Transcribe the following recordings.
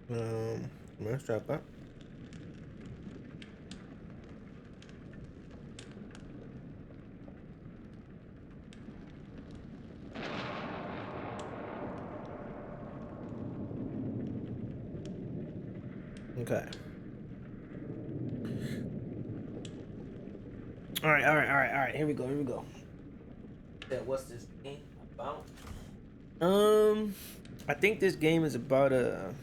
Let's drop that. Okay. All right. Here we go. What's this game about? Um, I think this game is about a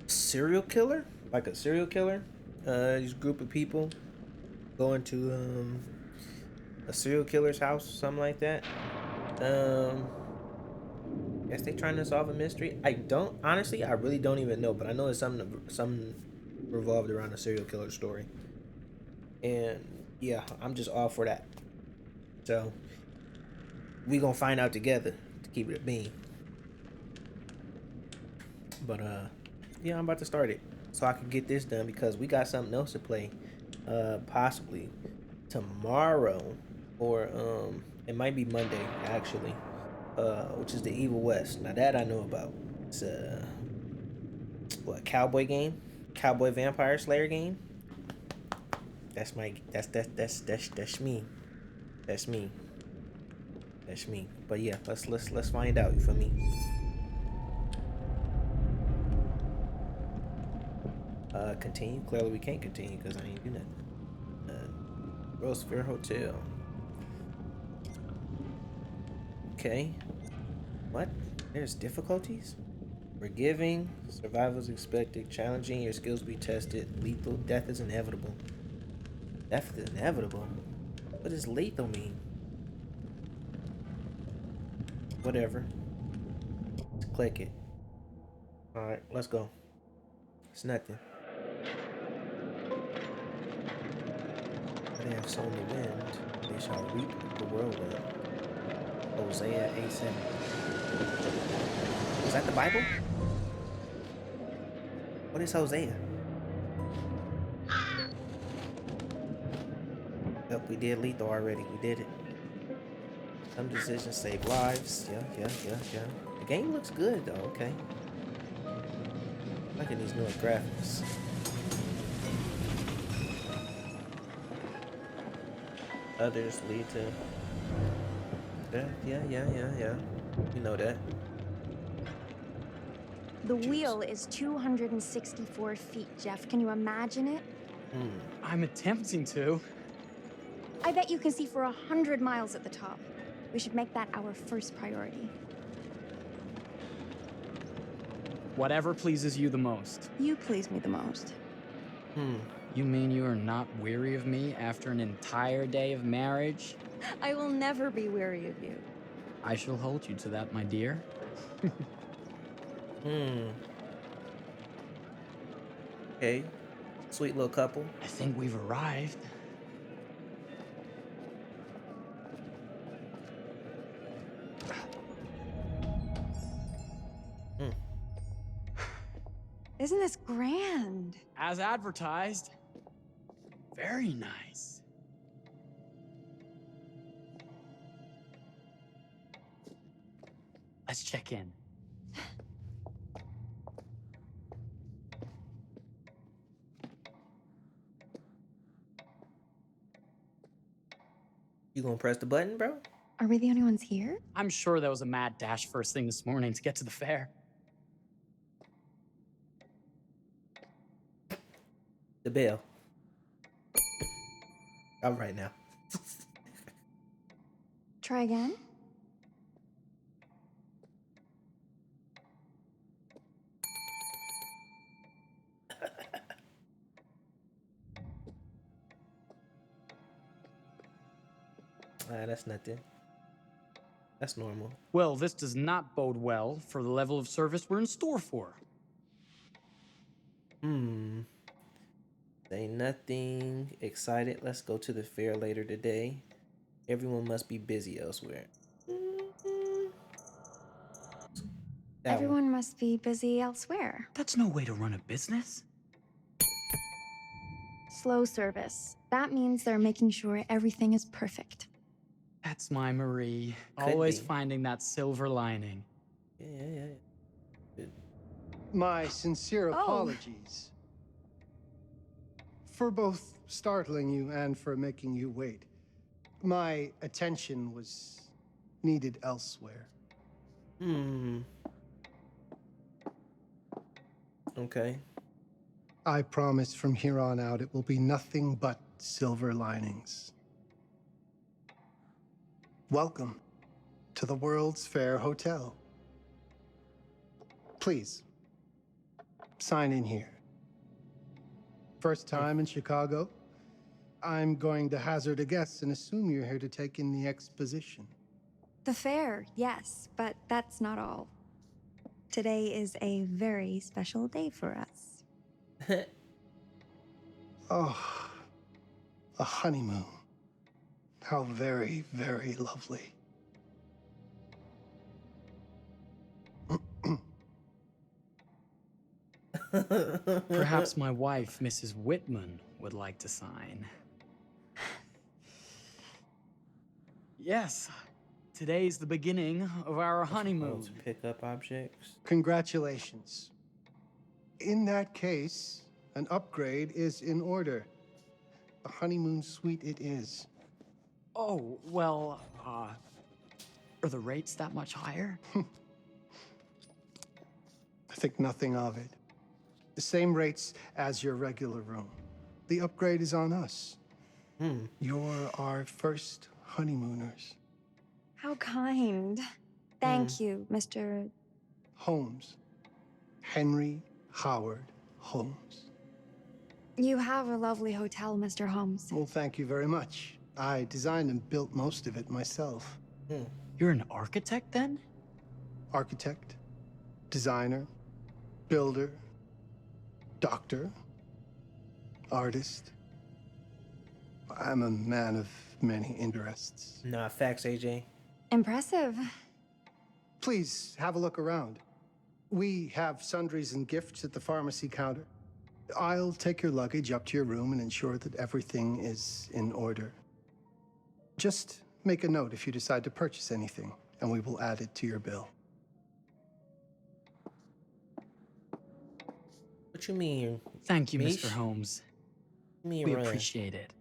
serial killer, like a serial killer. This group of people going to a serial killer's house, something like that. Um, guess they trying to solve a mystery. I don't honestly, I really don't even know, but I know it's something revolved around a serial killer story. And yeah, I'm just all for that. So we gonna find out together to keep it a bean. But yeah, I'm about to start it so I can get this done because we got something else to play. Possibly tomorrow, or it might be Monday actually. Which is the Evil West. Now that I know about. It's a what cowboy game, cowboy vampire slayer game. That's my that's me. That's me. That's me. But yeah, let's find out. You feel me? Continue. Clearly we can't continue because I ain't do nothing. Rose Fair Hotel. Okay. What? There's difficulties? Forgiving, survival is expected, challenging, your skills be tested, lethal, death is inevitable. Death is inevitable? What does lethal mean? Whatever. Let's click it. Alright, let's go. It's nothing. They have sown the wind, they shall reap the whirlwind. Hosea 8:7. Is that the Bible? What is Hosea? Yep, we did lethal already. We did it. Some decisions save lives. Yeah. The game looks good though, okay. Look at these newer graphics. Others lead to death. Yeah. You know that. The Jeez. wheel is 264 feet, Jeff. Can you imagine it? Hmm. I'm attempting to. I bet you can see for 100 miles at the top. We should make that our first priority. Whatever pleases you the most. You please me the most. Hmm. You mean you are not weary of me after an entire day of marriage? I will never be weary of you. I shall hold you to that, my dear. Hmm. Okay. Sweet little couple. I think we've arrived. Hmm. Isn't this grand? As advertised. Very nice. Let's check in. You gonna press the button, bro? Are we the only ones here? I'm sure that was a mad dash first thing this morning to get to the fair. The bell. All right now. Try again? That's nothing. That's normal. Well, this does not bode well for the level of service we're in store for. Hmm. Say nothing. Excited. Let's go to the fair later today. Everyone must be busy elsewhere. That one. Everyone must be busy elsewhere. That's no way to run a business. Slow service. That means they're making sure everything is perfect. That's my Marie. Could Always be. finding that silver lining. Yeah. Good. My sincere Oh. apologies for both startling you and for making you wait. My attention was needed elsewhere. Hmm. Okay. I promise from here on out it will be nothing but silver linings. Welcome to the World's Fair Hotel. Please, sign in here. First time in Chicago? I'm going to hazard a guess and assume you're here to take in the exposition. The fair, yes, but that's not all. Today is a very special day for us. Oh, a honeymoon. How very, very lovely. Perhaps my wife, Mrs. Whitman, would like to sign. Yes, today's the beginning of our honeymoon. To pick up objects. Congratulations. In that case, an upgrade is in order. A honeymoon suite it is. Oh, well, are the rates that much higher? I think nothing of it. The same rates as your regular room. The upgrade is on us. You're our first honeymooners. How kind. Thank you, Mr. Holmes. Henry Howard Holmes. You have a lovely hotel, Mr. Holmes. Well, thank you very much. I designed and built most of it myself. You're an architect, then? Architect, designer, builder, doctor, artist. I'm a man of many interests. Nah, facts, AJ. Impressive. Please have a look around. We have sundries and gifts at the pharmacy counter. I'll take your luggage up to your room and ensure that everything is in order. Just make a note if you decide to purchase anything, and we will add it to your bill. What you mean? Thank you, Mish? Mr. Holmes. Me We run. appreciate it.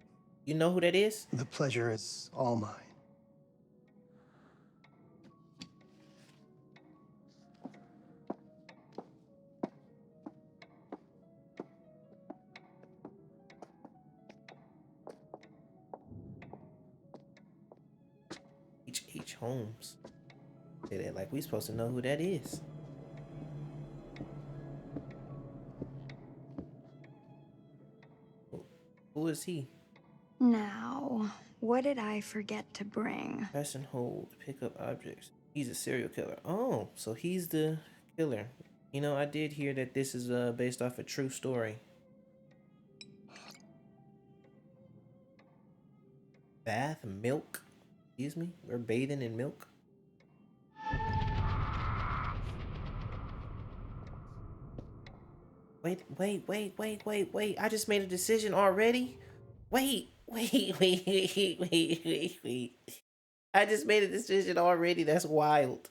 You know who that is? The pleasure is all mine. H. Holmes. Say that like we supposed to know who that is. Who is he? Now, what did I forget to bring? Press and hold. Pick up objects. He's a serial killer. Oh, so he's the killer. You know, I did hear that this is based off a true story. Bath, milk. Excuse me? We're bathing in milk? Wait. I just made a decision already? Wait. I just made a decision already. That's wild.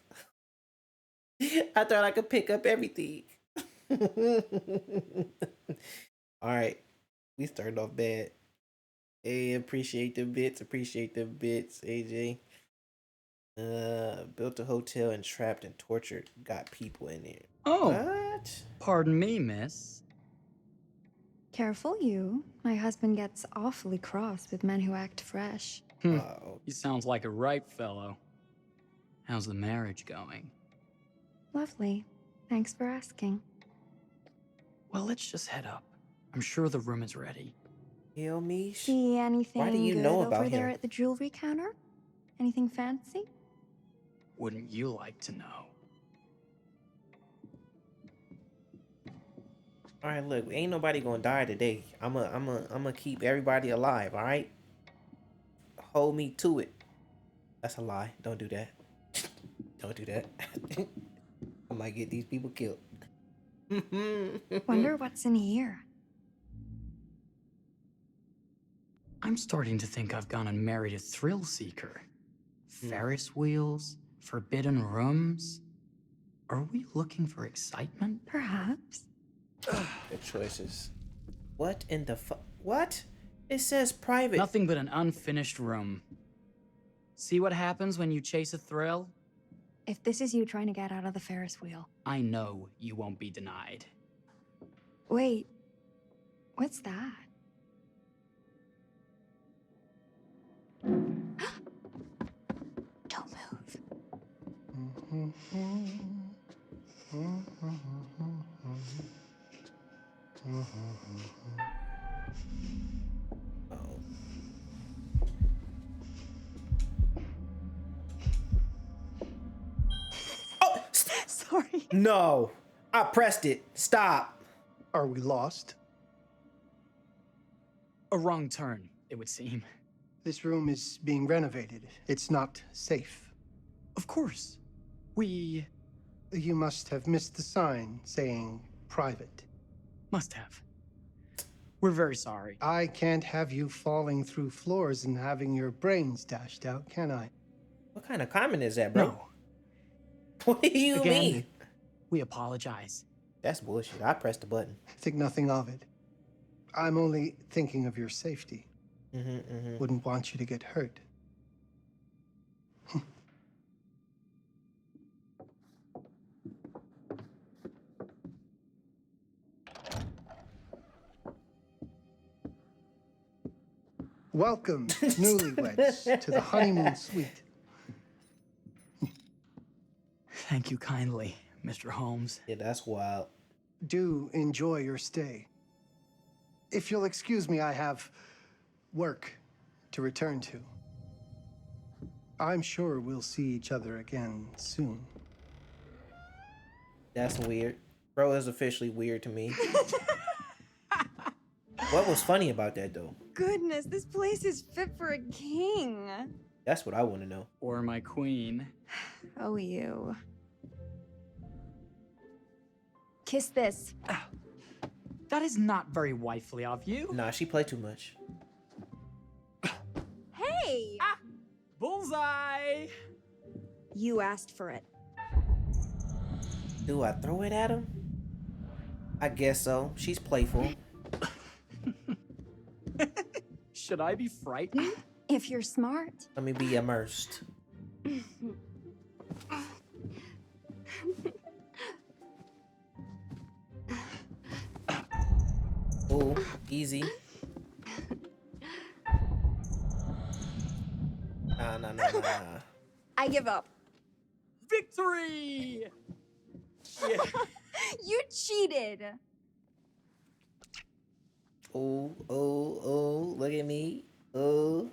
I thought I could pick up everything. Alright. We started off bad. Hey, appreciate the bits, AJ. Built a hotel and trapped and tortured. Got people in there. Oh, What? pardon me, miss. Careful, you. My husband gets awfully cross with men who act fresh. Oh, He sounds like a ripe fellow. How's the marriage going? Lovely. Thanks for asking. Well, let's just head up. I'm sure the room is ready. hell, Mish. See anything Why do you good know over about there him? at the jewelry counter? Anything fancy? Wouldn't you like to know? All right, look, ain't nobody gonna die today. I'm keep everybody alive. All right, hold me to it. That's a lie. Don't do that. Don't do that. I might get these people killed. Wonder what's in here. I'm starting to think I've gone and married a thrill seeker. Ferris wheels, forbidden rooms. Are we looking for excitement? Perhaps. Good choices. What in the what? It says private. Nothing but an unfinished room. See what happens when you chase a thrill? If this is you trying to get out of the Ferris wheel. I know you won't be denied. Wait. What's that? Don't move. Oh. Oh! Sorry. No! I pressed it. Stop. Are we lost? A wrong turn, it would seem. This room is being renovated. It's not safe. Of course. We You must have missed the sign saying private. must have. We're very sorry. I can't have you falling through floors and having your brains dashed out, can I? What kind of comment is that, bro? No. What do you Again, mean? we apologize. That's bullshit. I pressed the button. Think nothing of it. I'm only thinking of your safety. Mm-hmm. Wouldn't want you to get hurt. Welcome, newlyweds, to the honeymoon suite. Thank you kindly, Mr. Holmes. Yeah, that's wild. Do enjoy your stay. If you'll excuse me, I have work to return to. I'm sure we'll see each other again soon. That's weird. Bro is officially weird to me. What was funny about that, though? Goodness, this place is fit for a king. That's what I want to know. Or my queen. Oh, you. Kiss this. That is not very wifely of you. Nah, she played too much. Hey! Bullseye! You asked for it. Do I throw it at him? I guess so. She's playful. Should I be frightened? If you're smart. Let me be immersed. Oh, easy. Nah. I give up. Victory! Yeah. You cheated. Oh, look at me. Oh.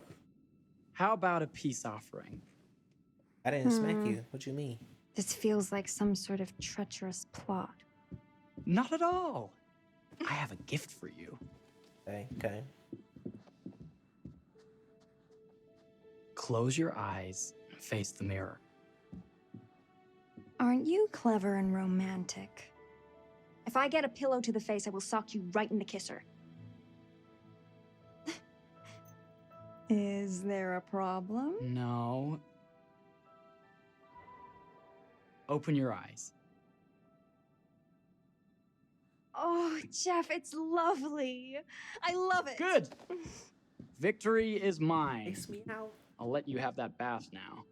How about a peace offering? I didn't smack you. What you mean? This feels like some sort of treacherous plot. Not at all. I have a gift for you. Okay. Close your eyes and face the mirror. Aren't you clever and romantic? If I get a pillow to the face, I will sock you right in the kisser. Is there a problem? No. Open your eyes. Oh, Jeff, it's lovely. I love it. Good. Victory is mine. Makes me out. I'll let you have that bath now.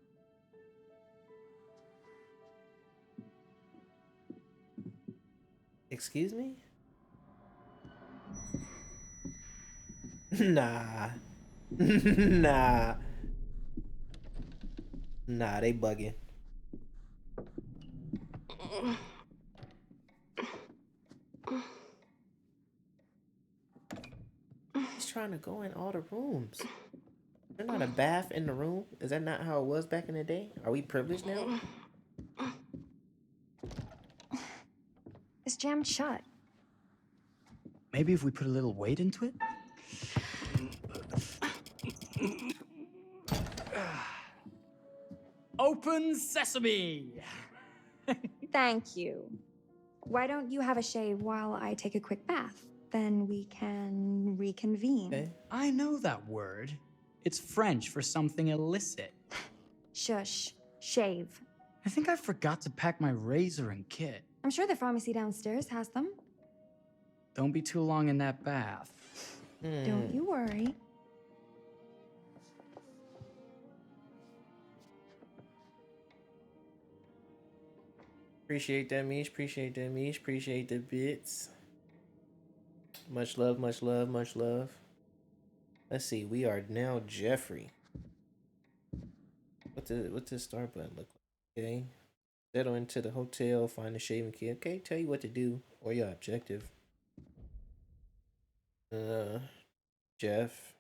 Excuse me? Nah. Nah, they bugging. He's trying to go in all the rooms. There's not a bath in the room. Is that not how it was back in the day? Are we privileged now? It's jammed shut. Maybe if we put a little weight into it? Open sesame! Thank you. Why don't you have a shave while I take a quick bath? Then we can reconvene. Okay. I know that word. It's French for something illicit. Shush. Shave. I think I forgot to pack my razor and kit. I'm sure the pharmacy downstairs has them. Don't be too long in that bath. Don't you worry. Appreciate that, Mish. Appreciate that, Mish. Appreciate the bits. Much love, much love, much love. Let's see. We are now Jeffrey. What's the start button look like? Okay. Settle into the hotel. Find the shaving kit. Okay. Tell you what to do or your objective. Jeff.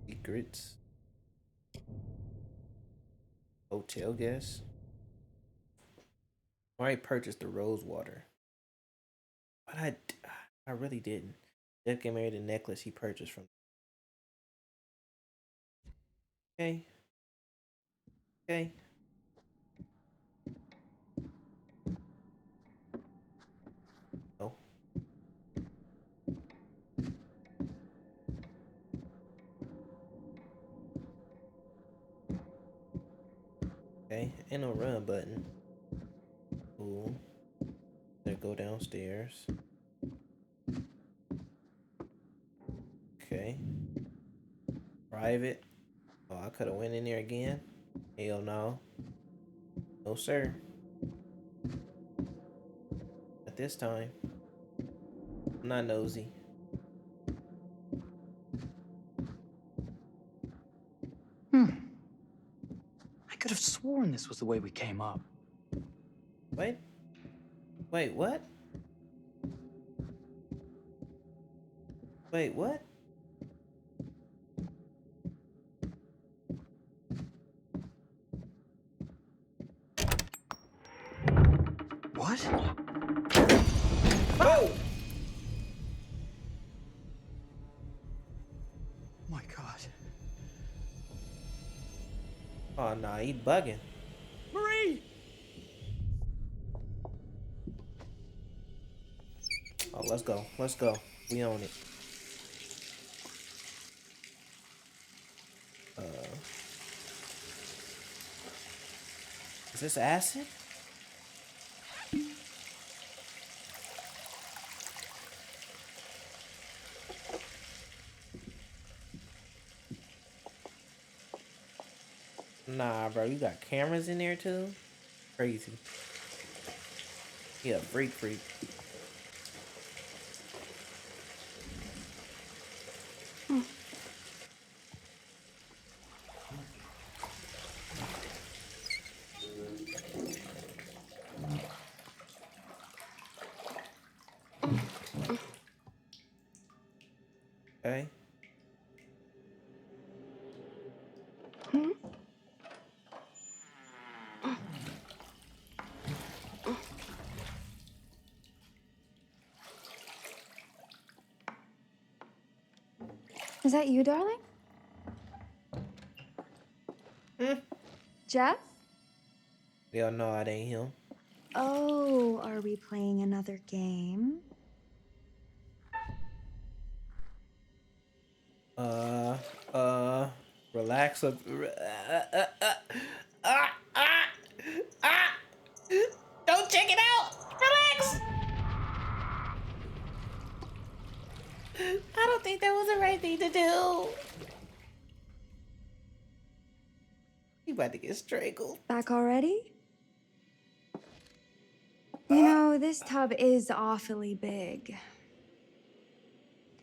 Secrets. Hotel guest. I already purchased the rose water, but I really didn't. Jeff get married a necklace he purchased from. Okay. Okay. Oh. Okay, and no run button. Cool. There, go downstairs. Okay. Private. Oh, I could have went in there again. Hell no. No, sir. At this time. I'm not nosy. I could have sworn this was the way we came up. Wait. Wait, what? Wait, what? What? Oh! My God. Oh, nah, he bugging. Marie! Oh, let's go. Let's go. We own it. Is this acid? Nah, bro, you got cameras in there too? Crazy. Yeah, freak. Okay. Is that you, darling? Jeff? Y'all know it ain't him. Oh, are we playing another game? Relax. Don't check it out. Relax. I don't think that was the right thing to do. You about to get strangled. Back already? You know, this tub is awfully big.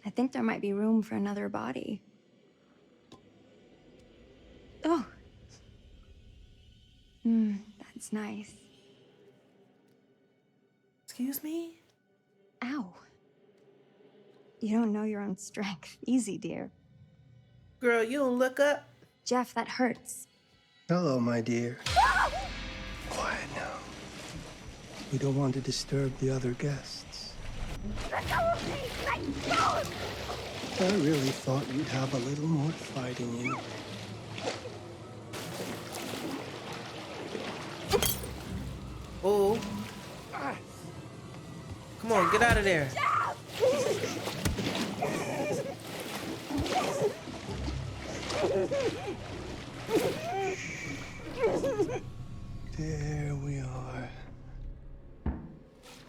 I think there might be room for another body. Oh. That's nice. Excuse me? Ow. You don't know your own strength. Easy, dear. Girl, you don't look up. Jeff, that hurts. Hello, my dear. Quiet now. We don't want to disturb the other guests. Let go of me! Let go! I really thought you'd have a little more fight in you. Oh. Come on, get out of there. There we are.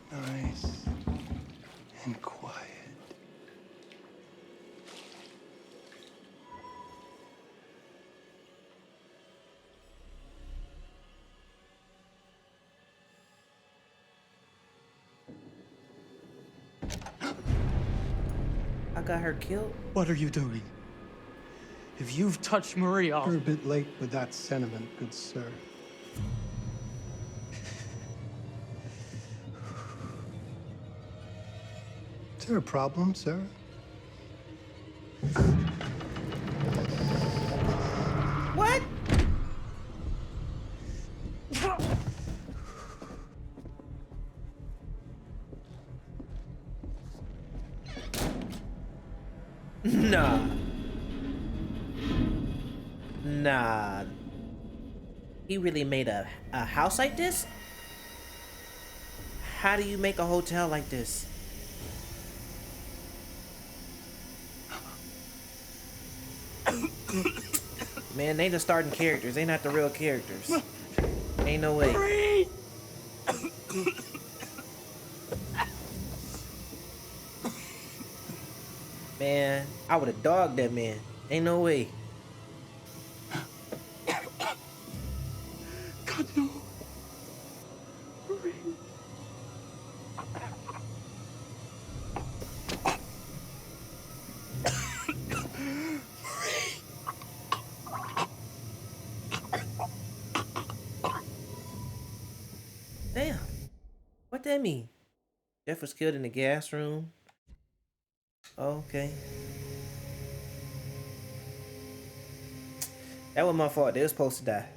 Nice and quiet. I got her killed. What are you doing? If you've touched Marie, I'll... You're a bit late with that sentiment, good sir. Is there a problem, sir? What? Nah. Nah. He really made a house like this? How do you make a hotel like this? Man, they the starting characters. They not the real characters. Ain't no way. Man, I would have dogged that man. Ain't no way. God, no. Marie. Damn. What that mean? Jeff was killed in the gas room. Oh, okay. That was my fault. They was supposed to die.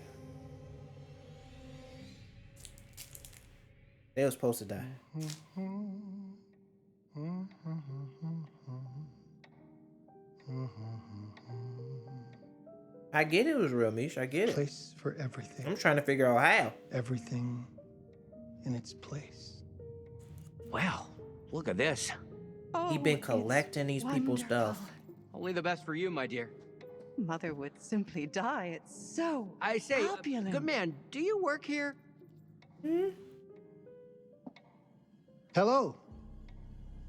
They was supposed to die. I get it was real, Mish. I get it. Place for everything. I'm trying to figure out how. Everything in its place. Well, look at this. He been collecting these people's stuff. Only the best for you, my dear. Mother would simply die. It's so I say, opulent. good man, do you work here? Hello.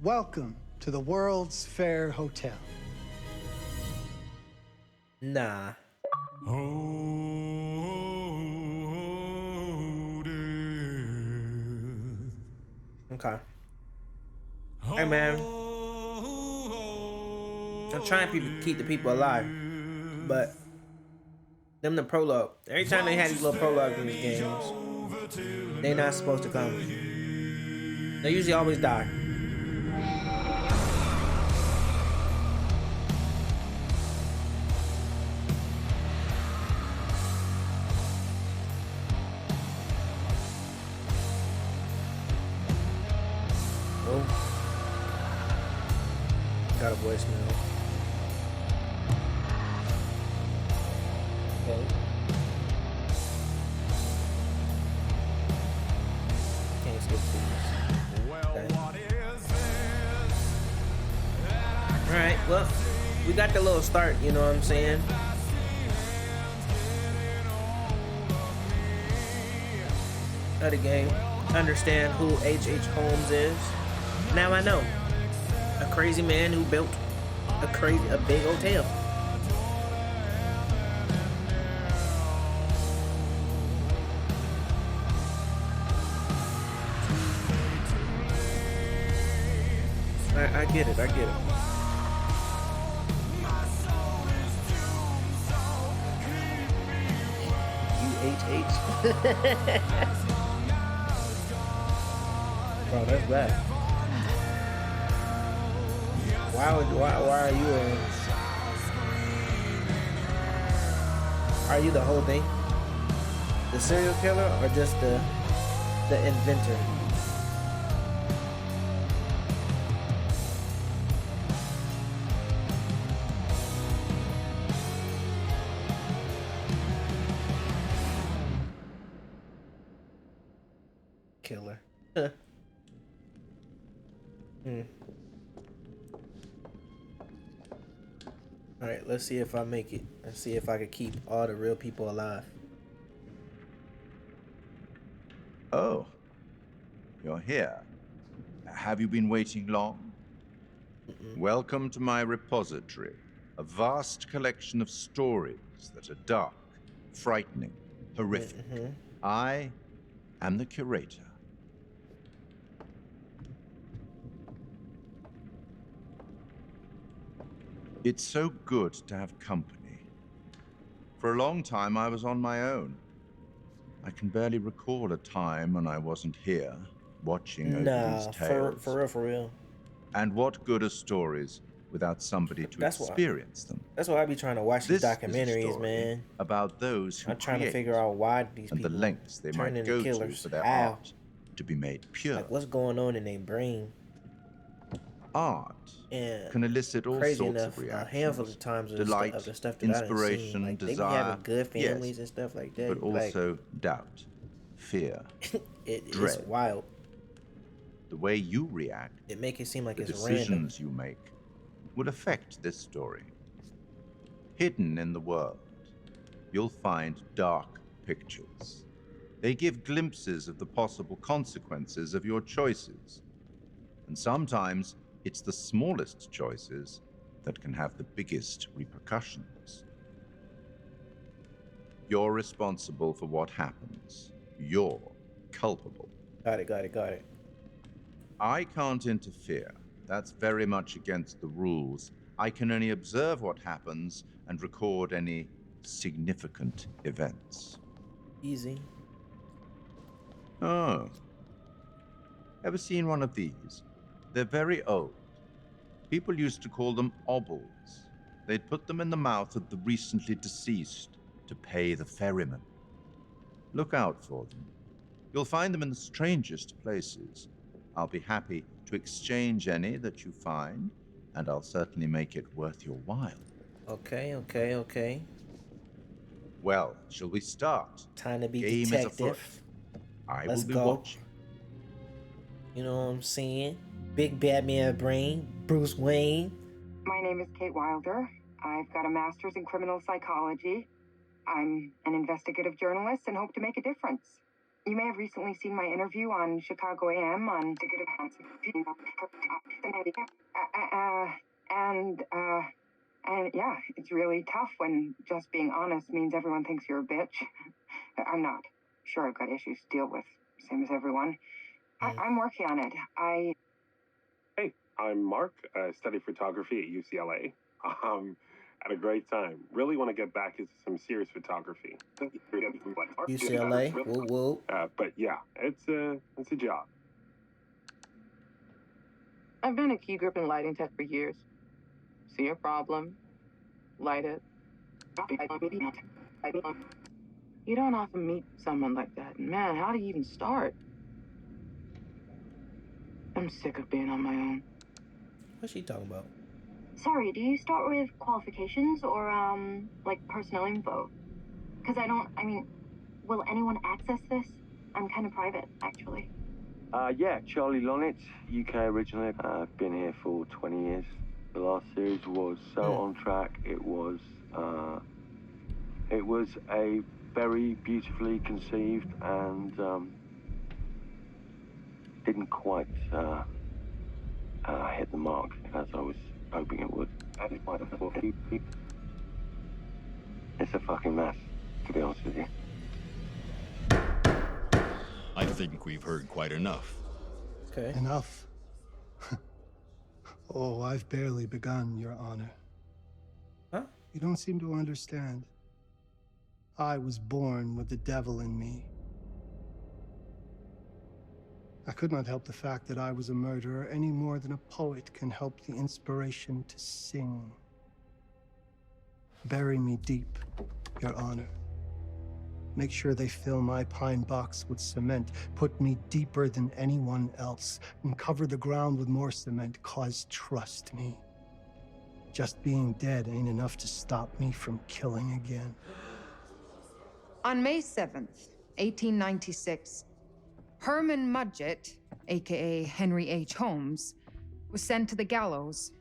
Welcome to the World's Fair Hotel. Nah. Okay. Hey man, I'm trying to keep the people alive, but them the prologue. Every time they had these little prologues in these games, they not supposed to come. They usually always die. Got a voicemail. Okay. Can't skip these. Alright, well, we got the little start, you know what I'm saying? Of the game. Understand who H.H. Holmes is. Now I know. A crazy man who built a big hotel. I get it, I get it. UHH. Bro, that's bad. Why are you are you the whole thing? The serial killer or just the inventor? Killer. Alright, let's see if I make it. Let's see if I can keep all the real people alive. Oh, you're here. Have you been waiting long? Welcome to my repository, a vast collection of stories that are dark, frightening, horrific. I am the curator. It's so good to have company. For a long time, I was on my own. I can barely recall a time when I wasn't here, watching over these Nah, tales. for real. And what good are stories without somebody to That's why- experience them? That's why I be trying to watch these This is a documentaries, story man. about those who I'm trying to create figure out why these and the people lengths they turn might into go killers. to for their How? art to be made pure. Like, what's going on in their brain? Art And can elicit all crazy sorts enough, of a handful reactions. of times of, Delight, of the stuff that I done seen, inspiration, like they be desire, having good yes, families and stuff like that. but You be like, also doubt, fear, it's dread. wild. The way you react, It make it seem like the it's random. decisions you make, will affect this story. Hidden in the world, you'll find dark pictures. They give glimpses of the possible consequences of your choices. And sometimes it's the smallest choices that can have the biggest repercussions. You're responsible for what happens. You're culpable. Got it. I can't interfere. That's very much against the rules. I can only observe what happens and record any significant events. Easy. Oh. Ever seen one of these? They're very old. People used to call them obbles. They'd put them in the mouth of the recently deceased to pay the ferryman. Look out for them. You'll find them in the strangest places. I'll be happy to exchange any that you find, and I'll certainly make it worth your while. Okay. Well, shall we start? Time to be Game is detective. afoot. I Let's will be go. watching. You know what I'm saying? Big Batman brain, Bruce Wayne. My name is Kate Wilder. I've got a master's in criminal psychology. I'm an investigative journalist and hope to make a difference. You may have recently seen my interview on Chicago AM on and yeah, it's really tough when just being honest means everyone thinks you're a bitch. I'm not. Sure, I've got issues to deal with, same as everyone. I'm working on it. Hey, I'm Mark. I study photography at UCLA. Had a great time. Really want to get back into some serious photography. UCLA. Woo. But yeah, it's a job. I've been a key grip and lighting tech for years. See a problem, light it. You don't often meet someone like that. Man, how do you even start? I'm sick of being on my own. What's she talking about? Sorry, do you start with qualifications or, like personnel info? Because will anyone access this? I'm kind of private, actually. Yeah, Charlie Lonitz, UK originally. I've been here for 20 years. The last series was so on track. It was a very beautifully conceived and didn't quite hit the mark as I was hoping it would. It's a fucking mess, to be honest with you. I think we've heard quite enough. Okay. Enough? Oh, I've barely begun, Your Honor. Huh? You don't seem to understand. I was born with the devil in me. I could not help the fact that I was a murderer any more than a poet can help the inspiration to sing. Bury me deep, Your Honor. Make sure they fill my pine box with cement. Put me deeper than anyone else. And cover the ground with more cement, 'cause trust me, just being dead ain't enough to stop me from killing again. On May 7th, 1896, Herman Mudgett, aka Henry H. Holmes, was sent to the gallows.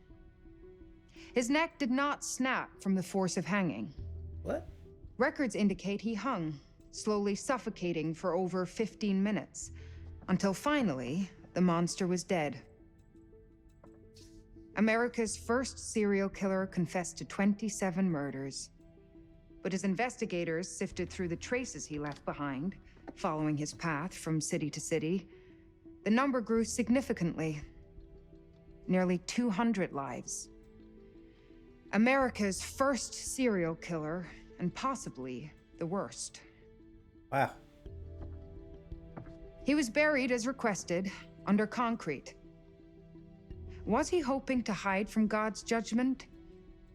His neck did not snap from the force of hanging. What? Records indicate he hung slowly suffocating for over 15 minutes, until finally, the monster was dead. America's first serial killer confessed to 27 murders. But as investigators sifted through the traces he left behind, following his path from city to city, the number grew significantly. Nearly 200 lives. America's first serial killer, and possibly the worst. Wow. He was buried as requested, under concrete. Was he hoping to hide from God's judgment?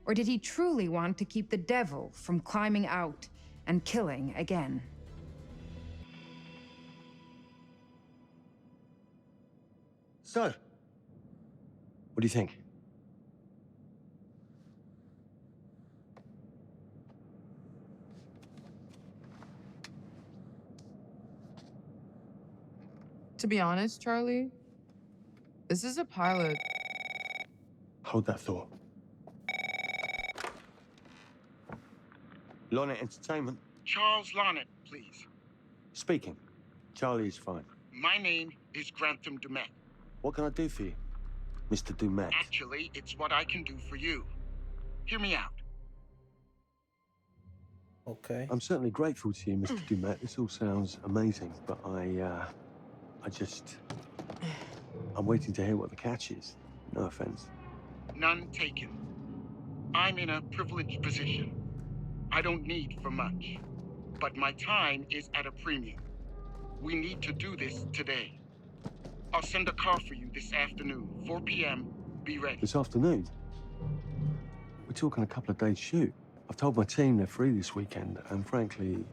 Or did he truly want to keep the devil from climbing out and killing again? So, what do you think? To be honest, Charlie, this is a pilot. Hold that thought. Lonnet Entertainment. Charles Lonnet, please. Speaking. Charlie is fine. My name is Grantham Dumet. What can I do for you, Mr. Dumet? Actually, it's what I can do for you. Hear me out. Okay. I'm certainly grateful to you, Mr. Dumet. This all sounds amazing, but I'm waiting to hear what the catch is. No offense. None taken. I'm in a privileged position. I don't need for much, but my time is at a premium. We need to do this today. I'll send a car for you this afternoon, 4 p.m. Be ready. This afternoon? We're talking a couple of days shoot. I've told my team they're free this weekend, and frankly,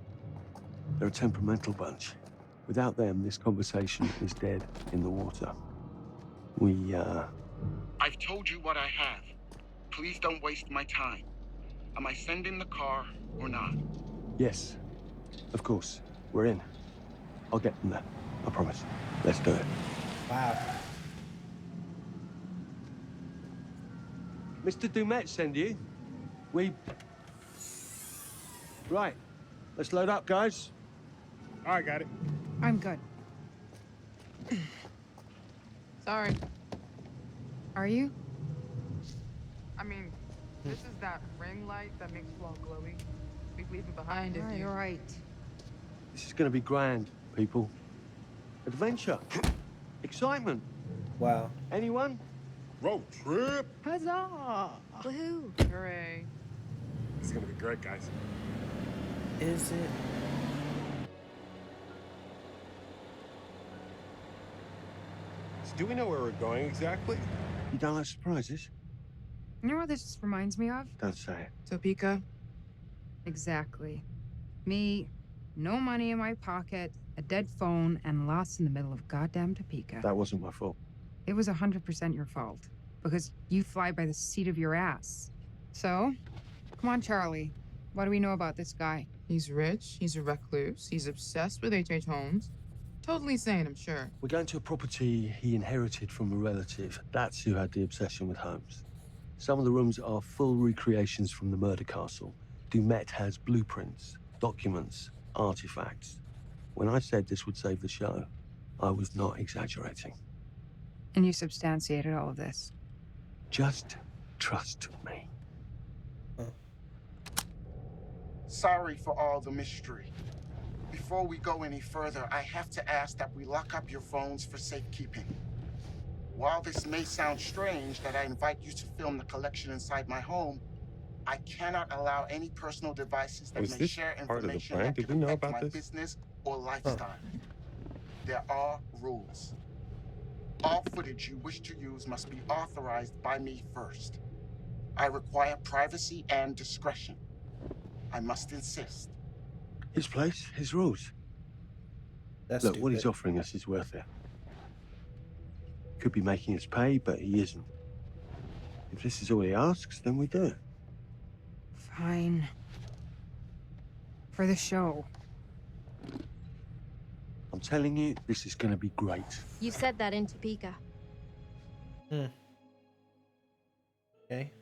they're a temperamental bunch. Without them, this conversation is dead in the water. I've told you what I have. Please don't waste my time. Am I sending the car or not? Yes, of course. We're in. I'll get them there. I promise. Let's do it. Wow. Mr. Dumet send you. Right. Let's load up, guys. I got it. I'm good. Sorry. Are you? I mean, this is that ring light that makes you all glowy. We leave it behind if you... You're right. This is going to be grand, people. Adventure. Excitement. Wow. Anyone? Road trip. Huzzah! Woohoo! Hooray. This is gonna be great, guys. Is it? So do we know where we're going exactly? You don't like surprises? You know what this reminds me of? Don't say it. Topeka? Exactly. Me, no money in my pocket, a dead phone, and lost in the middle of goddamn Topeka. That wasn't my fault. It was 100% your fault. Because you fly by the seat of your ass. So, come on, Charlie. What do we know about this guy? He's rich, he's a recluse, he's obsessed with H.H. Holmes. Totally sane, I'm sure. We're going to a property he inherited from a relative. That's who had the obsession with Holmes. Some of the rooms are full recreations from the murder castle. Dumet has blueprints, documents, artifacts. When I said this would save the show, I was not exaggerating. And you substantiated all of this. Just trust me. Sorry for all the mystery. Before we go any further, I have to ask that we lock up your phones for safekeeping. While this may sound strange that I invite you to film the collection inside my home, I cannot allow any personal devices that may share information that could affect my business or lifestyle. There are rules. All footage you wish to use must be authorized by me first. I require privacy and discretion. I must insist. His place, his rules. That's Look, stupid. what he's offering us is worth it. Could be making us pay, but he isn't. If this is all he asks, then we do it. Fine. For the show. I'm telling you, this is going to be great. You said that in Topeka. Okay.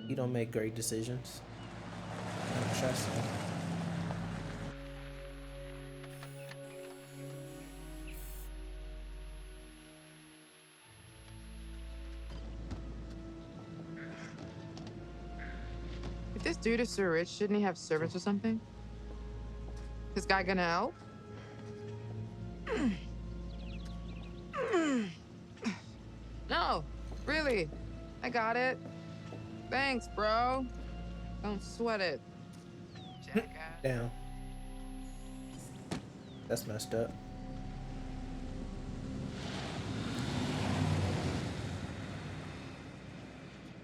You don't make great decisions. Try some. If this dude is so rich, shouldn't he have servants or something? This guy gonna help? No, really. I got it. Thanks, bro. Don't sweat it. Damn. That's messed up.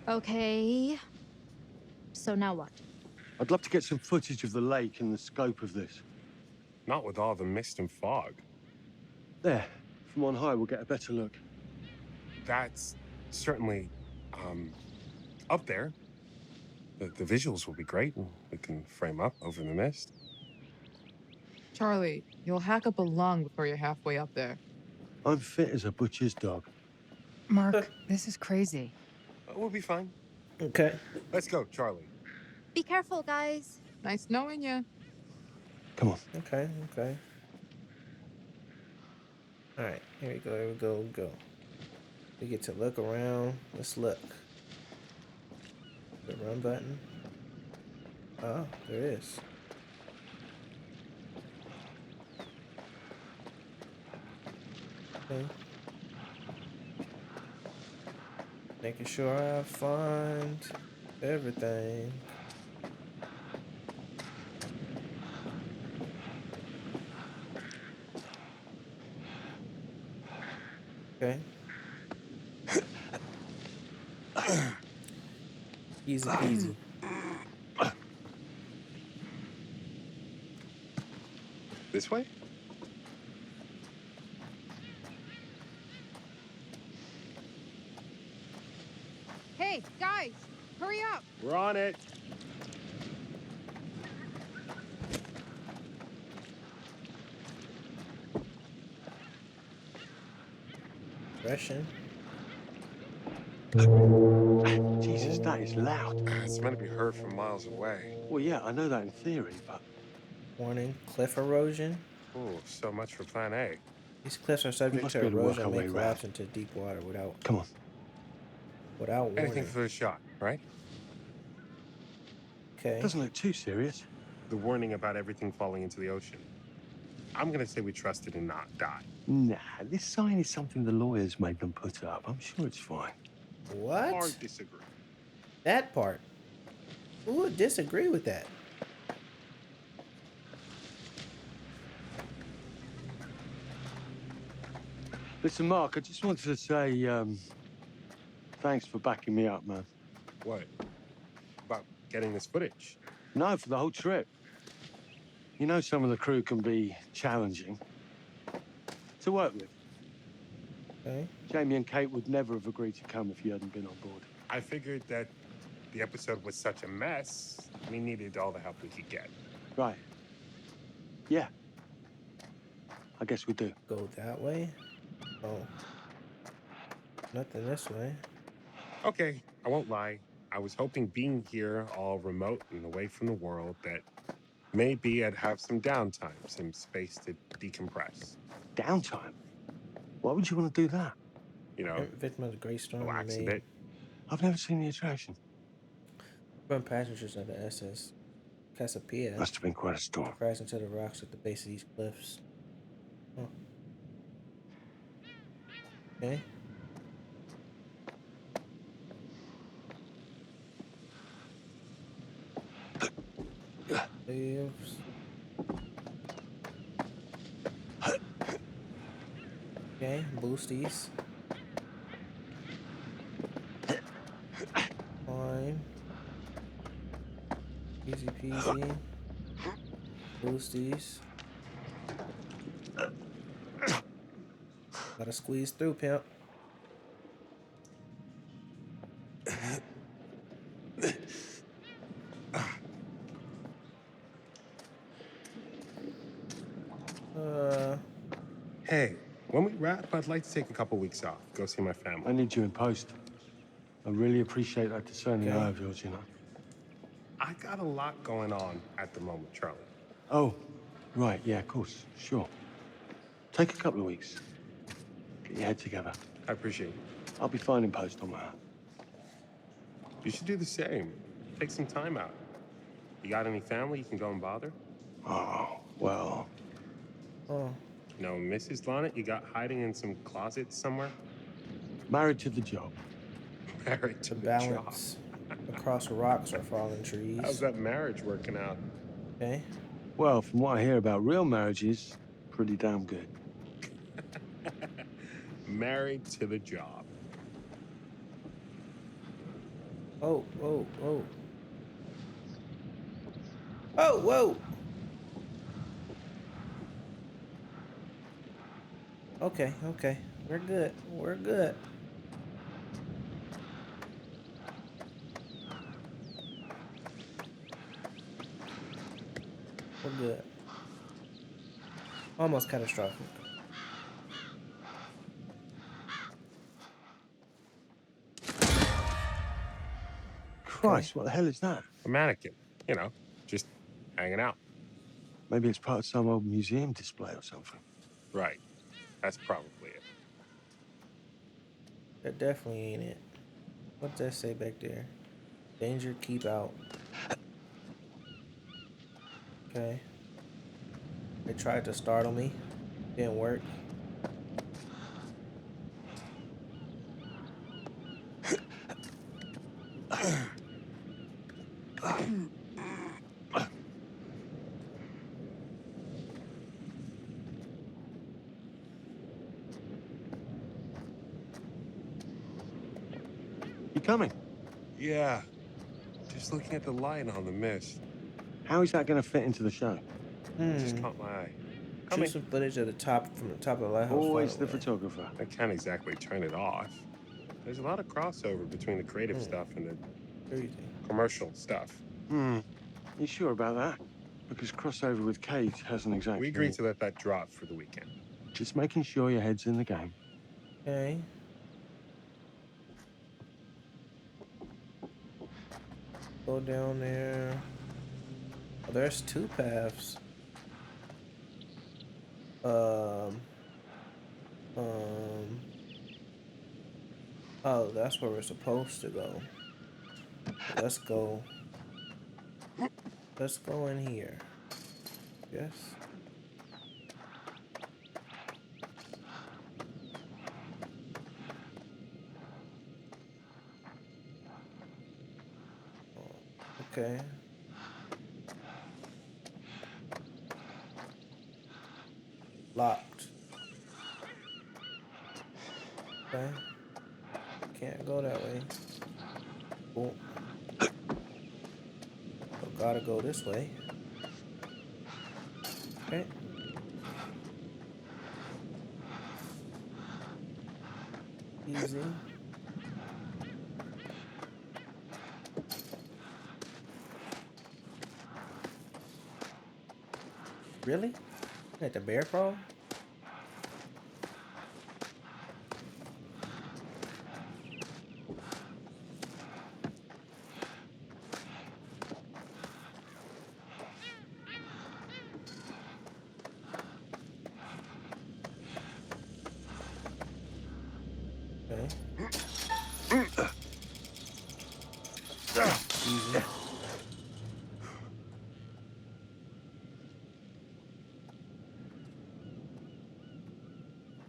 Okay. So now what? I'd love to get some footage of the lake and the scope of this. Not with all the mist and fog. There, from on high, we'll get a better look. That's certainly, up there. The visuals will be great, and we can frame up over the mist. Charlie, you'll hack up a lung before you're halfway up there. I'm fit as a butcher's dog. Mark, this is crazy. We'll be fine. Okay. Let's go, Charlie. Be careful, guys. Nice knowing you. Come on. Okay, okay. Alright, here we go, here we go, we go. We get to look around. Let's look. The run button. Oh, there is. Okay. Making sure I find everything. Okay. Easy peasy. This way? Hey, guys, hurry up. We're on it. Russian. Jesus, that is loud. It's meant to be heard from miles away. Well, yeah, I know that in theory, but... Warning, cliff erosion. Oh, so much for Plan A. These cliffs are We subject must to be able to work erosion our and may way collapse around. into deep water without Come on. warning. Anything for a shot, right? Okay. Doesn't look too serious. The warning about everything falling into the ocean. I'm gonna say we trust it and not die. Nah, this sign is something the lawyers made them put up. I'm sure it's fine. What? Hard disagree. That part. Who would disagree with that? Listen, Mark, I just wanted to say, thanks for backing me up, man. What? About getting this footage? No, for the whole trip. You know some of the crew can be challenging to work with. Okay. Jamie and Kate would never have agreed to come if you hadn't been on board. I figured that the episode was such a mess, we needed all the help we could get. Right. Yeah. I guess we do. Go that way? Oh. Nothing this way. Okay, I won't lie. I was hoping being here all remote and away from the world that maybe I'd have some downtime, some space to decompress. Downtime? Why would you want to do that? You know, Victim of the Great Storm. relax a may bit. I've never seen the attraction. Run passengers of the SS Cassiopeia Must have been quite a storm. crash into the rocks at the base of these cliffs. Oh. Okay. Leaves. Okay, boosties. Fine. Easy peasy. Boosties. Gotta squeeze through, pimp. Hey, when we wrap, I'd like to take a couple weeks off, go see my family. I need you in post. I really appreciate that discerning Okay. eye of yours, you know. I got a lot going on at the moment, Charlie. Oh, right, yeah, of course, sure. Take a couple of weeks. Get your head together. I appreciate it. I'll be finding post on my own. You should do the same. Take some time out. You got any family you can go and bother? Oh, well. Oh. No, Mrs. Lonnet, you got hiding in some closet somewhere? Married to the job. Married to the Balance across rocks or fallen trees. How's that marriage working out? Okay. Well, from what I hear about real marriages, pretty damn good. Married to the job. Oh, whoa, whoa. Oh, whoa. Okay, okay. We're good. We're good. We're good. Almost catastrophic. Christ, what the hell is that? A mannequin, you know, just hanging out. Maybe it's part of some old museum display or something. Right. That's probably it. That definitely ain't it. What's that say back there? Danger, keep out. Okay. They tried to startle me. Didn't work. You coming? Yeah. Just looking at the light on the mist. How is that going to fit into the show? Just caught my eye. Shoot some footage of the top from the top of the lighthouse. Always the photographer. I can't exactly turn it off. There's a lot of crossover between the creative stuff and the commercial stuff. You sure about that? Because crossover with Cage hasn't exactly... We agreed to let that drop for the weekend. Just making sure your head's in the game. Okay. Go down there. Oh, there's two paths. Oh, that's where we're supposed to go. Let's go. Let's go in here. Yes. Okay. Locked. Okay. Can't go that way. Cool. So gotta go this way. Okay. Easy. Really? At the bear crawl? Easy.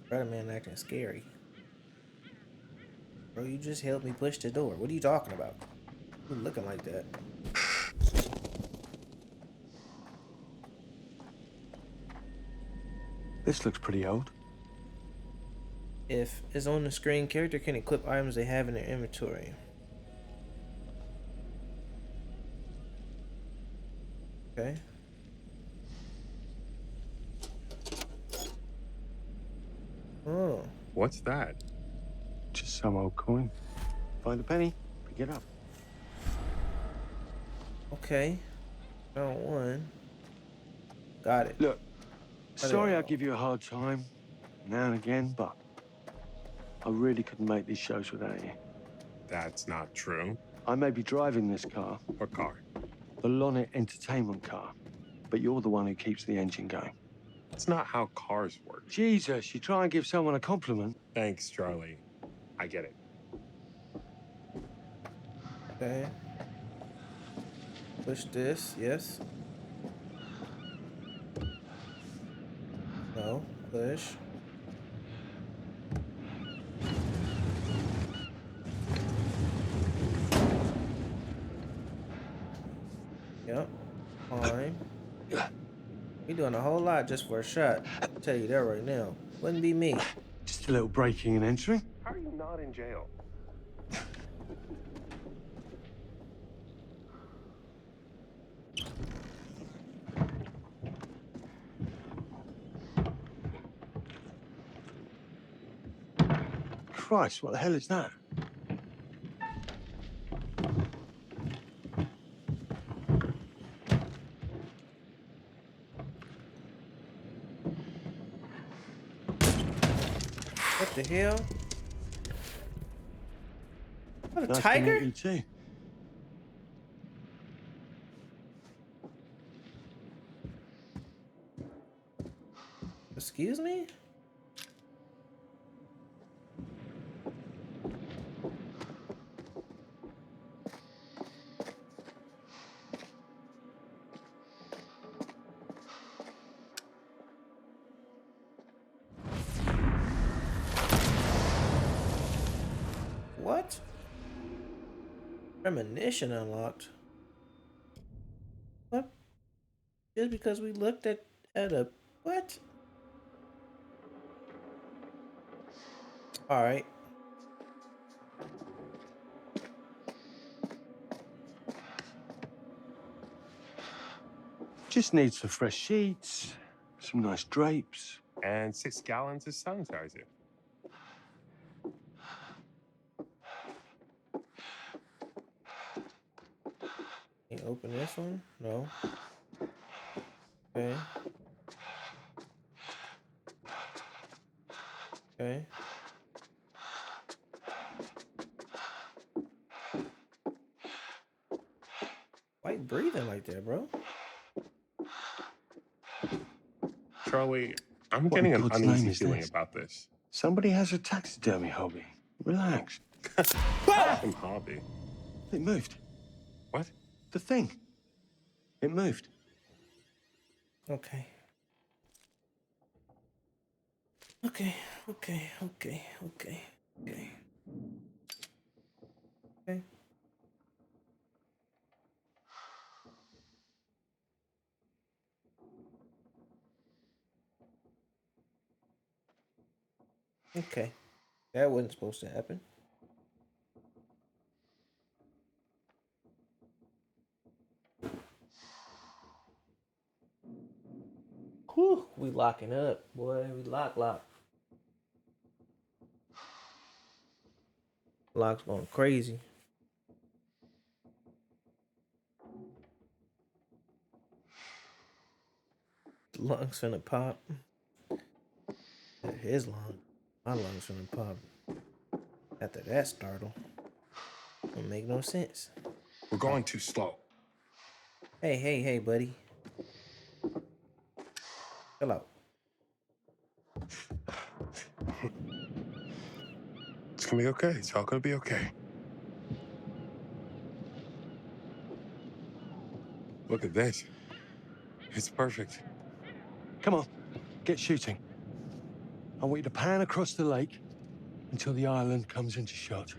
Spider-Man acting scary. Bro, you just helped me push the door. What are you talking about? You looking like that? This looks pretty old. If it's on the screen, character can equip items they have in their inventory. Okay. Oh. What's that? Just some old coin. Find a penny, pick it up. Okay. Found one. Got it. Look, sorry I give you a hard time now and again, but I really couldn't make these shows without you. That's not true. I may be driving this car. What car? The Lonnet Entertainment car. But you're the one who keeps the engine going. That's not how cars work. Jesus, you try and give someone a compliment. Thanks, Charlie. I get it. Okay. Push this, yes. No, push. Yep. Fine. We doing a whole lot just for a shot. I'll tell you that right now. Wouldn't be me. Just a little breaking and entering. How are you not in jail? Christ, what the hell is that? What the hell? What, a Nice to tiger? meet you too. Excuse me? What? Premonition unlocked. What? Just because we looked at a what? All right. Just need some fresh sheets, some nice drapes. And 6 gallons of sanitizer. Can you open this one? No. Okay. Okay. Why you breathing like that, bro? Charlie, I'm What getting in an God's name uneasy is feeling this? about this. Somebody has a taxidermy hobby. Relax. Some hobby. It moved. What? The thing. It moved. Okay. Okay. Okay. Okay. Okay. Okay. Okay. Okay. That wasn't supposed to happen. Whew, we locking up, boy. We lock. Lock's going crazy. Lungs finna pop. His lung. My lungs finna pop. After that startle. Don't make no sense. We're going too slow. Hey, buddy. Chill out. It's gonna be okay. It's all gonna be okay. Look at this. It's perfect. Come on, get shooting. I want you to pan across the lake until the island comes into shot.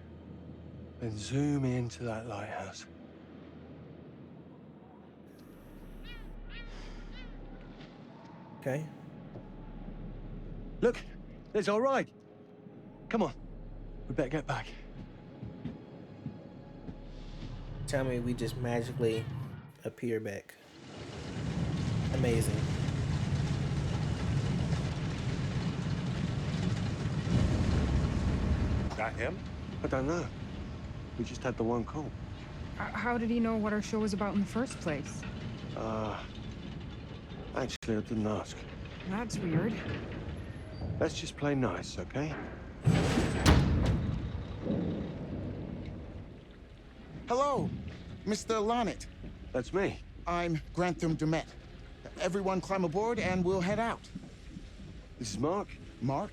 Then zoom into that lighthouse. Okay. Look, there's our ride. Come on, we better get back. Tell me we just magically appear back. Amazing. That him? I don't know. We just had the one call. How did he know what our show was about in the first place? Actually, I didn't ask. That's weird. Let's just play nice, okay? Hello, Mr. Lonnet. That's me. I'm Grantham Dumet. Everyone climb aboard and we'll head out. This is Mark. Mark?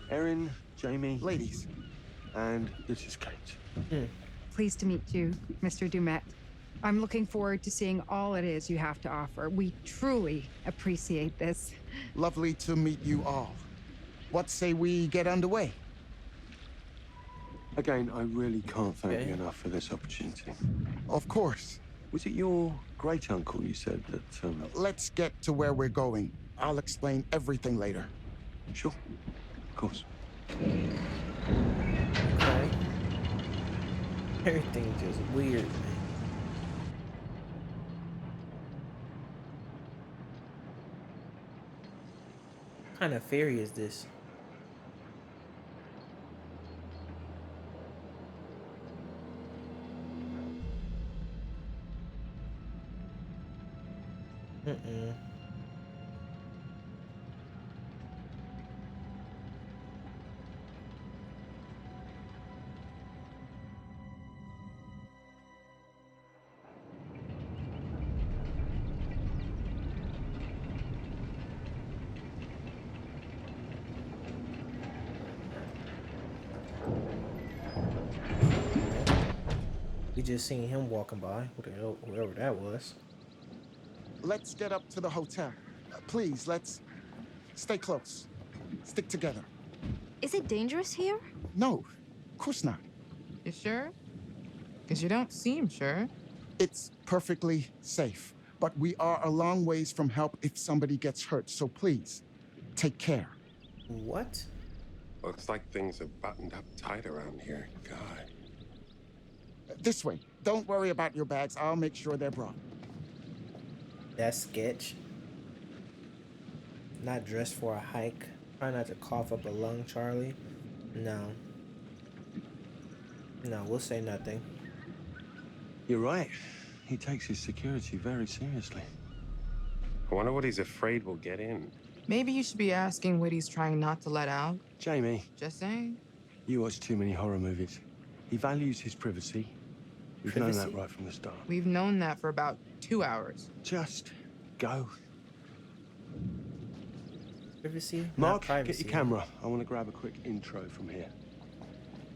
Erin, Jamie. Ladies. And this is Kate. Pleased to meet you, Mr. Dumet. I'm looking forward to seeing all it is you have to offer. We truly appreciate this. Lovely to meet you all. What say we get underway? Again, I really can't thank you enough for this opportunity. Of course. Was it your great uncle you said that? Let's get to where we're going. I'll explain everything later. Sure. Of course. Okay. Everything just weird, man. What kind of ferry is this? We just seen him walking by, whoever that was. Let's get up to the hotel. Please, let's stay close. Stick together. Is it dangerous here? No, of course not. You sure? Because you don't seem sure. It's perfectly safe, but we are a long ways from help if somebody gets hurt, so please, take care. What? Looks like things are buttoned up tight around here. God. This way. Don't worry about your bags. I'll make sure they're brought. That's sketch. Not dressed for a hike. Try not to cough up a lung, Charlie. No. No, we'll say nothing. You're right. He takes his security very seriously. I wonder what he's afraid will get in. Maybe you should be asking what he's trying not to let out. Jamie. Just saying. You watch too many horror movies. He values his privacy. We've known that right from the start. We've known that for about 2 hours. Just go. Privacy? Mark, get your camera. I want to grab a quick intro from here.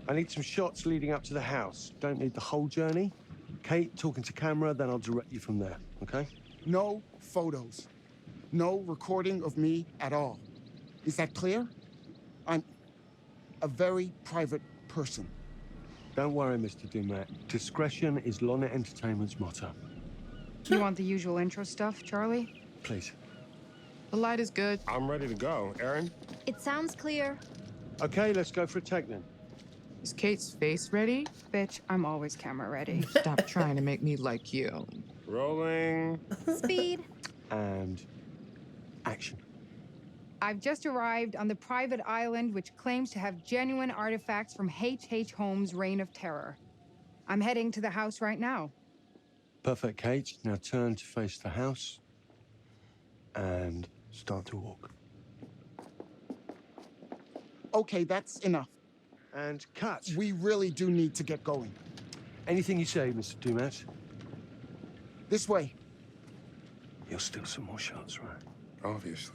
I need some shots leading up to the house. Don't need the whole journey. Kate, talking to camera, then I'll direct you from there, okay? No photos. No recording of me at all. Is that clear? I'm a very private person. Don't worry, Mr. Dumet. Discretion is Lonnet Entertainment's motto. You want the usual intro stuff, Charlie? Please. The light is good. I'm ready to go. Erin? It sounds clear. Okay, let's go for a take then. Is Kate's face ready? Bitch, I'm always camera ready. Stop trying to make me like you. Rolling. Speed. And action. I've just arrived on the private island which claims to have genuine artifacts from H.H. Holmes' Reign of Terror. I'm heading to the house right now. Perfect, Kate. Now turn to face the house and start to walk. Okay, that's enough. And cut. We really do need to get going. Anything you say, Mr. Dumet. This way. You'll steal some more shots, right? Obviously.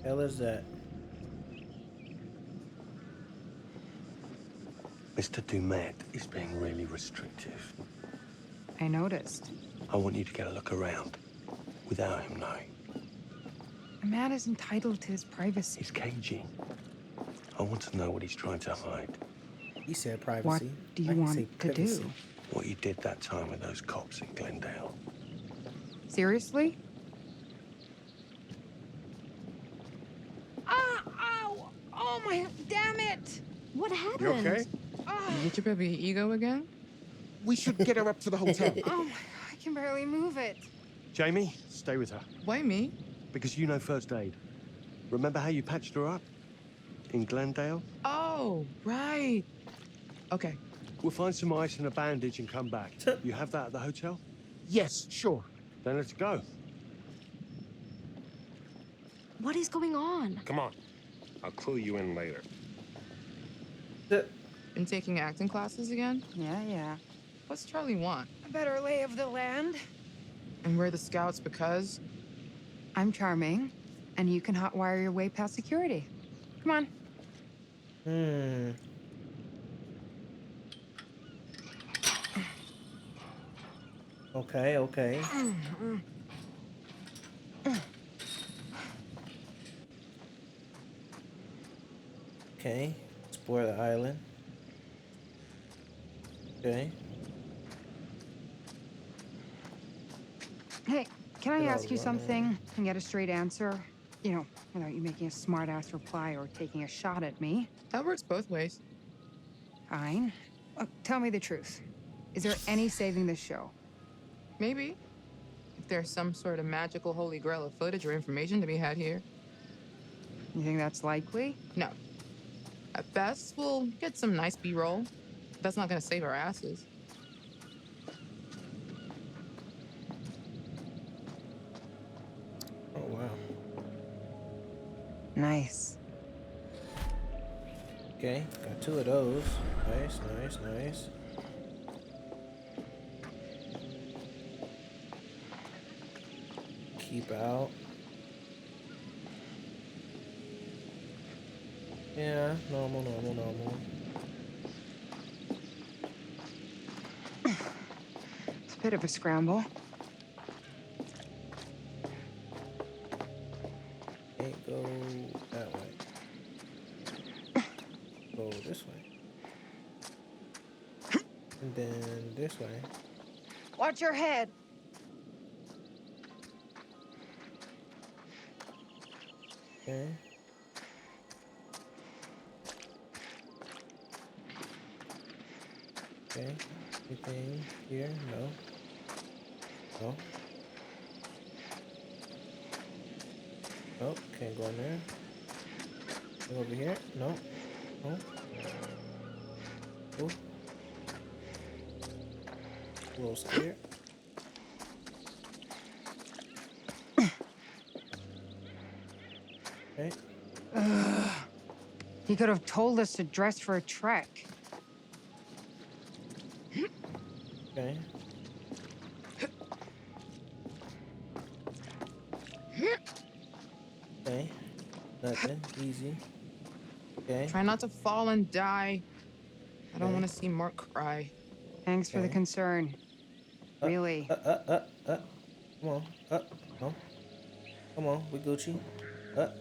Hell is that? Mr. Dumet is being really restrictive. I noticed. I want you to get a look around without him knowing. A man is entitled to his privacy. He's cagey. I want to know what he's trying to hide. He said privacy. What do you want to do? What you did that time with those cops in Glendale. Seriously? Ah! Ow! Oh my... Damn it! What happened? You okay? You get your baby ego again? We should get her up to the hotel. Oh my... I can barely move it. Jamie, stay with her. Why me? Because you know first aid. Remember how you patched her up? In Glendale? Oh, right. Okay. We'll find some ice and a bandage and come back. You have that at the hotel? Yes, sure. Then let's go. What What is going on? Come on. I'll clue you in later. Been taking acting classes again? Yeah. What's Charlie want? A better lay of the land. And we're the scouts because? I'm charming, and you can hotwire your way past security. Come on. Okay. Okay. Explore the island. Okay. Hey, can I Get ask you all something and get a straight answer? You know, without you making a smart-ass reply or taking a shot at me. That works both ways. Fine. Tell me the truth. Is there any saving this show? Maybe. If there's some sort of magical holy grail of footage or information to be had here. You think that's likely? No. At best, we'll get some nice B-roll. That's not gonna save our asses. Oh, wow. Nice. Okay, got 2 of those. Nice. Keep out. Yeah, normal. It's a bit of a scramble. Can't go that way. Go this way. And then this way. Watch your head. Okay. Okay. Anything here? No. Oh, can't go in there. Go over here? No. Oh. A little scared. Okay. He could have told us to dress for a trek. Okay. Okay. Nothing. Easy. Okay. Try not to fall and die. I don't want to see Mark cry. Thanks for the concern. Really. Come on. No. Come on. We Gucci.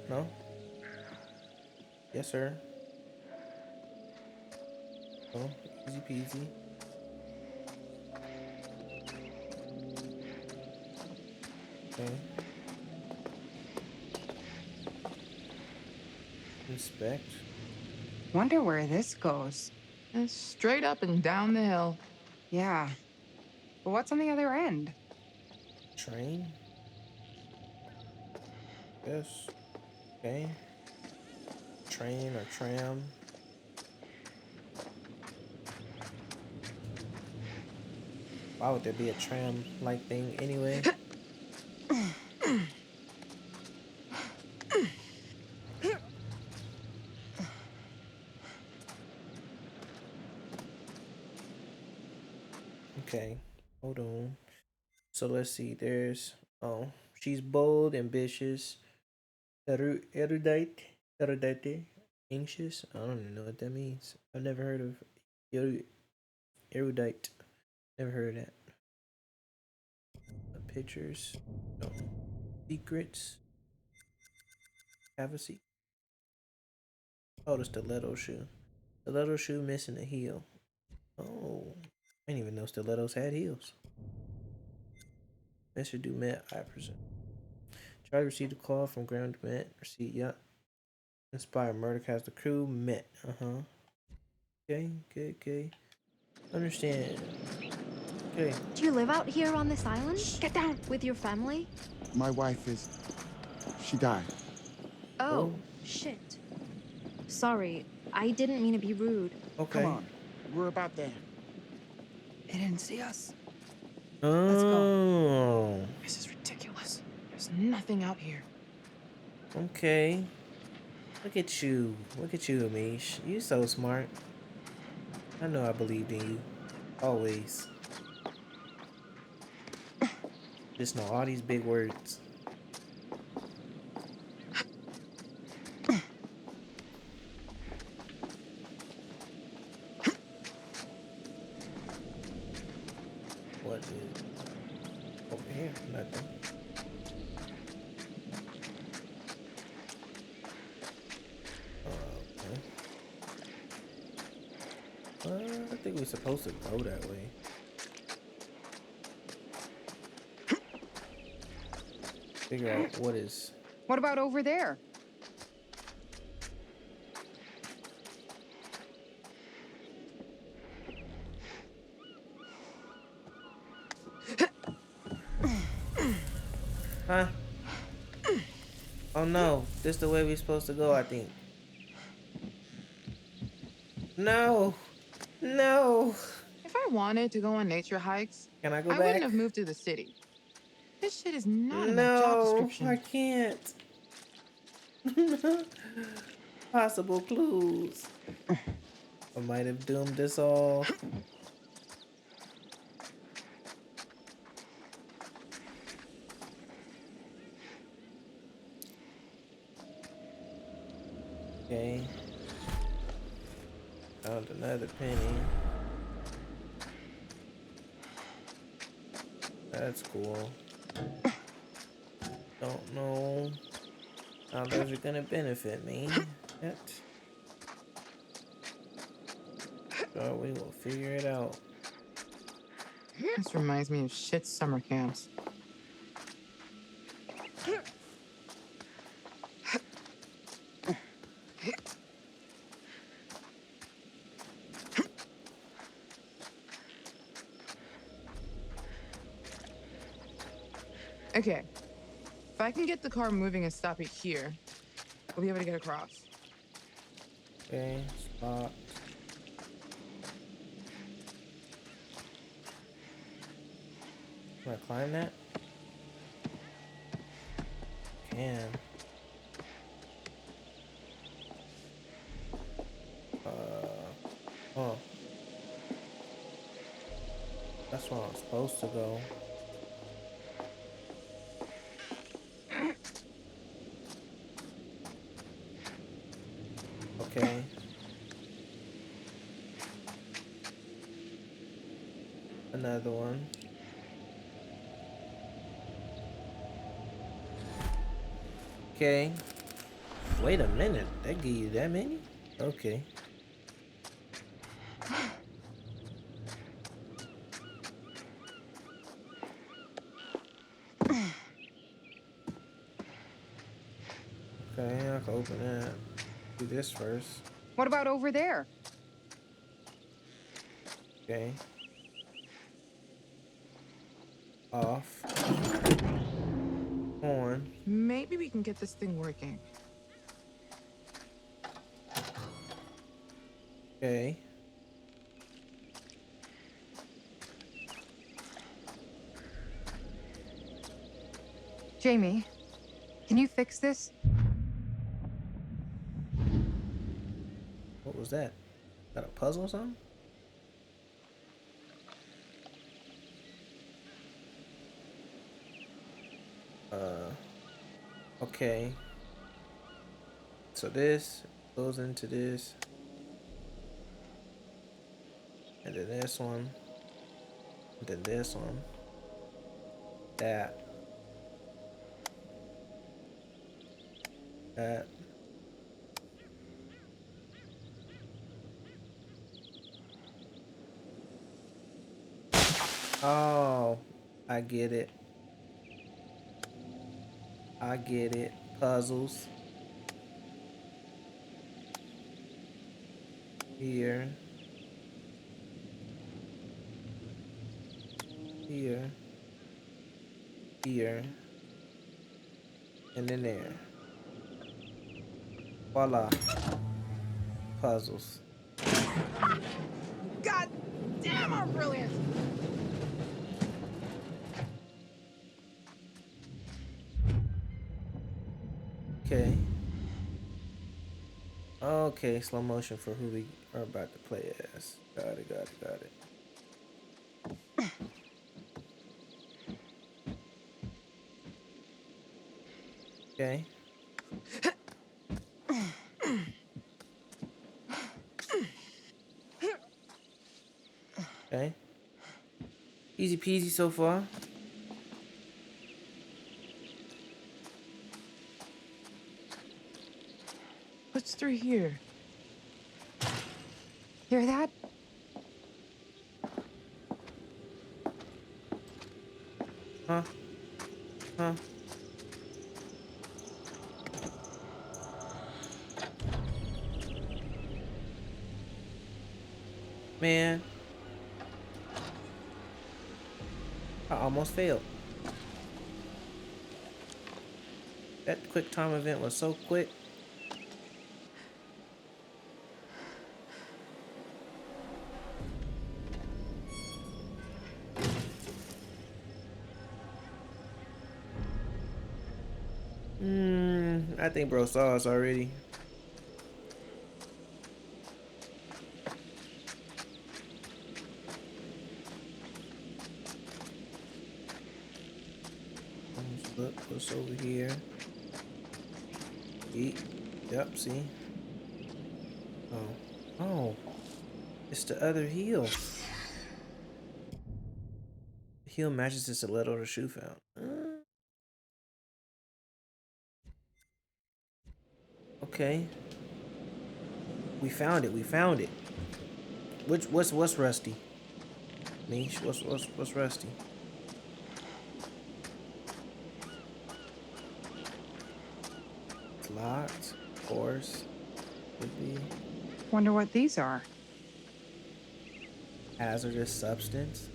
No. Yes, sir. Oh, easy peasy. Okay. Inspect. Wonder where this goes. It's straight up and down the hill. Yeah. But what's on the other end? Train? Yes. Okay. Train or tram. Why would there be a tram-like thing anyway? Okay, hold on. So let's see. There's she's bold, ambitious, erudite, anxious. I don't even know what that means. I've never heard of erudite. Never heard of that. Pictures. No. Secrets. Have a seat. Oh, the stiletto shoe. Stiletto shoe missing a heel. Oh. I didn't even know stilettos had heels. Mr. Dumet, I presume. Charlie received a call from Graham Dumet. Receipt, yeah. Inspired murder cast the crew met. Okay. Understand. Okay. Do you live out here on this island? Get down! With your family? My wife she died. Oh, shit. Sorry, I didn't mean to be rude. Okay. Come on. We're about there. They didn't see us. Oh. This is ridiculous. There's nothing out here. Okay. Look at you. Look at you, Amish. You so smart. I know I believed in you. Always. Just know all these big words. What is over here? Nothing. I think we're supposed to go that way. Figure out what is. What about over there? Huh? Oh no, this the way we're supposed to go, I think. No! No! If I wanted to go on nature hikes, Can I go I back? wouldn't have moved to the city. This shit is not in the job No, description. I can't. Possible clues. I might have doomed us all. Okay. Found another penny. That's cool. Don't know how those are gonna benefit me yet. So we will figure it out. This reminds me of shit summer camps. Okay, if I can get the car moving and stop it here, we'll be able to get across. Okay, spot. Can I climb that? Can. Oh. That's where I'm supposed to go. Okay. Another one. Okay. Wait a minute. That give you that many? Okay. Okay, I can open that. Do this first. What about over there? Okay. Off. On. Maybe we can get this thing working. Okay. Jamie, can you fix this? What was that? Got a puzzle or something? Okay. So this goes into this. And then this one. And then this one. That. That. Oh, I get it. I get it. Puzzles. Here. Here. Here. And then there. Voila. Puzzles. God damn, I'm brilliant! Okay. Okay, slow motion for who we are about to play as. Got it, got it, got it. Okay. Okay. Easy peasy so far. What's through here? Hear that? Huh? Huh? Man. I almost failed. That quick time event was so quick. I think bro saw us already. Let's look what's over here. Eat. Yep, see? Oh. Oh. It's the other heel. The heel matches the stiletto the shoe found. Okay. We found it. We found it. What's rusty? Niche, what's rusty? It's locked. Of course. Could be. Wonder what these are. Hazardous substance.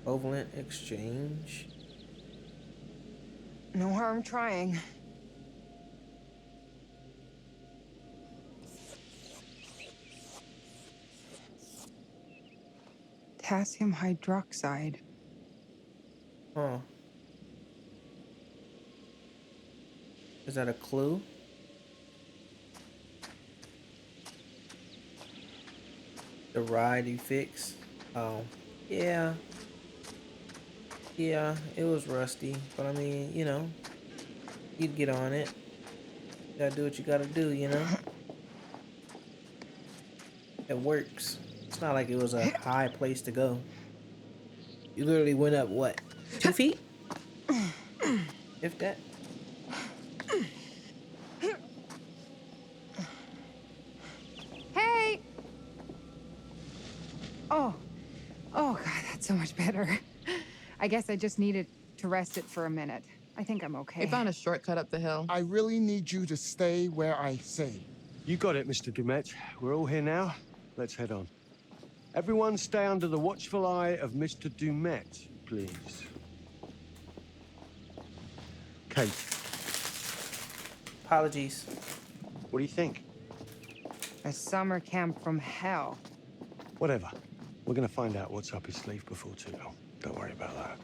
Covalent exchange. No harm trying. Potassium hydroxide. Huh. Is that a clue? The ride you fix? Oh, yeah. Yeah, it was rusty, but I mean, you know, you'd get on it. You gotta do what you gotta do, you know? It works. It's not like it was a high place to go. You literally went up, what, 2 feet? If that. Hey! Oh. Oh, God, that's so much better. I guess I just needed to rest it for a minute. I think I'm okay. We found a shortcut up the hill. I really need you to stay where I say. You got it, Mr. Dumet. We're all here now. Let's head on. Everyone stay under the watchful eye of Mr. Dumet, please. Kate. Apologies. What do you think? A summer camp from hell. Whatever. We're gonna find out what's up his sleeve before too long. Don't worry about that.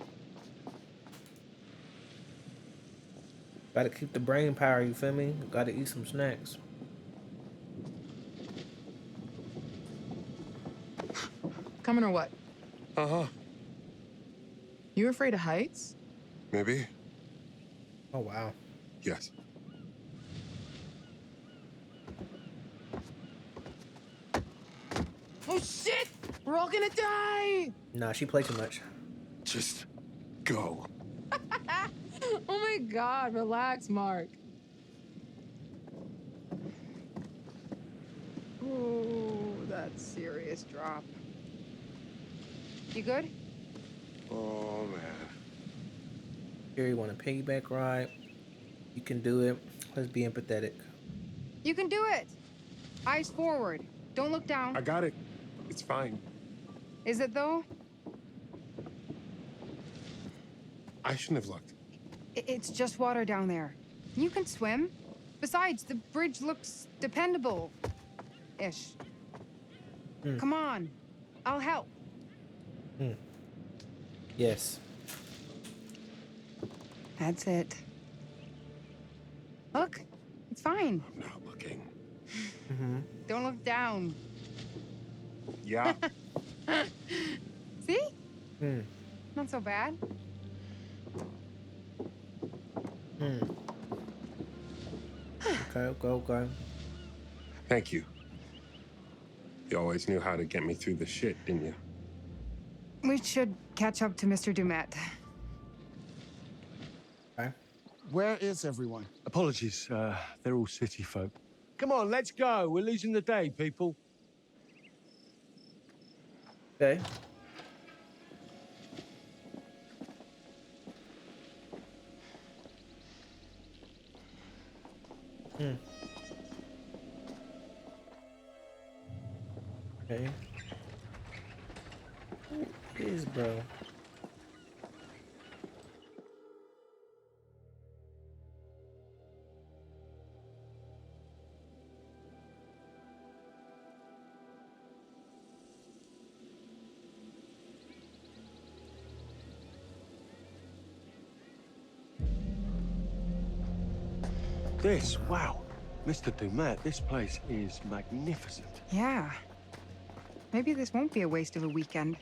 Gotta keep the brain power, you feel me? Gotta eat some snacks. Coming or what? Uh-huh. You afraid of heights? Maybe. Oh, wow. Yes. Oh shit! We're all gonna die! Nah, she played too much. Just go. Oh my god, relax, Mark. Oh, that's serious drop. You good? Oh, man. Here, you want a piggyback ride? You can do it. Let's be empathetic. You can do it! Eyes forward. Don't look down. I got it. It's fine. Is it though? I shouldn't have looked. It's just water down there. You can swim. Besides, the bridge looks dependable-ish. Come on. I'll help. Yes. That's it. Look, it's fine. I'm not looking. Don't look down. Yeah. See? Not so bad. Okay. Thank you. You always knew how to get me through the shit, didn't you? We should catch up to Mr. Dumet. Where is everyone? Apologies, they're all city folk. Come on, let's go. We're losing the day, people. Okay. Okay. Who is bro? This, wow. Mr. Dumet, this place is magnificent. Yeah. Maybe this won't be a waste of a weekend.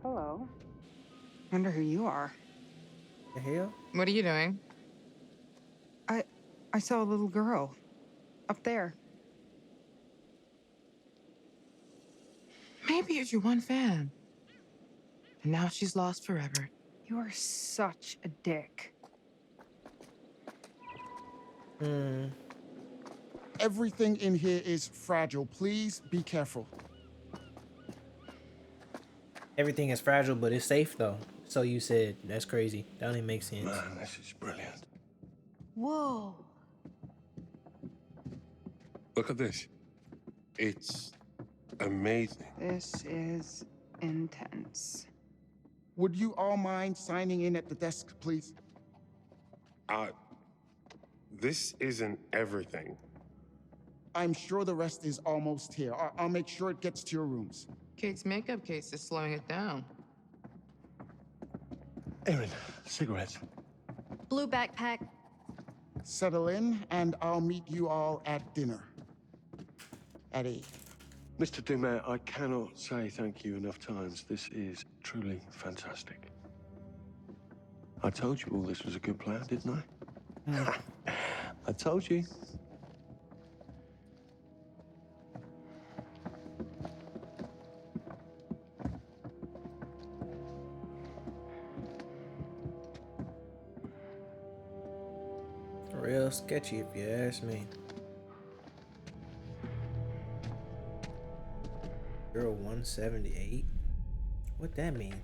Hello. Wonder who you are. The hell? What are you doing? I saw a little girl. Up there. Maybe it's your one fan. And now she's lost forever. You are such a dick. Everything in here is fragile. Please be careful. Everything is fragile, but it's safe though. So you said. That's crazy. That don't even make sense. Man, this is brilliant. Whoa. Look at this. It's amazing. This is intense. Would you all mind signing in at the desk, please? This isn't everything. I'm sure the rest is almost here. I'll make sure it gets to your rooms. Kate's makeup case is slowing it down. Erin, cigarettes. Blue backpack. Settle in, and I'll meet you all at dinner. At 8. Mr. Dumet, I cannot say thank you enough times. This is truly fantastic. I told you all this was a good plan, didn't I? I told you. Real sketchy if you ask me. Girl 178? What that mean?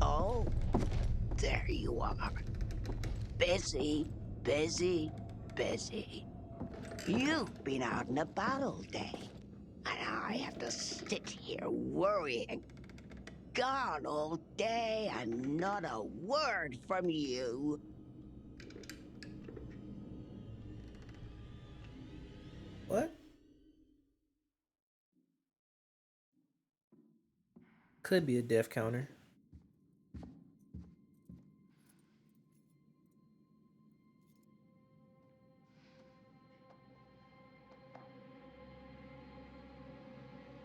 Oh, there you are. Busy, busy, busy. You've been out and about all day. And I have to sit here worrying. Gone all day and not a word from you. What? Could be a death counter.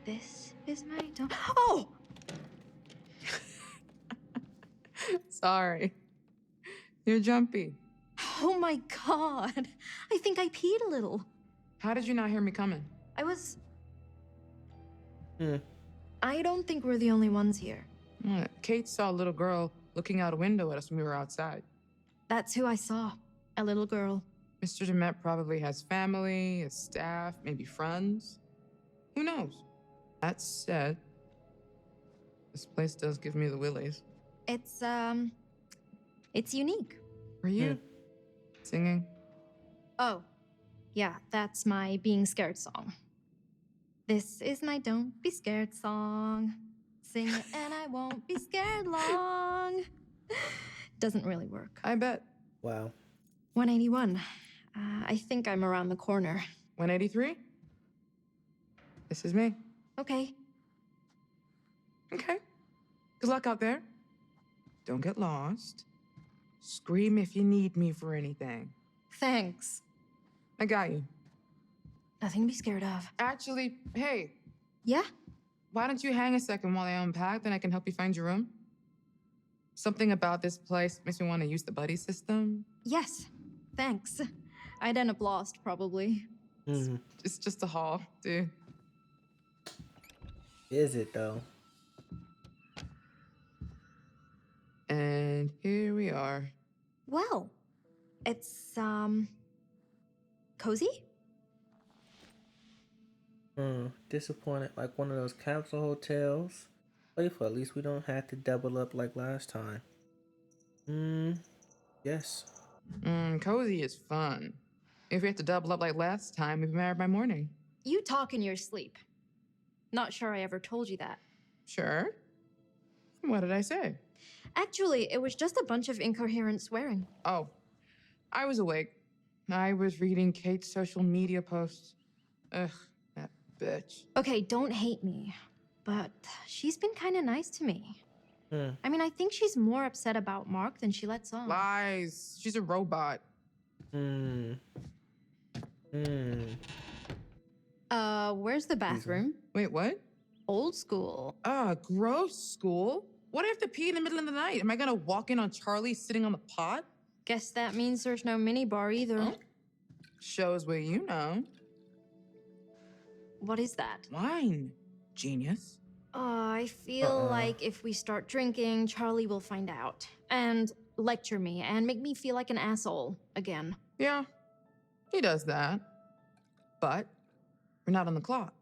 This is my dog. Oh! Sorry. You're jumpy. Oh my god. I think I peed a little. How did you not hear me coming? I was. I don't think we're the only ones here. Kate saw a little girl looking out a window at us when we were outside. That's who I saw. A little girl. Mr. Dumet probably has family, a staff, maybe friends. Who knows? That said, this place does give me the willies. It's unique. Were you singing? Oh, yeah, that's my being scared song. This is my don't be scared song. Sing it and I won't be scared long. Doesn't really work. I bet. Wow. 181. I think I'm around the corner. 183? This is me. Okay. Okay. Good luck out there. Don't get lost. Scream if you need me for anything. Thanks. I got you. Nothing to be scared of. Actually, hey. Yeah? Why don't you hang a second while I unpack, then I can help you find your room? Something about this place makes me want to use the buddy system. Yes. Thanks. I'd end up lost, probably. It's just a hall, dude. Is it, though? And here we are. Well, it's, cozy? Disappointed, like one of those capsule hotels. Playful, at least we don't have to double up like last time. Yes. Cozy is fun. If we have to double up like last time, we'd be married by morning. You talk in your sleep. Not sure I ever told you that. Sure. What did I say? Actually, it was just a bunch of incoherent swearing. Oh, I was awake. I was reading Kate's social media posts. Ugh, that bitch. Okay, don't hate me, but she's been kind of nice to me. I mean, I think she's more upset about Mark than she lets on. Lies. She's a robot. Where's the bathroom? Wait, what? Old school. Gross school? What if I have to pee in the middle of the night? Am I gonna walk in on Charlie sitting on the pot? Guess that means there's no minibar either. Oh. Shows what you know. What is that? Wine. Genius. I feel like if we start drinking, Charlie will find out. And lecture me and make me feel like an asshole again. Yeah, he does that. But we're not on the clock.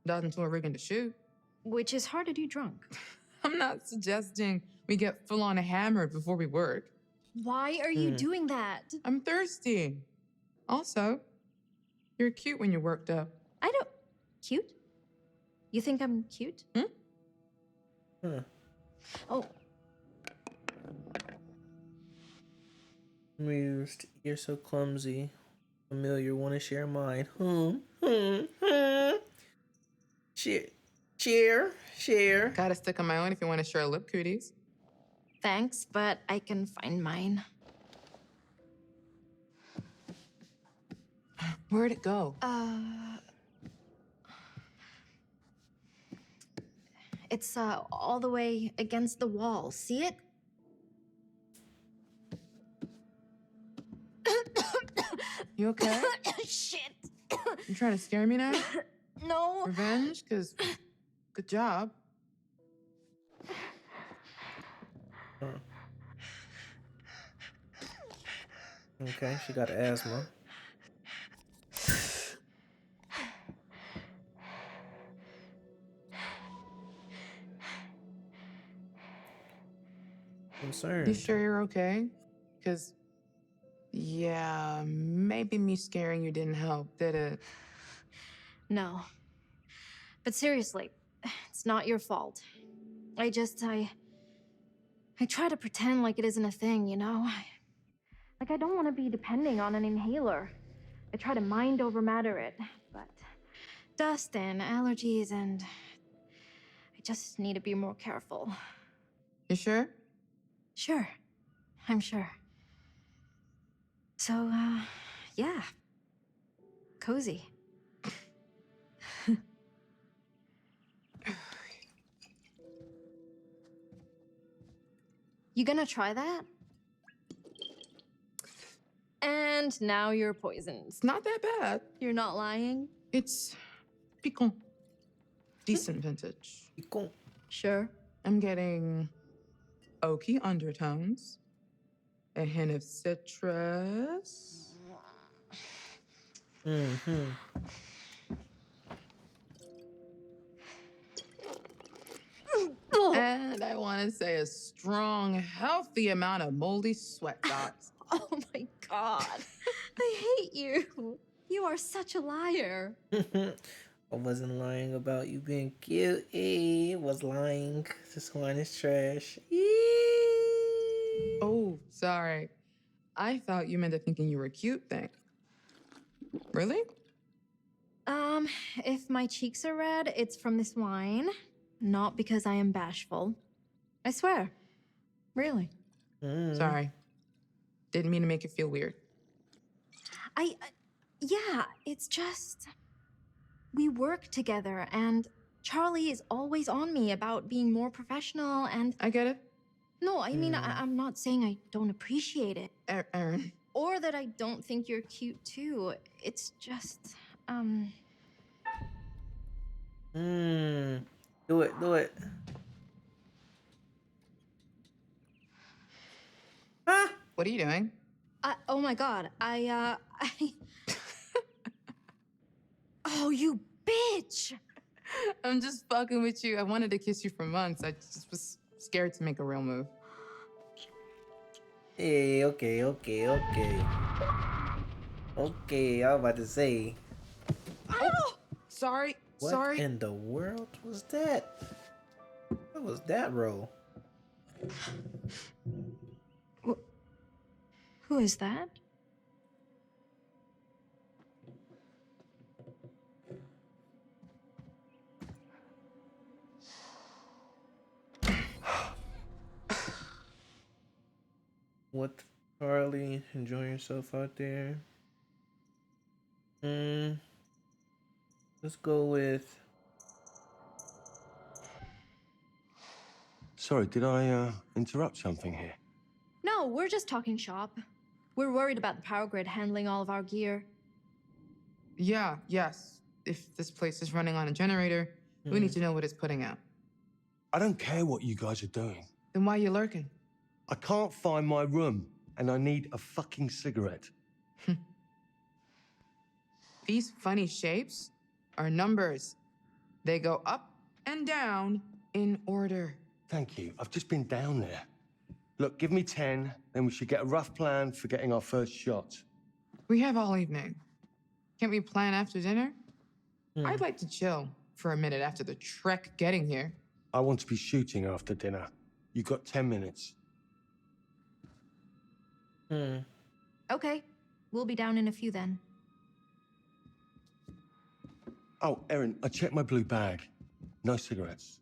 Not until we're rigging to shoot. Which is hard to do drunk. I'm not suggesting we get full-on hammered before we work. Why are you doing that? I'm thirsty. Also, you're cute when you're worked up. I don't... Cute? You think I'm cute? Oh. Amused. You're so clumsy. Familiar, want to share mine. Share. Gotta stick on my own if you want to share lip cooties. Thanks, but I can find mine. Where'd it go? It's all the way against the wall. See it? You okay? Shit. You trying to scare me now? No. Revenge? Because good job. Okay, she got asthma. Concerned. You sure you're okay? Because, yeah, maybe me scaring you didn't help, did it? No. But seriously, it's not your fault. I try to pretend like it isn't a thing, you know? Like, I don't want to be depending on an inhaler. I try to mind over matter it, but dust and allergies and I just need to be more careful. You sure? Sure. I'm sure. So, yeah. Cozy. You gonna try that? And now you're poisoned. It's not that bad. You're not lying? It's piquant. Decent vintage. Piquant. Sure. I'm getting oaky undertones, a hint of citrus. And I want to say a strong, healthy amount of moldy sweat dots. Oh my god. I hate you. You are such a liar. I wasn't lying about you being cute. I was lying. This one is trash. Oh, sorry. I thought you meant the thinking you were cute thing. Really? If my cheeks are red, it's from this wine, not because I am bashful. I swear. Really. Sorry. Didn't mean to make you feel weird. Yeah, it's just. We work together, and Charlie is always on me about being more professional, and. I get it. No, I mean, I'm not saying I don't appreciate it. Erin. Or that I don't think you're cute, too. It's just, Do it, do it. What are you doing? Oh my god, Oh, you bitch! I'm just fucking with you. I wanted to kiss you for months. I just was scared to make a real move. Hey, okay. Okay, I was about to say. Oh, sorry. What Sorry. in the world was that? What was that roll? Who is that? What, Charlie? Enjoying yourself out there? Let's go with. Sorry, did I interrupt something here? No, we're just talking shop. We're worried about the power grid handling all of our gear. Yes. If this place is running on a generator, we need to know what it's putting out. I don't care what you guys are doing. Then why are you lurking? I can't find my room, and I need a fucking cigarette. These funny shapes are numbers. They go up and down in order. Thank you. I've just been down there. Look, give me 10, then we should get a rough plan for getting our first shot. We have all evening. Can't we plan after dinner? I'd like to chill for a minute after the trek getting here. I want to be shooting after dinner. You got 10 minutes. Okay, we'll be down in a few then. Oh, Erin, I checked my blue bag. No cigarettes.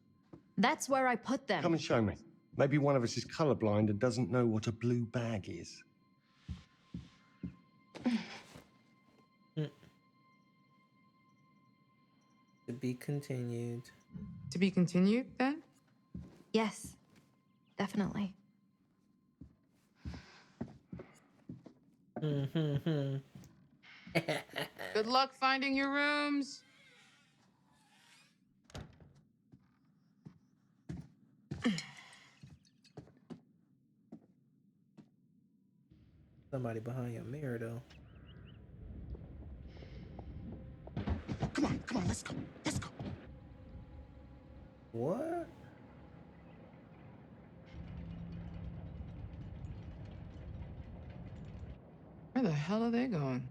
That's where I put them. Come and show me. Maybe one of us is colorblind and doesn't know what a blue bag is. To be continued. To be continued, then? Yes, definitely. Good luck finding your rooms. Somebody behind your mirror, though. Come on, let's go. What? Where the hell are they going?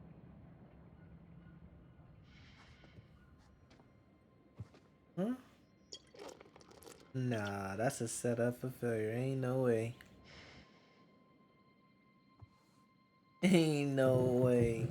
Huh? Nah, that's a setup for failure. Ain't no way. Ain't no way.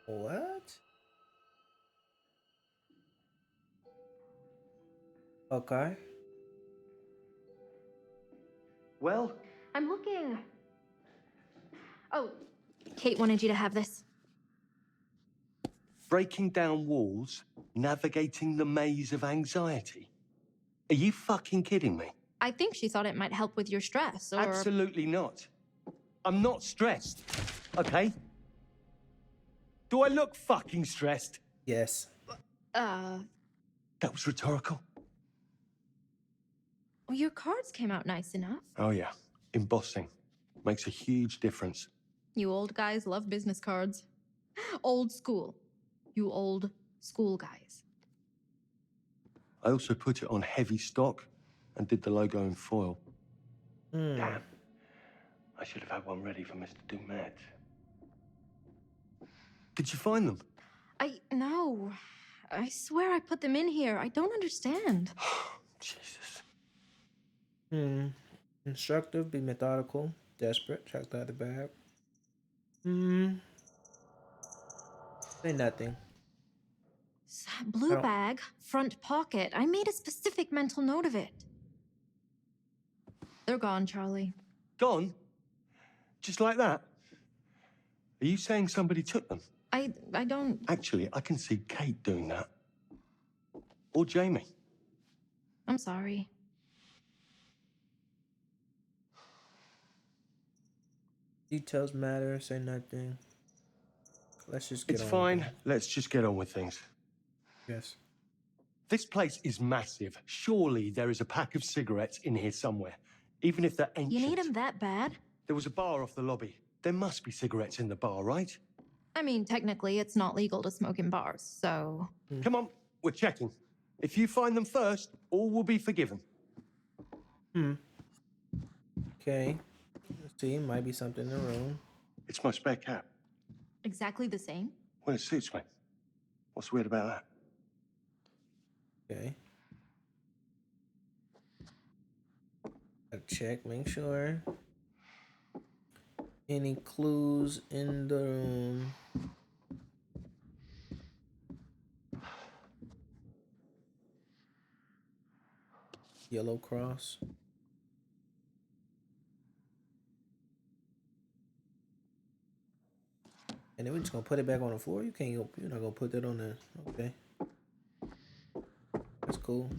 What? Okay. Well? I'm looking. Oh, Kate wanted you to have this. Breaking down walls, navigating the maze of anxiety. Are you fucking kidding me? I think she thought it might help with your stress, or... Absolutely not. I'm not stressed, okay? Do I look fucking stressed? Yes. That was rhetorical. Well, your cards came out nice enough. Oh, yeah. Embossing. Makes a huge difference. You old guys love business cards. Old school. You old school guys. I also put it on heavy stock and did the logo in foil. Damn. I should have had one ready for Mr. Dumet. Did you find them? No. I swear I put them in here. I don't understand. Jesus. Instructive, be methodical, desperate, check the other bag. Say nothing. Blue bag, front pocket. I made a specific mental note of it. They're gone, Charlie. Gone? Just like that? Are you saying somebody took them? I don't... Actually, I can see Kate doing that. Or Jamie. I'm sorry. Details matter, say nothing. Let's just get It's on. fine. Let's just get on with things. Yes. This place is massive. Surely there is a pack of cigarettes in here somewhere. Even if they're ancient. You need them that bad? There was a bar off the lobby. There must be cigarettes in the bar, right? I mean, technically, it's not legal to smoke in bars, so... Come on, we're checking. If you find them first, all will be forgiven. Okay. Let's see, might be something in the room. It's my spare cap. Exactly the same? Well, it suits me. What's weird about that? Okay. Gotta check, make sure. Any clues in the room? Yellow cross. And then we're just gonna put it back on the floor. You're not gonna put that on there. Okay. That's cool.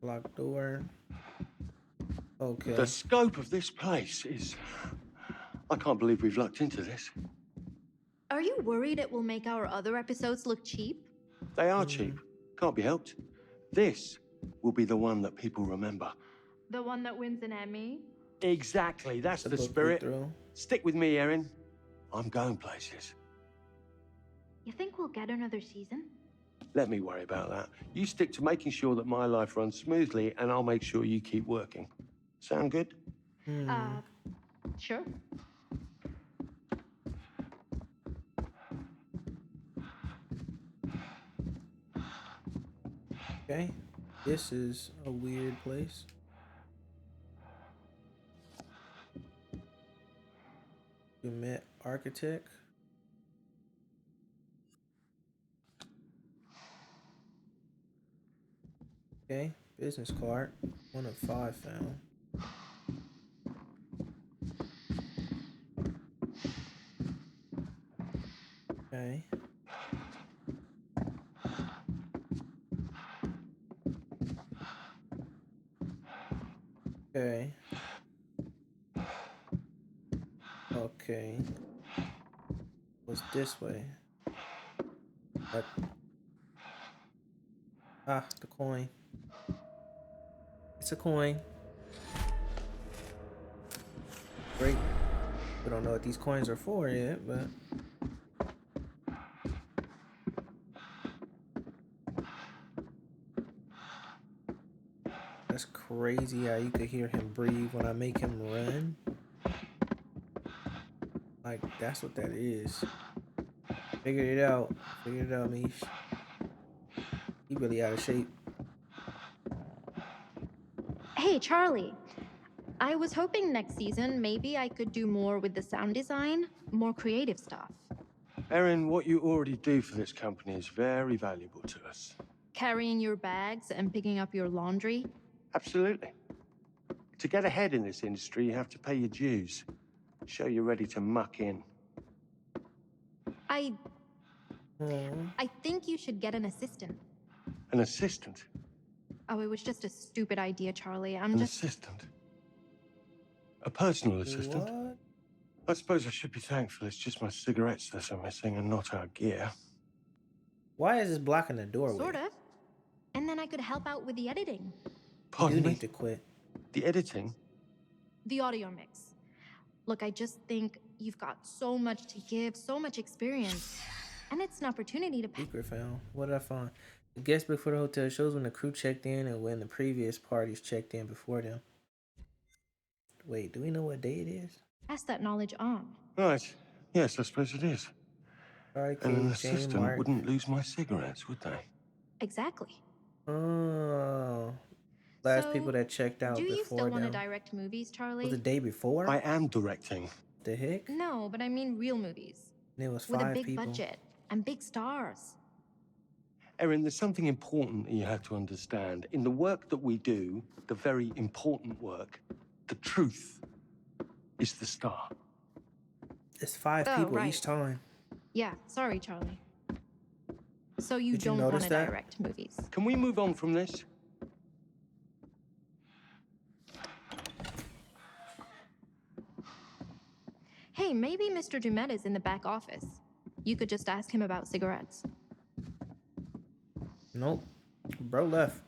Locked door. Okay. The scope of this place is... I can't believe we've lucked into this. Are you worried it will make our other episodes look cheap? They are cheap. Can't be helped. This will be the one that people remember. The one that wins an Emmy? Exactly. That's the spirit. Stick with me, Erin. I'm going places. You think we'll get another season? Let me worry about that. You stick to making sure that my life runs smoothly, and I'll make sure you keep working. Sound good? Sure. Okay. This is a weird place. We met architect. Okay, business card. 1 of 5 found. Okay. Okay. Okay. What's this way? The coin. It's a coin. Great. We don't know what these coins are for yet, but... That's crazy how you could hear him breathe when I make him run. Like, that's what that is. Figured it out. Figured it out, Mish. He really out of shape. Hey, Charlie. I was hoping next season maybe I could do more with the sound design, more creative stuff. Erin, what you already do for this company is very valuable to us. Carrying your bags and picking up your laundry. Absolutely. To get ahead in this industry, you have to pay your dues. Show you're ready to muck in. I think you should get an assistant. An assistant? Oh, it was just a stupid idea, Charlie. I'm An just. assistant? A personal assistant? What? I suppose I should be thankful it's just my cigarettes that are missing and not our gear. Why is this blocking the doorway? Sort of. And then I could help out with the editing. Pardon You me? need to quit. The editing? The audio mix. Look, I just think you've got so much to give, so much experience. And it's an opportunity to pay. Secret found. What did I find? The guest book for the hotel shows when the crew checked in and when the previous parties checked in before them. Wait, do we know what day it is? Pass that knowledge on. Right. Yes, I suppose it is. Sorry, And an Jane assistant Martin. wouldn't lose my cigarettes, would they? Exactly. Oh. Last So, people that checked out Do you before still want to them. direct movies, Charlie? Was the day before? I am directing. The heck? No, but I mean real movies. And it was With a 5 big people. budget and big stars. Erin, there's something important that you have to understand. In the work that we do, the very important work, the truth is the star. It's 5 Oh, people right. each time. Yeah, sorry, Charlie. So you Did you don't want notice to that? direct movies. Can we move on from this? Hey, maybe Mr. Dumet is in the back office. You could just ask him about cigarettes. Nope. Bro left.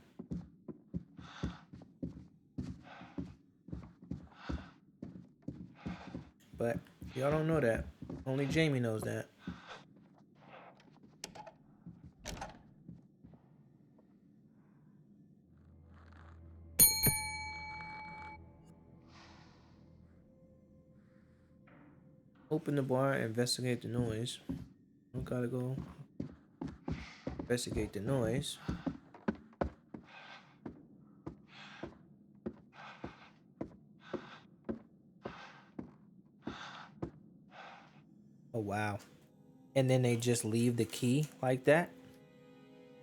But y'all don't know that. Only Jamie knows that. Open the bar and investigate the noise. We gotta go investigate the noise. Oh wow. And then they just leave the key like that?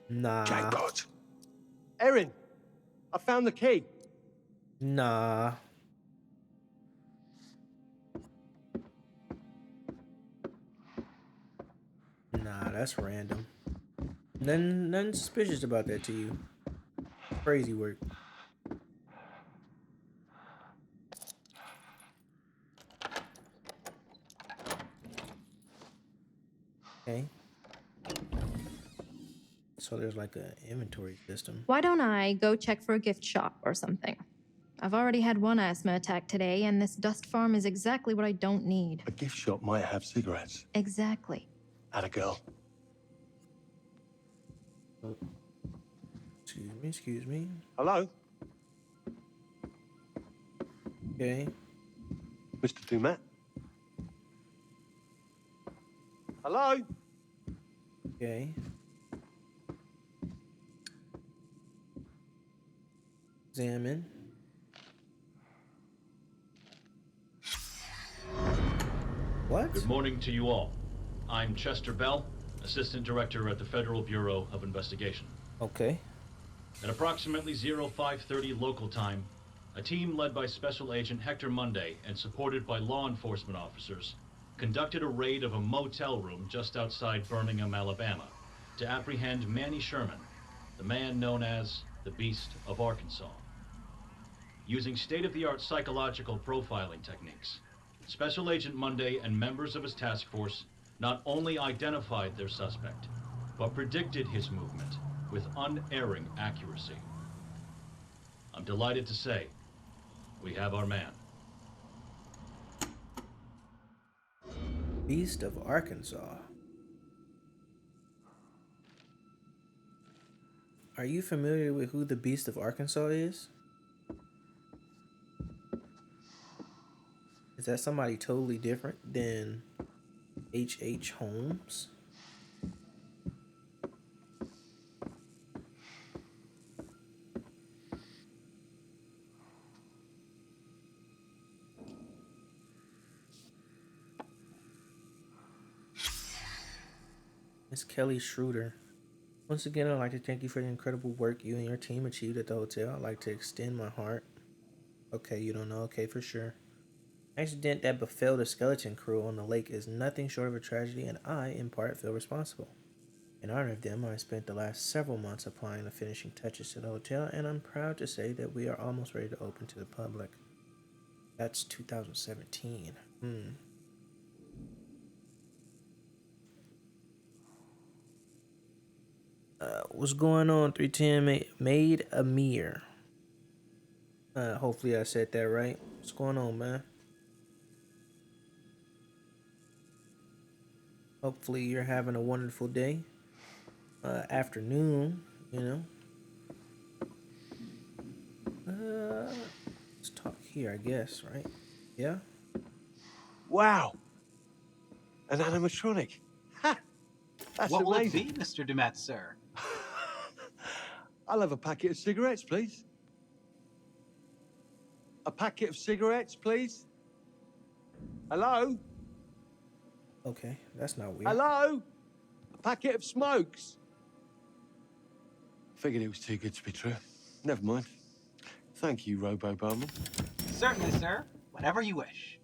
Nah. Jackpot. Erin, I found the key. Nah. Nah, that's random. Nothing suspicious about that to you. Crazy work. Okay. So there's like an inventory system. Why don't I go check for a gift shop or something? I've already had one asthma attack today, and this dust farm is exactly what I don't need. A gift shop might have cigarettes. Exactly. Atta girl. Excuse me. Hello? Okay. Mr. Dumet? Hello? Okay. Examine. What? Good morning to you all. I'm Chester Bell, Assistant Director at the Federal Bureau of Investigation. Okay. At approximately 0530 local time, a team led by Special Agent Hector Monday and supported by law enforcement officers conducted a raid of a motel room just outside Birmingham, Alabama, to apprehend Manny Sherman, the man known as the Beast of Arkansas. Using state-of-the-art psychological profiling techniques, Special Agent Monday and members of his task force not only identified their suspect, but predicted his movement with unerring accuracy. I'm delighted to say, we have our man. Beast of Arkansas. Are you familiar with who the Beast of Arkansas is? Is that somebody totally different than H.H. Holmes? Miss Kelly Schroeder. Once again, I'd like to thank you for the incredible work you and your team achieved at the hotel. I'd like to extend my heart. Okay, you don't know? Okay, for sure. Accident that befell the skeleton crew on the lake is nothing short of a tragedy, and I, in part, feel responsible. In honor of them, I spent the last several months applying the finishing touches to the hotel, and I'm proud to say that we are almost ready to open to the public. That's 2017. What's going on, 310 Made Amir? Hopefully I said that right. What's going on, man? Hopefully you're having a wonderful day. Afternoon, you know. Let's talk here, I guess, right? Yeah? Wow. An animatronic. Ha! That's What will it amazing. be, Mr. Dumet, sir? I'll have a packet of cigarettes, please. A packet of cigarettes, please. Hello? Okay, that's not weird. Hello? A packet of smokes. Figured it was too good to be true. Never mind. Thank you, Robo Barman. Certainly, sir. Whenever you wish.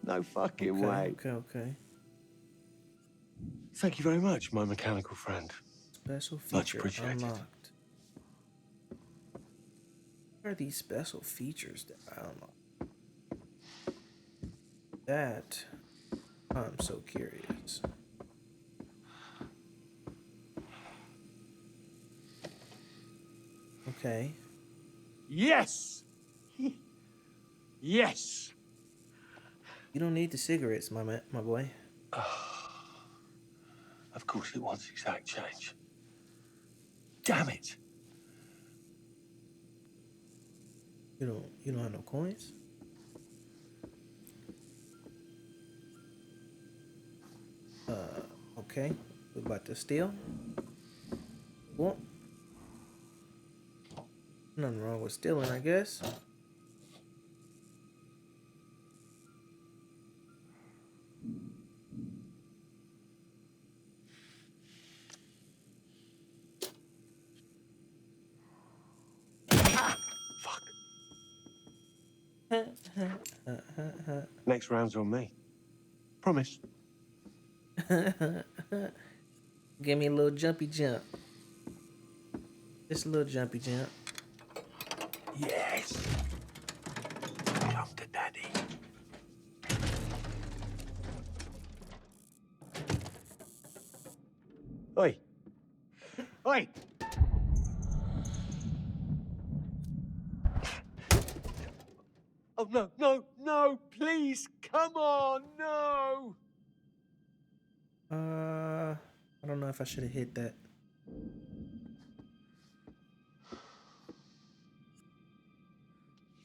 No fucking way. Okay. Thank you very much, my mechanical friend. Special Much feature appreciated. unlocked. What are these special features that I unlocked? That I'm so curious. Okay. Yes! Yes! You don't need the cigarettes, my boy. Of course it wants exact change. Damn it! You don't have no coins? Okay. We're about to steal. Well, nothing wrong with stealing, I guess. Next round's on me. Promise. Give me a little jumpy jump. Just a little jumpy jump. Yes. Come to daddy. Oi. Oi. Oh, no, please, come on, no! I don't know if I should have hit that.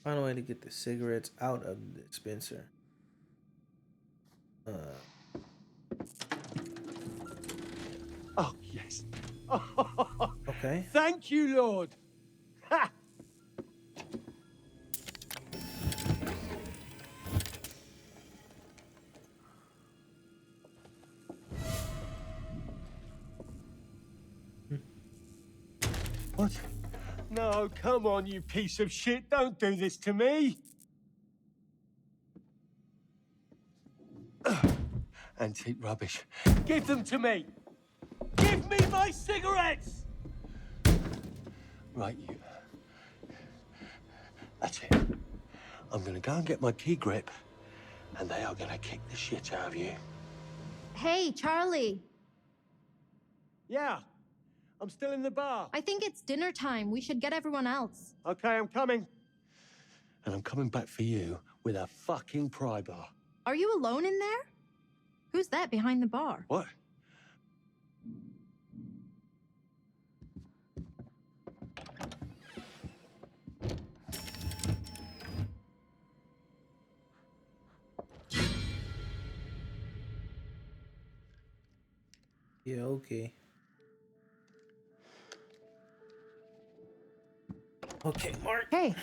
Find a way to get the cigarettes out of the dispenser. Oh, yes. Okay. Thank you, Lord. Ha! What? No, come on, you piece of shit. Don't do this to me. Antique rubbish. Give them to me. Give me my cigarettes! Right, you. That's it. I'm gonna go and get my key grip, and they are gonna kick the shit out of you. Hey, Charlie. Yeah, I'm still in the bar. I think it's dinner time. We should get everyone else. Okay, I'm coming. And I'm coming back for you with a fucking pry bar. Are you alone in there? Who's that behind the bar? What? Yeah, okay. Okay, Mark. Hey,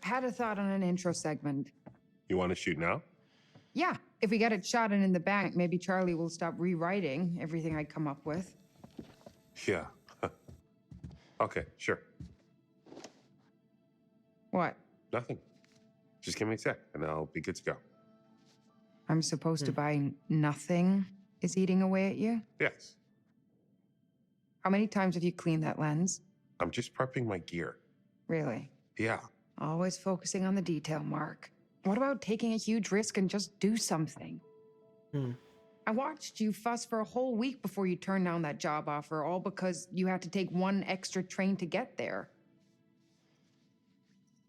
had a thought on an intro segment. You want to shoot now? Yeah, if we get it shot and in the bank, maybe Charlie will stop rewriting everything I come up with. Yeah. Okay, sure. What? Nothing. Just give me a sec, and I'll be good to go. I'm supposed to buy nothing? is eating away at you? Yes. How many times have you cleaned that lens? I'm just prepping my gear. Really? Yeah. Always focusing on the detail, Mark. What about taking a huge risk and just do something? I watched you fuss for a whole week before you turned down that job offer, all because you had to take one extra train to get there.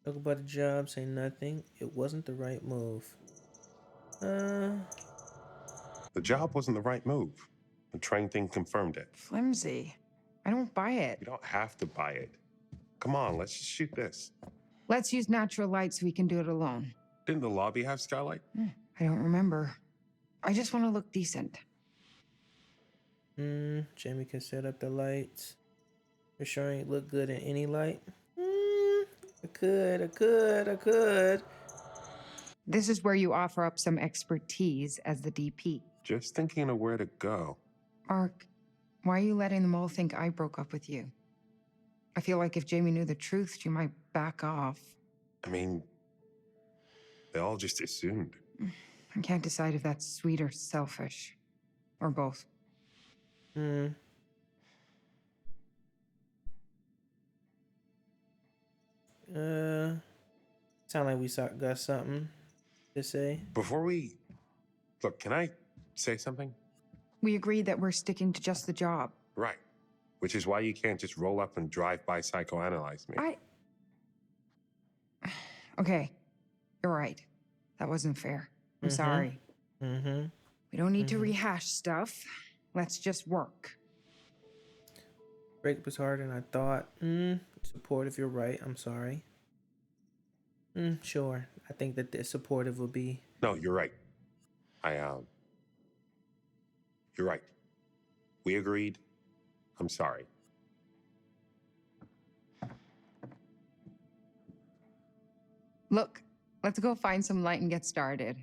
Talk about the job, say nothing. It wasn't the right move. The job wasn't the right move. The train thing confirmed it. Flimsy. I don't buy it. You don't have to buy it. Come on, let's just shoot this. Let's use natural light so we can do it alone. Didn't the lobby have skylight? I don't remember. I just want to look decent. Jamie can set up the lights. For sure ain't look good in any light. I could. This is where you offer up some expertise as the DP. Just thinking of where to go. Mark, why are you letting them all think I broke up with you? I feel like if Jamie knew the truth, she might back off. I mean, they all just assumed. I can't decide if that's sweet or selfish. Or both. Sound like we got something to say. Before we... Look, can I say something? We agreed that we're sticking to just the job. Right. Which is why you can't just roll up and drive-by psychoanalyze me. Okay. You're right. That wasn't fair. I'm sorry. We don't need to rehash stuff. Let's just work. Break was harder than I thought. Supportive, you're right. I'm sorry. Sure. I think that the supportive will be... No, you're right. You're right. We agreed. I'm sorry. Look, let's go find some light and get started.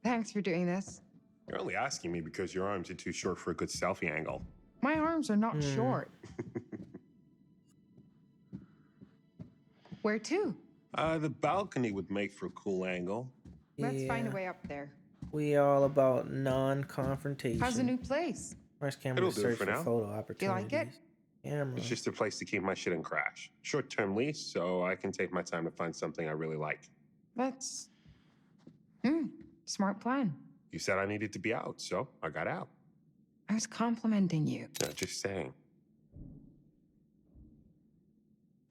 Thanks for doing this. You're only asking me because your arms are too short for a good selfie angle. My arms are not short. Where to? The balcony would make for a cool angle. Let's find a way up there. We all about non-confrontation. How's the new place? Where's camera It'll to do search for for now. photo opportunities? Do you like it? Camera. It's just a place to keep my shit in crash. Short-term lease, so I can take my time to find something I really like. That's... smart plan. You said I needed to be out, so I got out. I was complimenting you. No, just saying.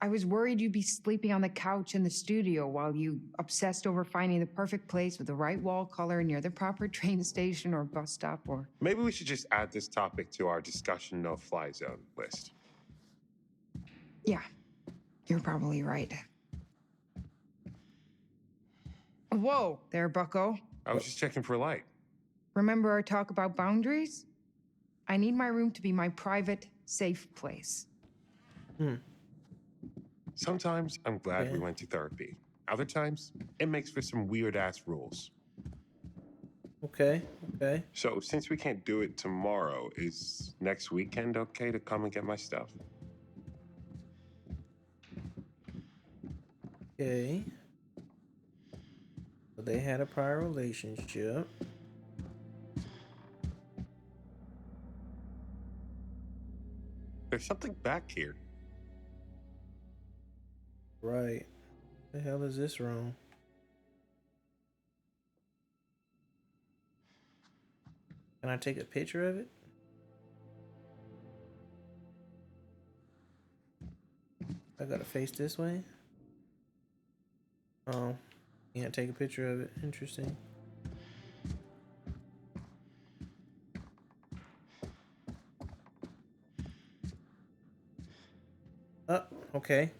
I was worried you'd be sleeping on the couch in the studio while you obsessed over finding the perfect place with the right wall color near the proper train station or bus stop or... Maybe we should just add this topic to our discussion no-fly zone list. Yeah, you're probably right. Whoa there, bucko. I was just checking for light. Remember our talk about boundaries? I need my room to be my private, safe place. Sometimes I'm glad we went to therapy. Other times, it makes for some weird-ass rules. Okay. So, since we can't do it tomorrow, is next weekend okay to come and get my stuff? Okay. So they had a prior relationship. There's something back here. Right. The hell is this room? Can I take a picture of it? I gotta face this way? Oh, you can't take a picture of it. Interesting. Oh, okay.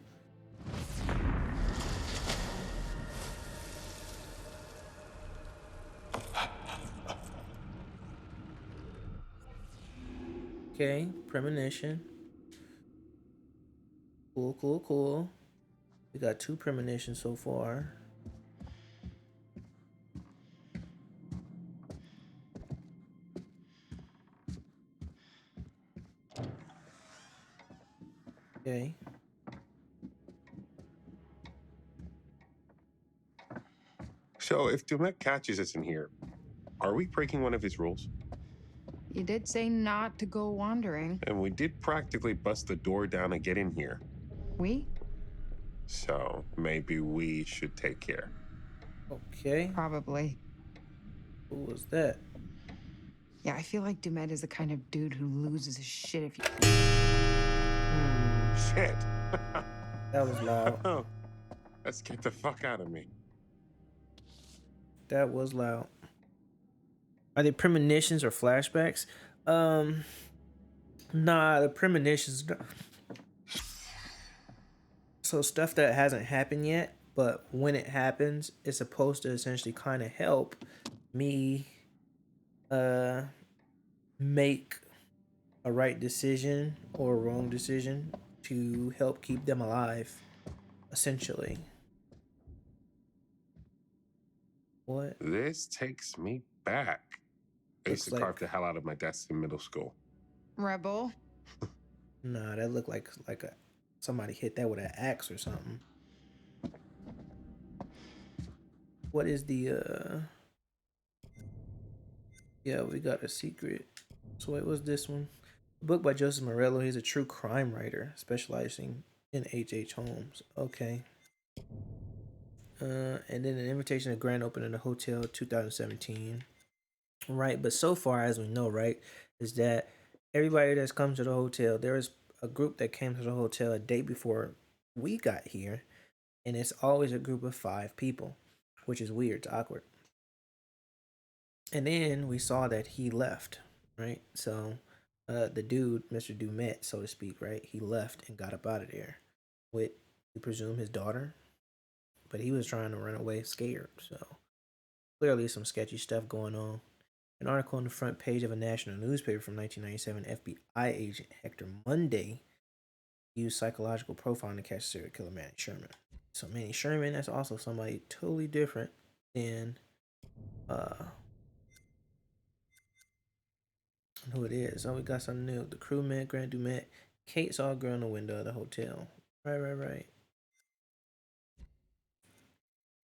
Okay, premonition. Cool. We got 2 premonitions so far. Okay. So, if Dumet catches us in here, are we breaking one of his rules? You did say not to go wandering. And we did practically bust the door down and get in here. We? So maybe we should take care. Okay. Probably. Who was that? Yeah, I feel like Dumet is the kind of dude who loses his shit if you... Shit. That was loud. Oh, let's get the fuck out of me. That was loud. Are they premonitions or flashbacks? Nah, the premonitions. So stuff that hasn't happened yet, but when it happens, it's supposed to essentially kind of help me make a right decision or a wrong decision to help keep them alive, essentially. What? This takes me back. I used to carve the hell out of my desk in middle school. Rebel? Nah, that looked like somebody hit that with an axe or something. What is the yeah, we got a secret. So what was this one? A book by Joseph Morello. He's a true crime writer specializing in H.H. Holmes. Okay. And then an invitation to grand opening in the hotel 2017. Right, but so far as we know, right, is that everybody that's come to the hotel, there is a group that came to the hotel a day before we got here, and it's always a group of 5 people, which is weird, it's awkward. And then we saw that he left, right? So the dude, Mr. Dumet, so to speak, right, he left and got up out of there with, we presume, his daughter, but he was trying to run away scared. So clearly some sketchy stuff going on. An article on the front page of a national newspaper from 1997, FBI agent Hector Monday used psychological profiling to catch serial killer Manny Sherman. So Manny Sherman, that's also somebody totally different than who it is. Oh, we got something new. The crewman, Grand Dumet. Kate saw a girl in the window of the hotel. Right.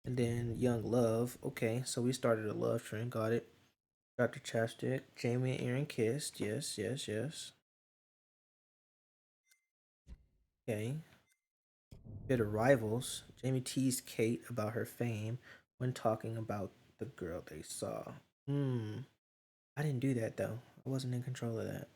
And then Young Love. Okay, so we started a love trend. Got it. Dr. Chapstick. Jamie and Aaron kissed. Yes. Okay. Bit of rivals. Jamie teased Kate about her fame when talking about the girl they saw. I didn't do that though. I wasn't in control of that.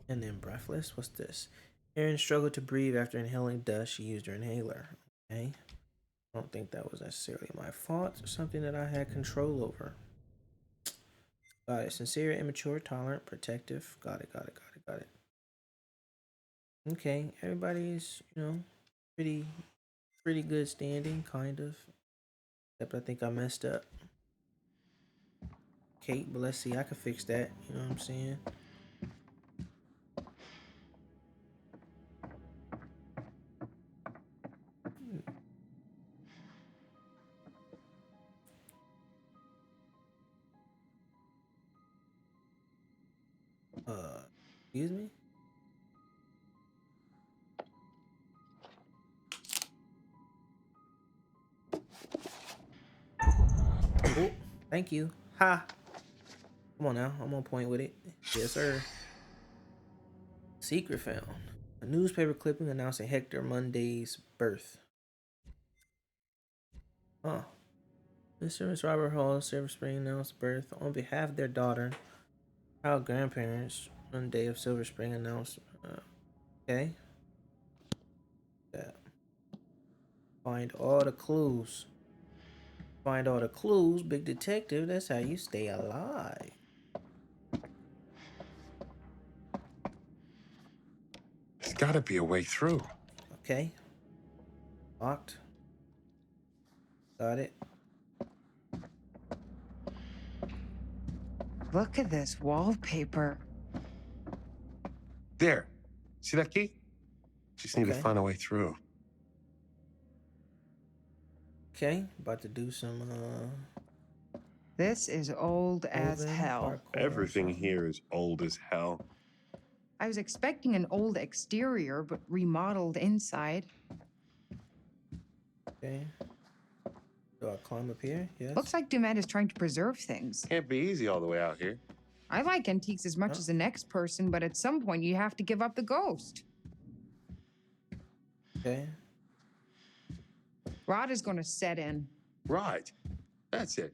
And then breathless. What's this? Erin struggled to breathe after inhaling dust. She used her inhaler. Okay. I don't think that was necessarily my fault or something that I had control over. Got it. Sincere, immature, tolerant, protective. Got it. Okay. Everybody's, pretty good standing, kind of. Except I think I messed up. Kate, but let's see. I can fix that. You know what I'm saying? Excuse me? Oh, thank you. Ha! Come on now, I'm on point with it. Yes, sir. Secret found. A newspaper clipping announcing Hector Monday's birth. Huh. Mr. and Miss Robert Hall, Silver Spring announced birth on behalf of their daughter. Proud grandparents Monday of Silver Spring announced. Okay. Yeah. Find all the clues. Find all the clues, big detective. That's how you stay alive. There's gotta be a way through. Okay. Locked. Got it. Look at this wallpaper. There. See that key? Just need to find a way through. Okay, about to do some This is old as hell. Everything here is old as hell. I was expecting an old exterior, but remodeled inside. Okay. Do I climb up here? Yes. Looks like Dumet is trying to preserve things. Can't be easy all the way out here. I like antiques as much as the next person, but at some point you have to give up the ghost. Okay. Rot is going to set in. Right. That's it.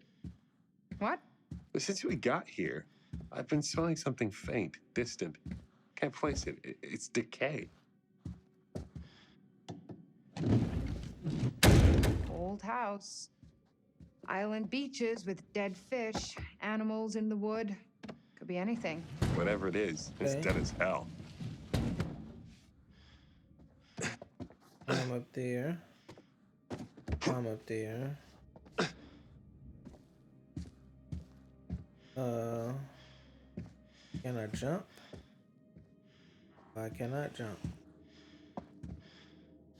What? Since we got here, I've been smelling something faint, distant. Can't place it. It's decay. Old house. Island beaches with dead fish, animals in the wood. Could be anything. Whatever it is, it's Okay. dead as hell. Climb up there. Climb up there. Can I jump? I cannot jump.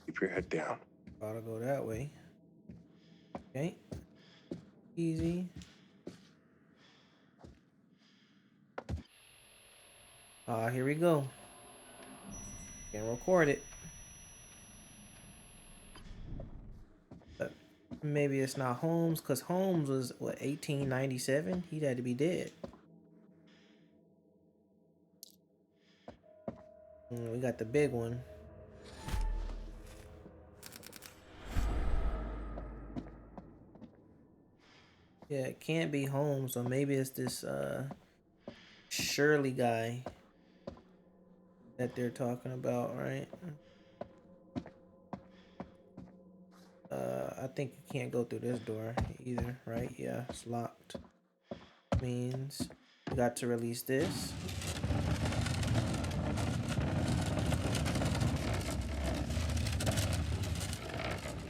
Keep your head down. Gotta go that way. Okay. Easy. Here we go. Can record it. But maybe it's not Holmes, because Holmes was, what, 1897? He'd had to be dead. We got the big one. Yeah, it can't be Holmes, so maybe it's this Shirley guy that they're talking about, right? I think you can't go through this door either, right? Yeah, it's locked. Means we got to release this.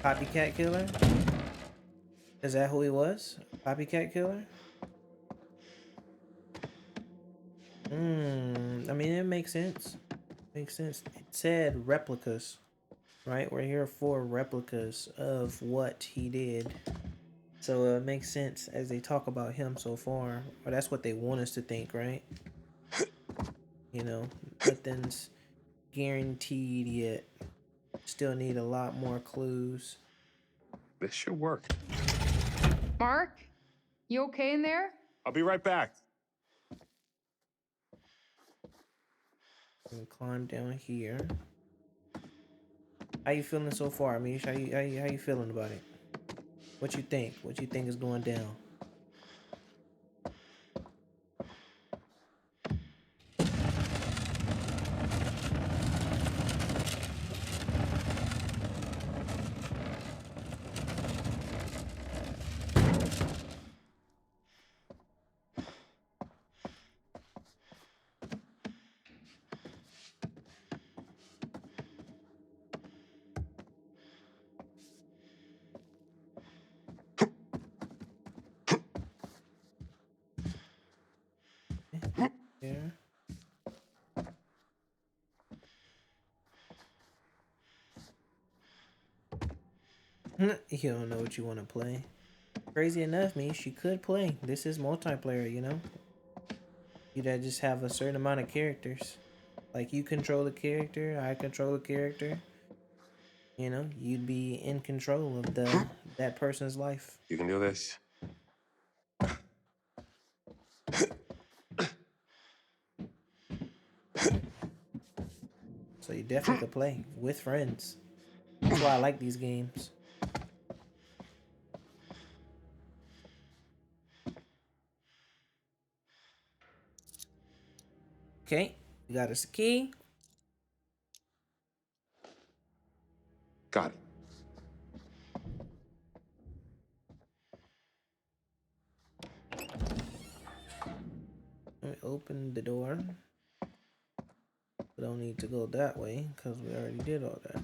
Copycat killer? Is that who he was? Copycat killer? I mean, it makes sense. Makes sense. It said replicas, right? We're here for replicas of what he did. So it makes sense as they talk about him so far. Or that's what they want us to think, right? You know, nothing's guaranteed yet. Still need a lot more clues. This should work. Mark, you okay in there? I'll be right back. And climb down here. How you feeling so far, Mish? How you feeling about it? What you think? What you think is going down? There. You don't know what you want to play. Crazy enough, me, she could play. This is multiplayer, you know? You gotta just have a certain amount of characters. Like, you control the character, I control the character. You know, you'd be in control of that person's life. You can do this. So you definitely could play with friends. That's why I like these games. Okay, we got us a key. Got it. Let me open the door. We don't need to go that way because we already did all that.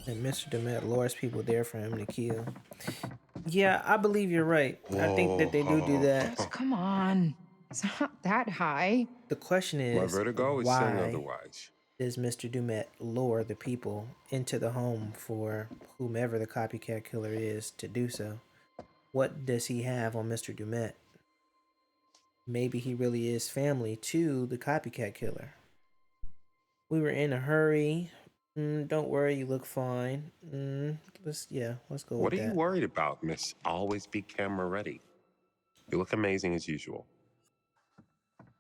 And Mr. Dumet lures people there for him to kill. Yeah, I believe you're right. I think that they do that. Come on. It's not that high. The question is, My vertigo is saying why otherwise. does Mr. Dumet lure the people into the home for whomever the copycat killer is to do so? What does he have on Mr. Dumet? Maybe he really is family to the copycat killer. We were in a hurry. Don't worry, you look fine. Let's go What are with you that. worried about, Miss Always Be Camera Ready? You look amazing as usual.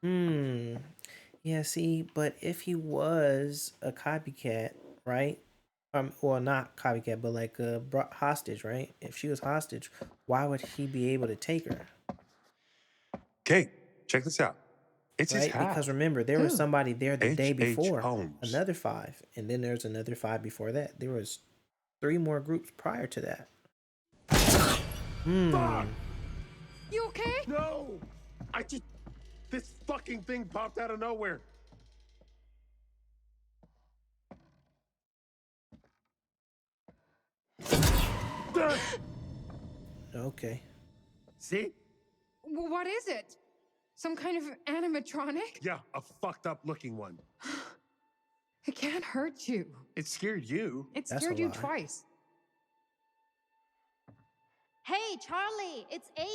Yeah, see, but if he was a copycat, right? Well, not copycat, but like a hostage, right? If she was hostage, why would he be able to take her? Kate, check this out. It's his Right? hat. Because remember, there was somebody there the day H.H. before, Holmes. another 5, and then there's another 5 before that. There was 3 more groups prior to that. Fuck! You okay? No! This fucking thing popped out of nowhere. Okay. See? What is it? Some kind of animatronic? Yeah, a fucked up looking one. It can't hurt you. It scared you. It That's scared a you lie. twice. Hey, Charlie, it's 8.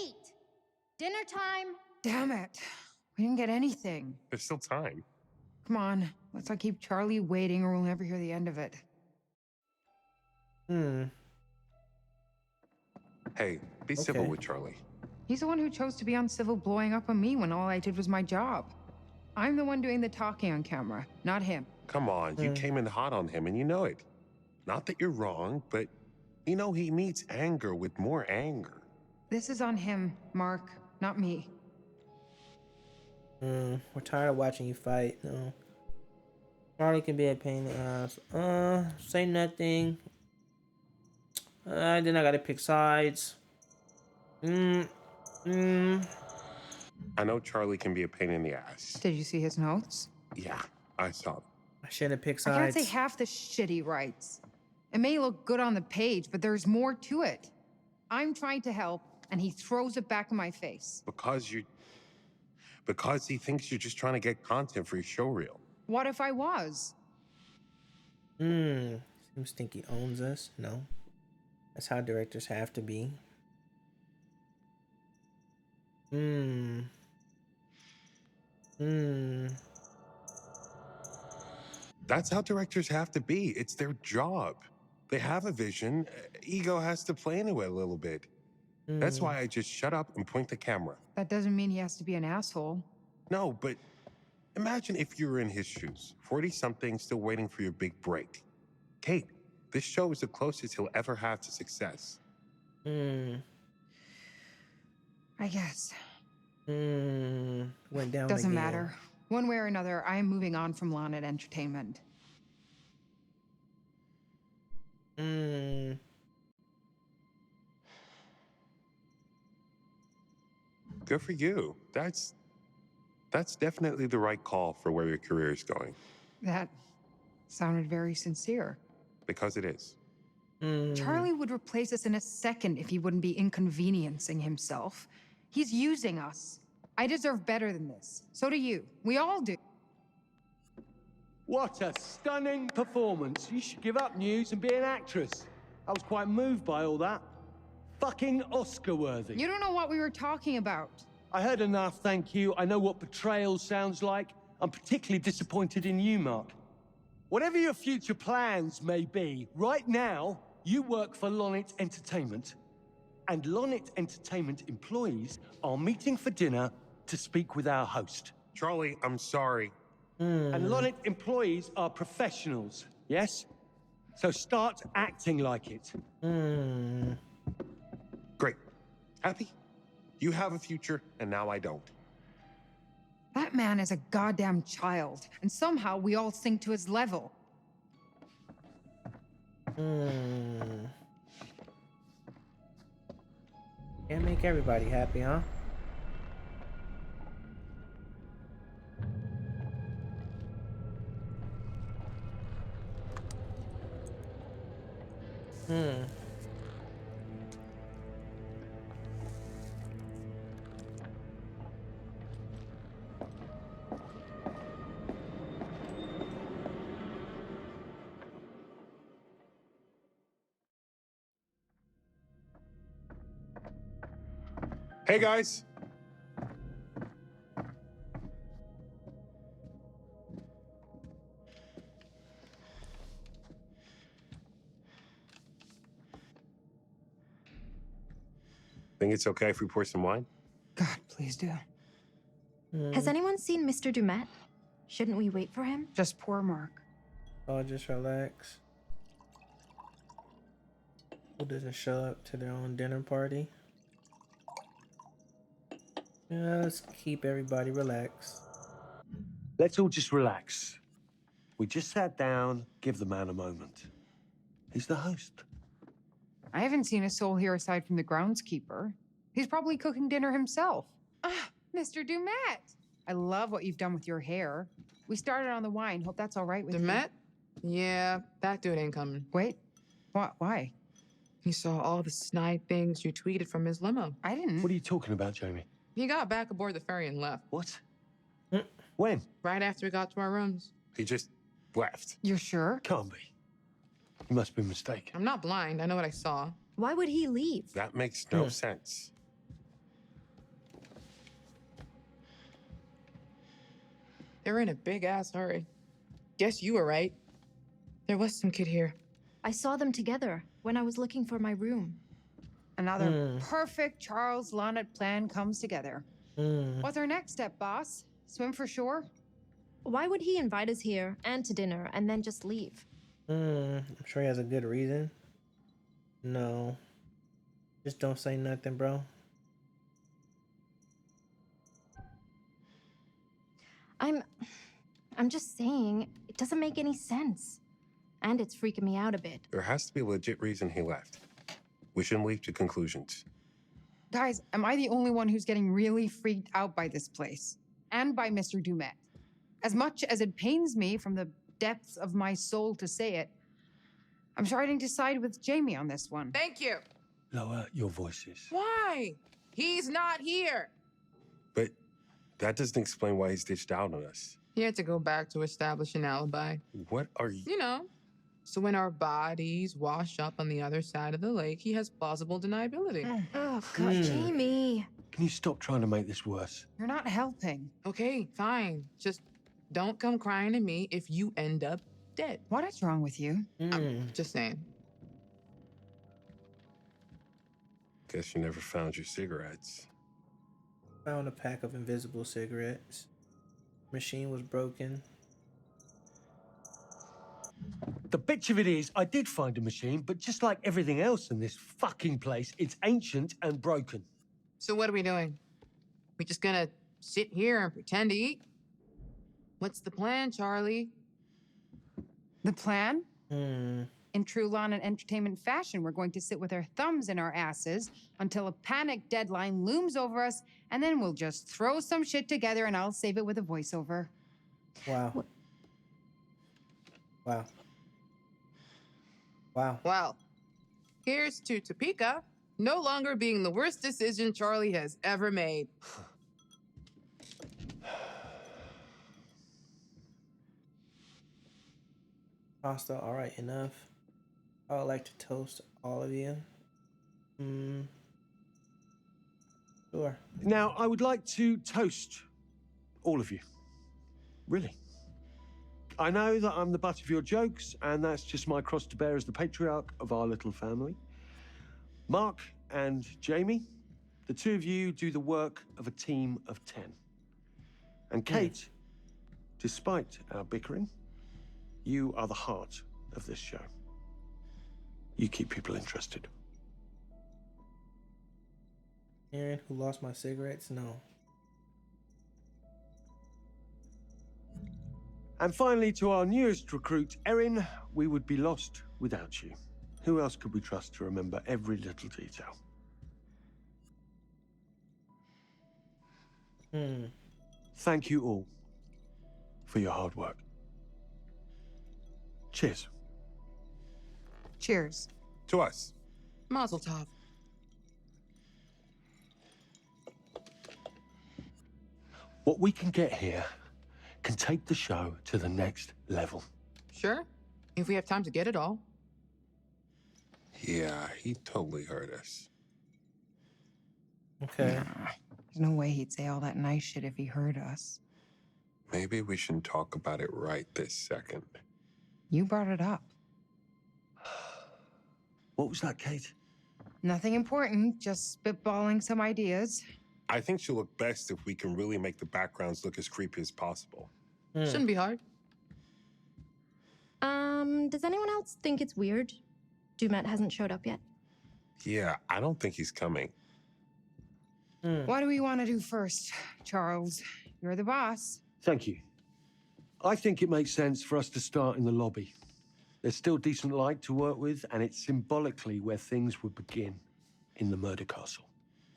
Dinner time. Damn it. We didn't get anything. There's still time. Come on, let's not keep Charlie waiting or we'll never hear the end of it. Hey, be civil Okay. with Charlie. He's the one who chose to be uncivil blowing up on me when all I did was my job. I'm the one doing the talking on camera, not him. Come on, you came in hot on him and you know it. Not that you're wrong, but you know he meets anger with more anger. This is on him, Mark, not me. We're tired of watching you fight. No. Charlie can be a pain in the ass. Say nothing. Then I gotta pick sides. I know Charlie can be a pain in the ass. Did you see his notes? Yeah, I saw them. I shouldn't pick I can't sides. say half the shit he writes. It may look good on the page, but there's more to it. I'm trying to help, and he throws it back in my face. Because he thinks you're just trying to get content for your showreel. What if I was? Seems think he owns us. No. That's how directors have to be. That's how directors have to be. It's their job. They have a vision. Ego has to play into it a little bit. That's why I just shut up and point the camera. That doesn't mean he has to be an asshole. No, but imagine if you were in his shoes, 40-something, still waiting for your big break. Kate, this show is the closest he'll ever have to success. I guess. Went down Doesn't again. matter. One way or another, I am moving on from Lonnet Entertainment. Good for you. That's definitely the right call for where your career is going. That sounded very sincere. Because it is. Charlie would replace us in a second if he wouldn't be inconveniencing himself. He's using us. I deserve better than this. So do you. We all do. What a stunning performance. You should give up news and be an actress. I was quite moved by all that. Fucking Oscar-worthy. You don't know what we were talking about. I heard enough, thank you. I know what betrayal sounds like. I'm particularly disappointed in you, Mark. Whatever your future plans may be, right now, you work for Lonnet Entertainment. And Lonnet Entertainment employees are meeting for dinner to speak with our host. Charlie, I'm sorry. And Lonnet employees are professionals, yes? So start acting like it. Great. Happy? You have a future, and now I don't. That man is a goddamn child, and somehow we all sink to his level. Can't make everybody happy, huh? Hey, guys. Think it's okay if we pour some wine? God, please do. Has anyone seen Mr. Dumet? Shouldn't we wait for him? Just poor Mark. Oh, just relax. Who doesn't show up to their own dinner party? Yeah, let's keep everybody relaxed. Let's all just relax. We just sat down, give the man a moment. He's the host. I haven't seen a soul here aside from the groundskeeper. He's probably cooking dinner himself. Ah, Mr. Dumet! I love what you've done with your hair. We started on the wine. Hope that's all right with Dumet? Yeah, that dude ain't coming. Wait, why? He saw all the snide things you tweeted from his limo. I didn't. What are you talking about, Jamie? He got back aboard the ferry and left. What? When? Right after we got to our rooms. He just left. You're sure? Can't be. You must be mistaken. I'm not blind. I know what I saw. Why would he leave? That makes no sense. They're in a big-ass hurry. Guess you were right. There was some kid here. I saw them together when I was looking for my room. Another perfect Charles Lonnet plan comes together. What's our next step, boss? Swim for shore? Why would he invite us here and to dinner and then just leave? I'm sure he has a good reason. No. Just don't say nothing, bro. I'm just saying, it doesn't make any sense. And it's freaking me out a bit. There has to be a legit reason he left. We shouldn't leap to conclusions. Guys, am I the only one who's getting really freaked out by this place? And by Mr. Dumet? As much as it pains me from the depths of my soul to say it, I'm starting to side with Jamie on this one. Thank you. Lower your voices. Why? He's not here. But that doesn't explain why he's ditched out on us. He had to go back to establish an alibi. What are you? You know. So when our bodies wash up on the other side of the lake, he has plausible deniability. Oh, God, Jamie. Can you stop trying to make this worse? You're not helping. Okay, fine. Just don't come crying to me if you end up dead. What is wrong with you? I'm just saying. Guess you never found your cigarettes. Found a pack of invisible cigarettes. Machine was broken. The bitch of it is, I did find a machine, but just like everything else in this fucking place, it's ancient and broken. So what are we doing? We just gonna sit here and pretend to eat? What's the plan, Charlie? The plan? In true Lonnet Entertainment fashion, we're going to sit with our thumbs in our asses until a panic deadline looms over us, and then we'll just throw some shit together and I'll save it with a voiceover. Wow. Wow. Wow. Well, here's to Topeka no longer being the worst decision Charlie has ever made. Pasta, all right, enough. I would like to toast all of you. Sure. Now, I would like to toast all of you. Really. I know that I'm the butt of your jokes, and that's just my cross to bear as the patriarch of our little family. Mark and Jamie, the two of you do the work of a team of 10. And Kate, despite our bickering, you are the heart of this show. You keep people interested. Aaron, who lost my cigarettes? No. And finally, to our newest recruit, Erin, we would be lost without you. Who else could we trust to remember every little detail? Thank you all for your hard work. Cheers. Cheers. To us. Mazel tov. What we can get here can take the show to the next level. Sure, if we have time to get it all. Yeah, he totally heard us. Okay. There's no way he'd say all that nice shit if he heard us. Maybe we shouldn't talk about it right this second. You brought it up. What was that, Kate? Nothing important, just spitballing some ideas. I think she'll look best if we can really make the backgrounds look as creepy as possible. Shouldn't be hard. Does anyone else think it's weird Dumet hasn't showed up yet? Yeah, I don't think he's coming. What do we want to do first, Charles? You're the boss. Thank you. I think it makes sense for us to start in the lobby. There's still decent light to work with, and it's symbolically where things would begin in the murder castle.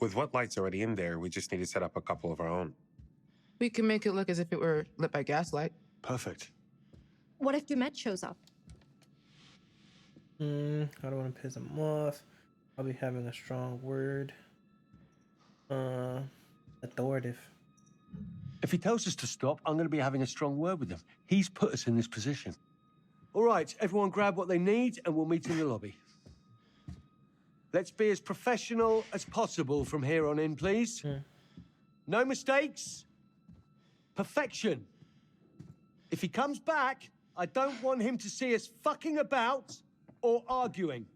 With what light's already in there, we just need to set up a couple of our own. We can make it look as if it were lit by gaslight. Perfect. What if Dumet shows up? I don't want to piss him off. I'll be having a strong word. Authoritative. If he tells us to stop, I'm going to be having a strong word with him. He's put us in this position. All right, everyone grab what they need, and we'll meet in the lobby. Let's be as professional as possible from here on in, please. No mistakes. Perfection. If he comes back, I don't want him to see us fucking about or arguing.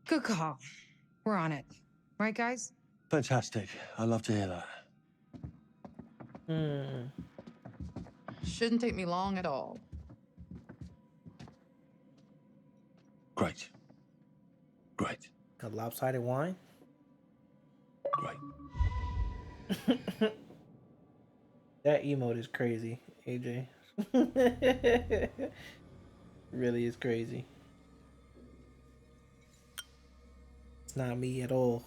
Good call. We're on it. Right, guys? Fantastic. I love to hear that. Shouldn't take me long at all. Great. Great. A lopsided wine? Great. That emote is crazy, AJ. Really is crazy. It's not me at all.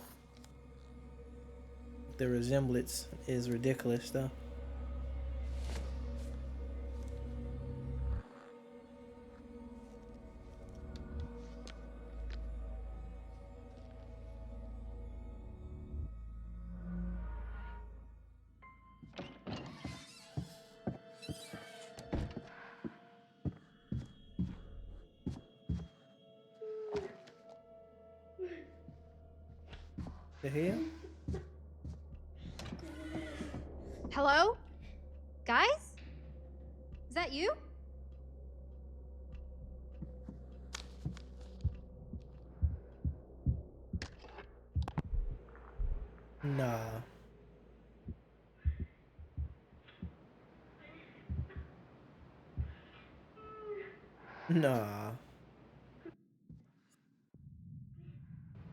The resemblance is ridiculous, though. The hell? Hello? Guys? Is that you? Nah. Nah.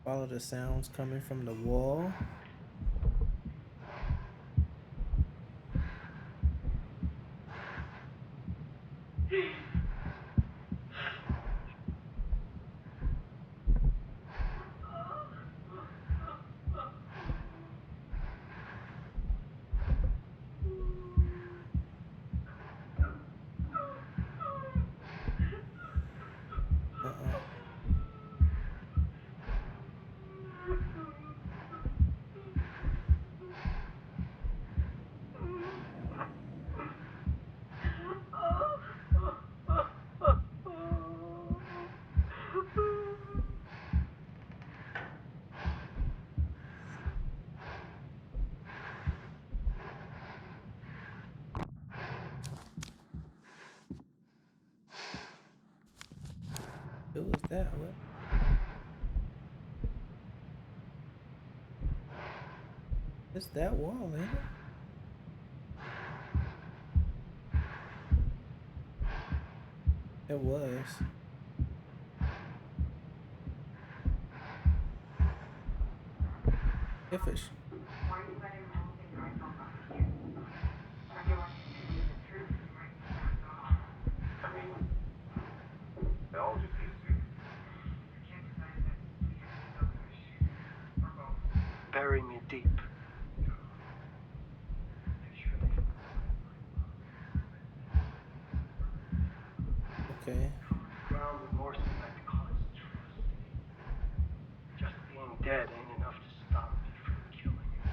Follow the sounds coming from the wall. Who was that? What? It's that wall, ain't it? It was. If it's... Bury me deep. Okay. Ground remorse is like cause trust. Just being dead ain't enough to stop me from killing you.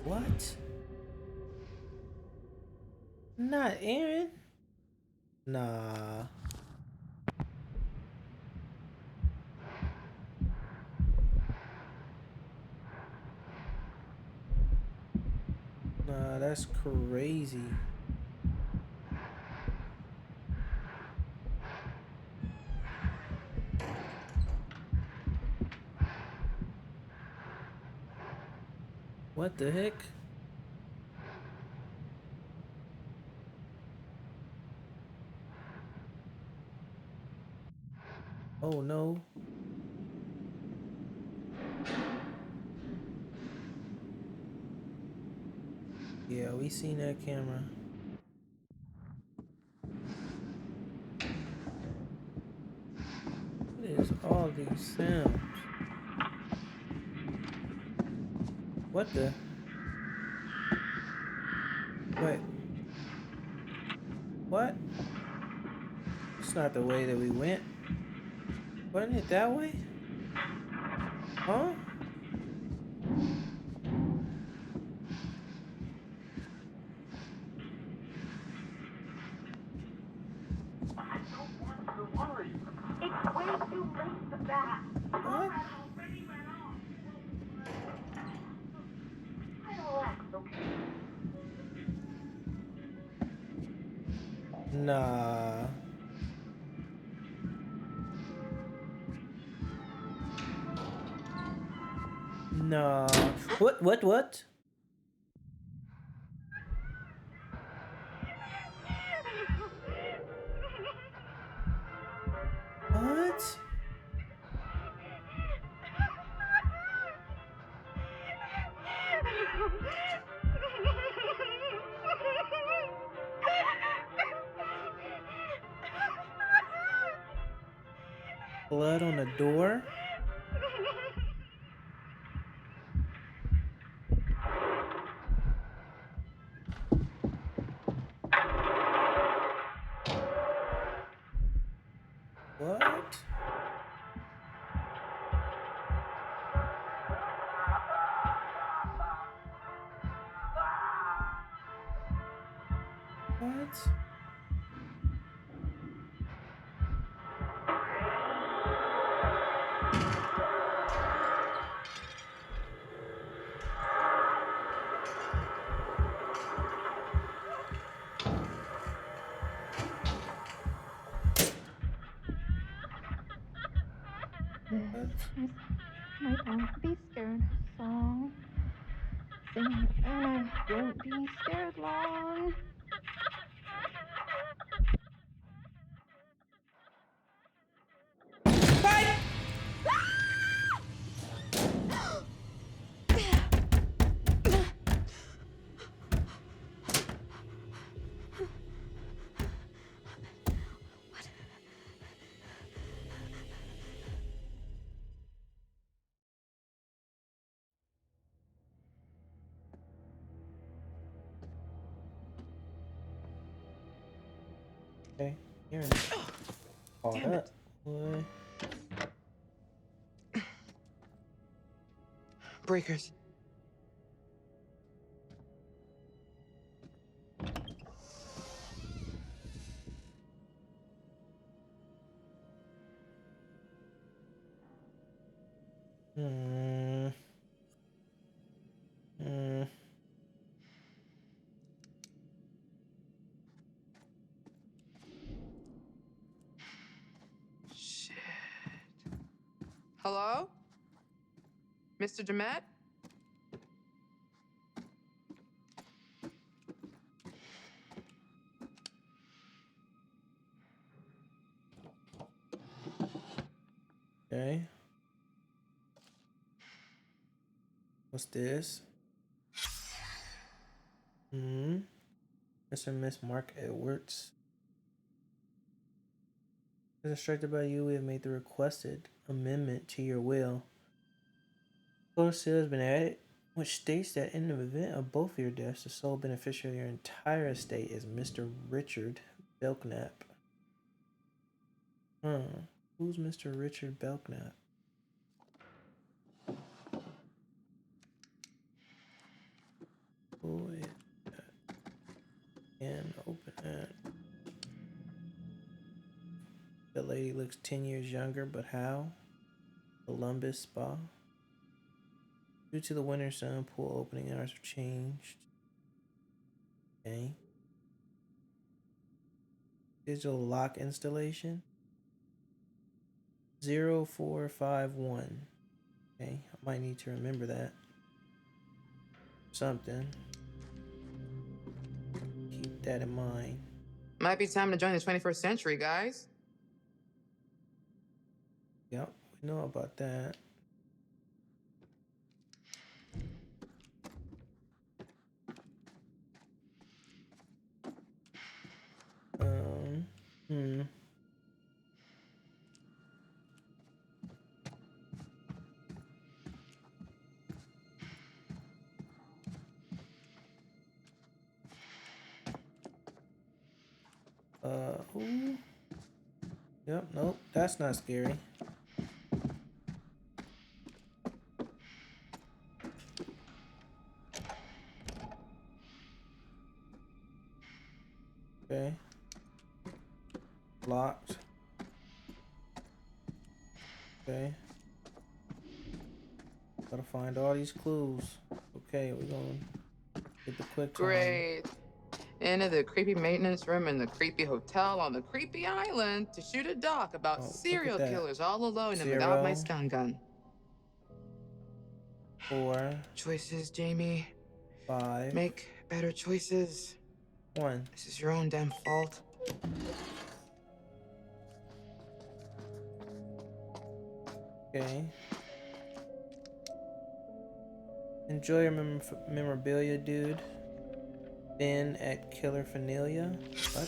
What? Not Aaron? Nah. Nah, that's crazy. What the heck? Oh no. Yeah, we seen that camera. What is all these sounds? What the? Wait. What? It's not the way that we went. Wasn't it that way? Huh? It's way too late for that. What? Relax, okay? Nah. Nah. What? What? What? Blood on the door? What? What? This is my Don't Be Scared song. Sing it and I won't be scared long. Okay, here. Caught up. What? Breakers. Hmm. Hmm. Shit. Hello? Mr. Demet? Okay. What's this? Hmm. Mr. and Miss Mark Edwards. As instructed by you, we have made the requested amendment to your will. Close seal has been added, which states that in the event of both of your deaths, the sole beneficiary of your entire estate is Mr. Richard Belknap. Who's Mr. Richard Belknap? Who is that? And open that. The lady looks 10 years younger, but how? Columbus Spa. Due to the winter sun, pool opening hours have changed. Okay. Digital lock installation. 0451. Okay, I might need to remember that. Something. Keep that in mind. Might be time to join the 21st century, guys. Yep, we know about that. Hmm. Ooh. Yep, nope, that's not scary. Okay. Locked. Okay. Gotta find all these clues. Okay, we're gonna get the quick time. Great. Into the creepy maintenance room in the creepy hotel on the creepy island to shoot a doc about serial killers all alone and without my stun gun. 4. Choices, Jamie. 5. Make better choices. 1. This is your own damn fault. Okay. Enjoy your memorabilia, dude. Then at Killer Familia. What?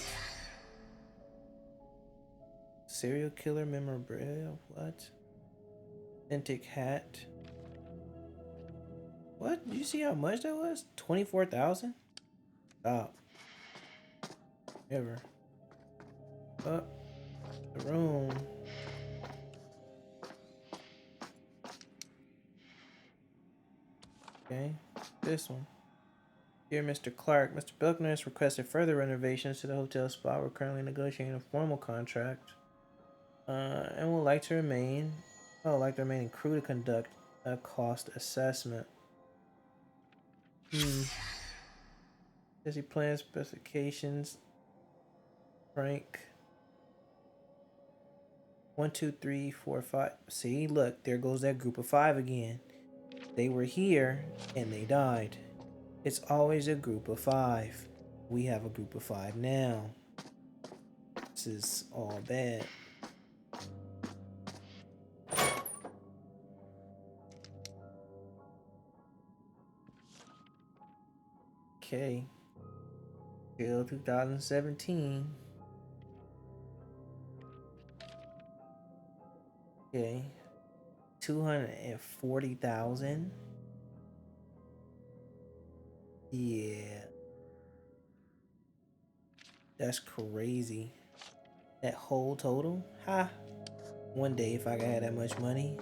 Serial killer memorabilia? What? Authentic hat. What? Did you see how much that was? 24,000? Stop. Ever. Up. The room. Okay. This one. Dear Mr. Clark, Mr. Buckner has requested further renovations to the hotel spa. We're currently negotiating a formal contract. And would like the remaining crew to conduct a cost assessment. Does he plan specifications? Frank. 1, 2, 3, 4, 5. See, look, there goes that group of 5 again. They were here and they died. It's always a group of 5. We have a group of 5 now. This is all bad. Okay. Till 2017. Okay. 240,000. Yeah. That's crazy. That whole total? Ha. One day if I could have that much money.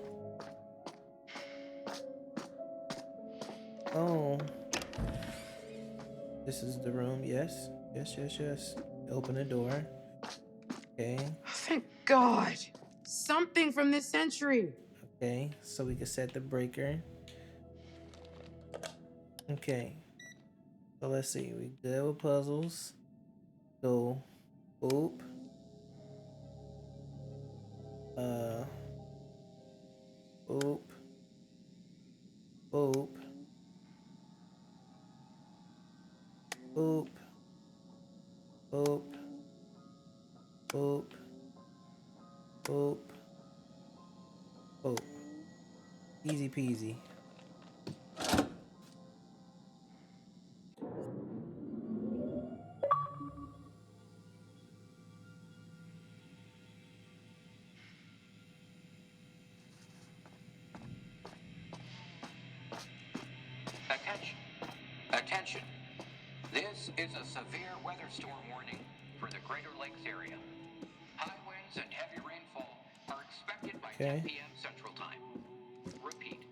Oh. This is the room. Yes. Yes. Open the door. Okay. Thank God. Something from this century. Okay. So we can set the breaker. Okay. So let's see. We good with puzzles. So, boop. Boop. Boop. Boop. Boop. Boop. Boop. Boop. Easy peasy. Attention. This is a severe weather storm warning for the Greater Lakes area. High winds and heavy rainfall are expected by 10 p.m. Central Time. Repeat.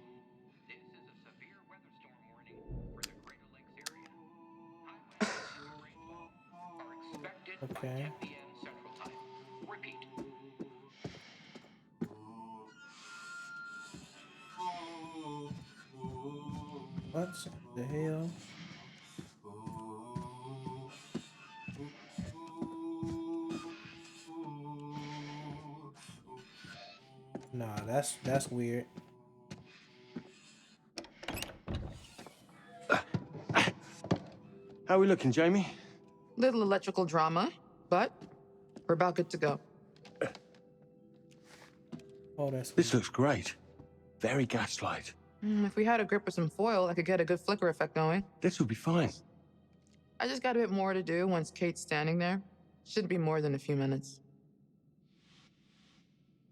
This is a severe weather storm warning for the Greater Lakes area. High winds and heavy rainfall are expected by 10 p.m. Central Time. Repeat. What the hell? Nah, that's weird. How are we looking, Jamie? Little electrical drama, but we're about good to go. Oh, that's This looks great. Very gaslight. If we had a grip with some foil, I could get a good flicker effect going. This will be fine. I just got a bit more to do once Kate's standing there. Shouldn't be more than a few minutes.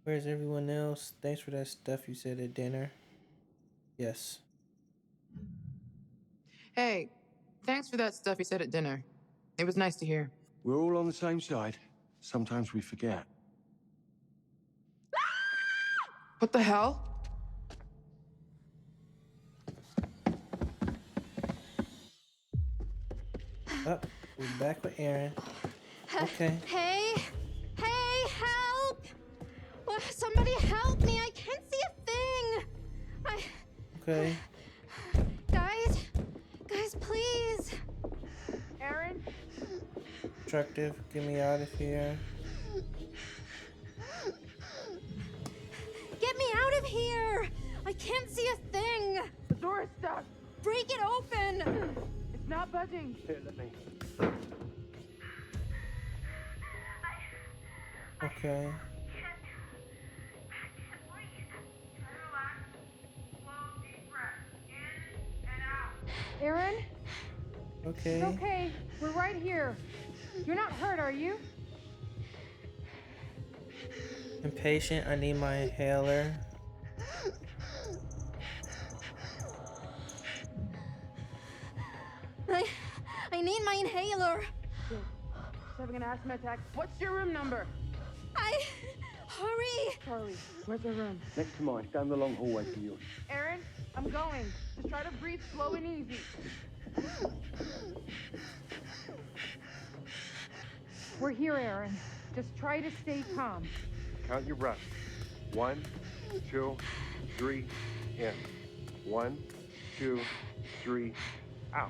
Where's everyone else? Thanks for that stuff you said at dinner. Yes. Hey, thanks for that stuff you said at dinner. It was nice to hear. We're all on the same side. Sometimes we forget. What the hell? Oh, we're back with Aaron. Okay. Hey, help! Somebody help me! I can't see a thing. Okay. Guys, please. Aaron? Destructive, get me out of here. Get me out of here! I can't see a thing. The door is stuck. Break it open. It's not budging. Here, let me. Okay. Aaron? Okay. It's okay. We're right here. You're not hurt, are you? Impatient, I need my inhaler. I need my inhaler. She's having an asthma attack. What's your room number? Hurry! Charlie, where's your room? Next to mine, down the long hallway to yours. Aaron, I'm going. Just try to breathe slow and easy. We're here, Aaron. Just try to stay calm. Count your breaths. 1, 2, 3, in. 1, 2, 3, out.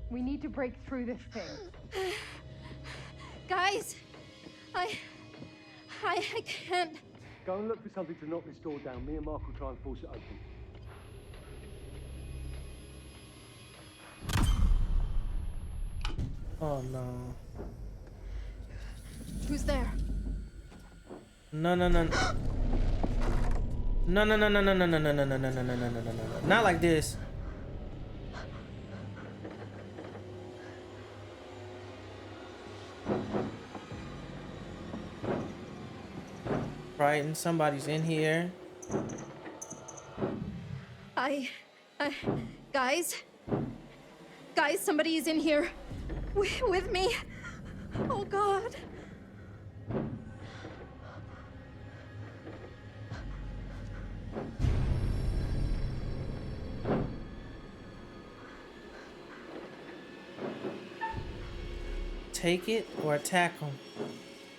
We need to break through this thing. Guys, I can't. Go and look for something to knock this door down. Me and Mark will try and force it open. Oh no. Who's there? No. No, no, no, no, no, no, no, no, no, no, no, no, no, no, no, no, no, no. Not like this. Right, and somebody's in here. Guys, somebody is in here. With me. Oh, God. Take it or attack him.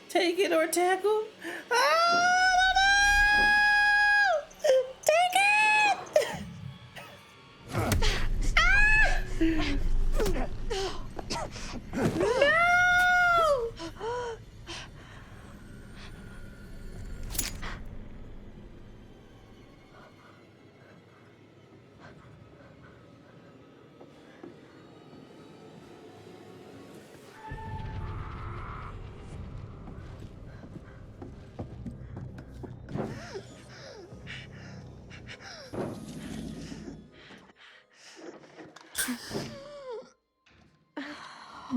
Take it or tackle. Ah, no! Take it! No!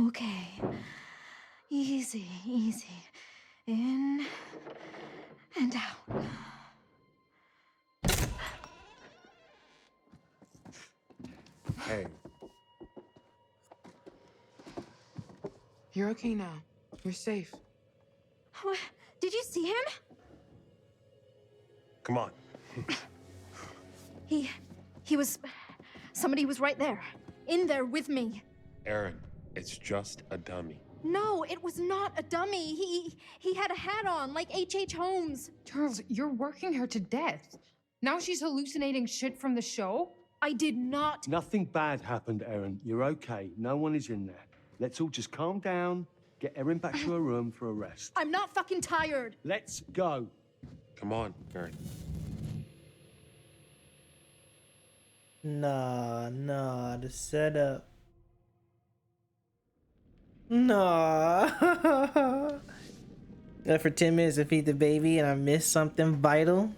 Okay. Easy, easy. In and out. Hey. You're okay now. You're safe. What? Did you see him? Come on. He was... Somebody was right there. In there with me. Aaron, it's just a dummy. No, it was not a dummy. He had a hat on, like H.H. Holmes. Charles, you're working her to death. Now she's hallucinating shit from the show? I did not. Nothing bad happened, Erin. You're okay. No one is in there. Let's all just calm down, get Erin back to her room for a rest. I'm not fucking tired. Let's go. Come on, Aaron. Nah, the setup. Nah. For 10 minutes to feed the baby and I missed something vital.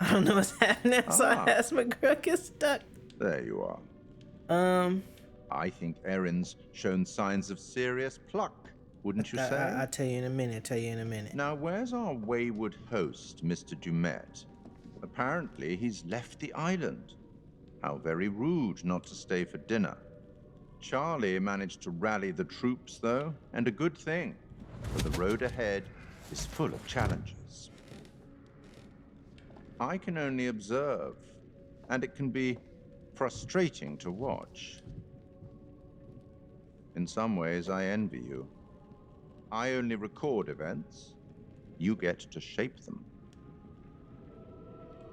I don't know what's happening, so I asked my girl get stuck. There you are. I think Erin's shown signs of serious pluck, wouldn't you say? I'll tell you in a minute. Now, where's our wayward host, Mr. Dumet? Apparently, he's left the island. How very rude not to stay for dinner. Charlie managed to rally the troops, though, and a good thing, for the road ahead is full of challenges. I can only observe, and it can be frustrating to watch. In some ways, I envy you. I only record events. You get to shape them.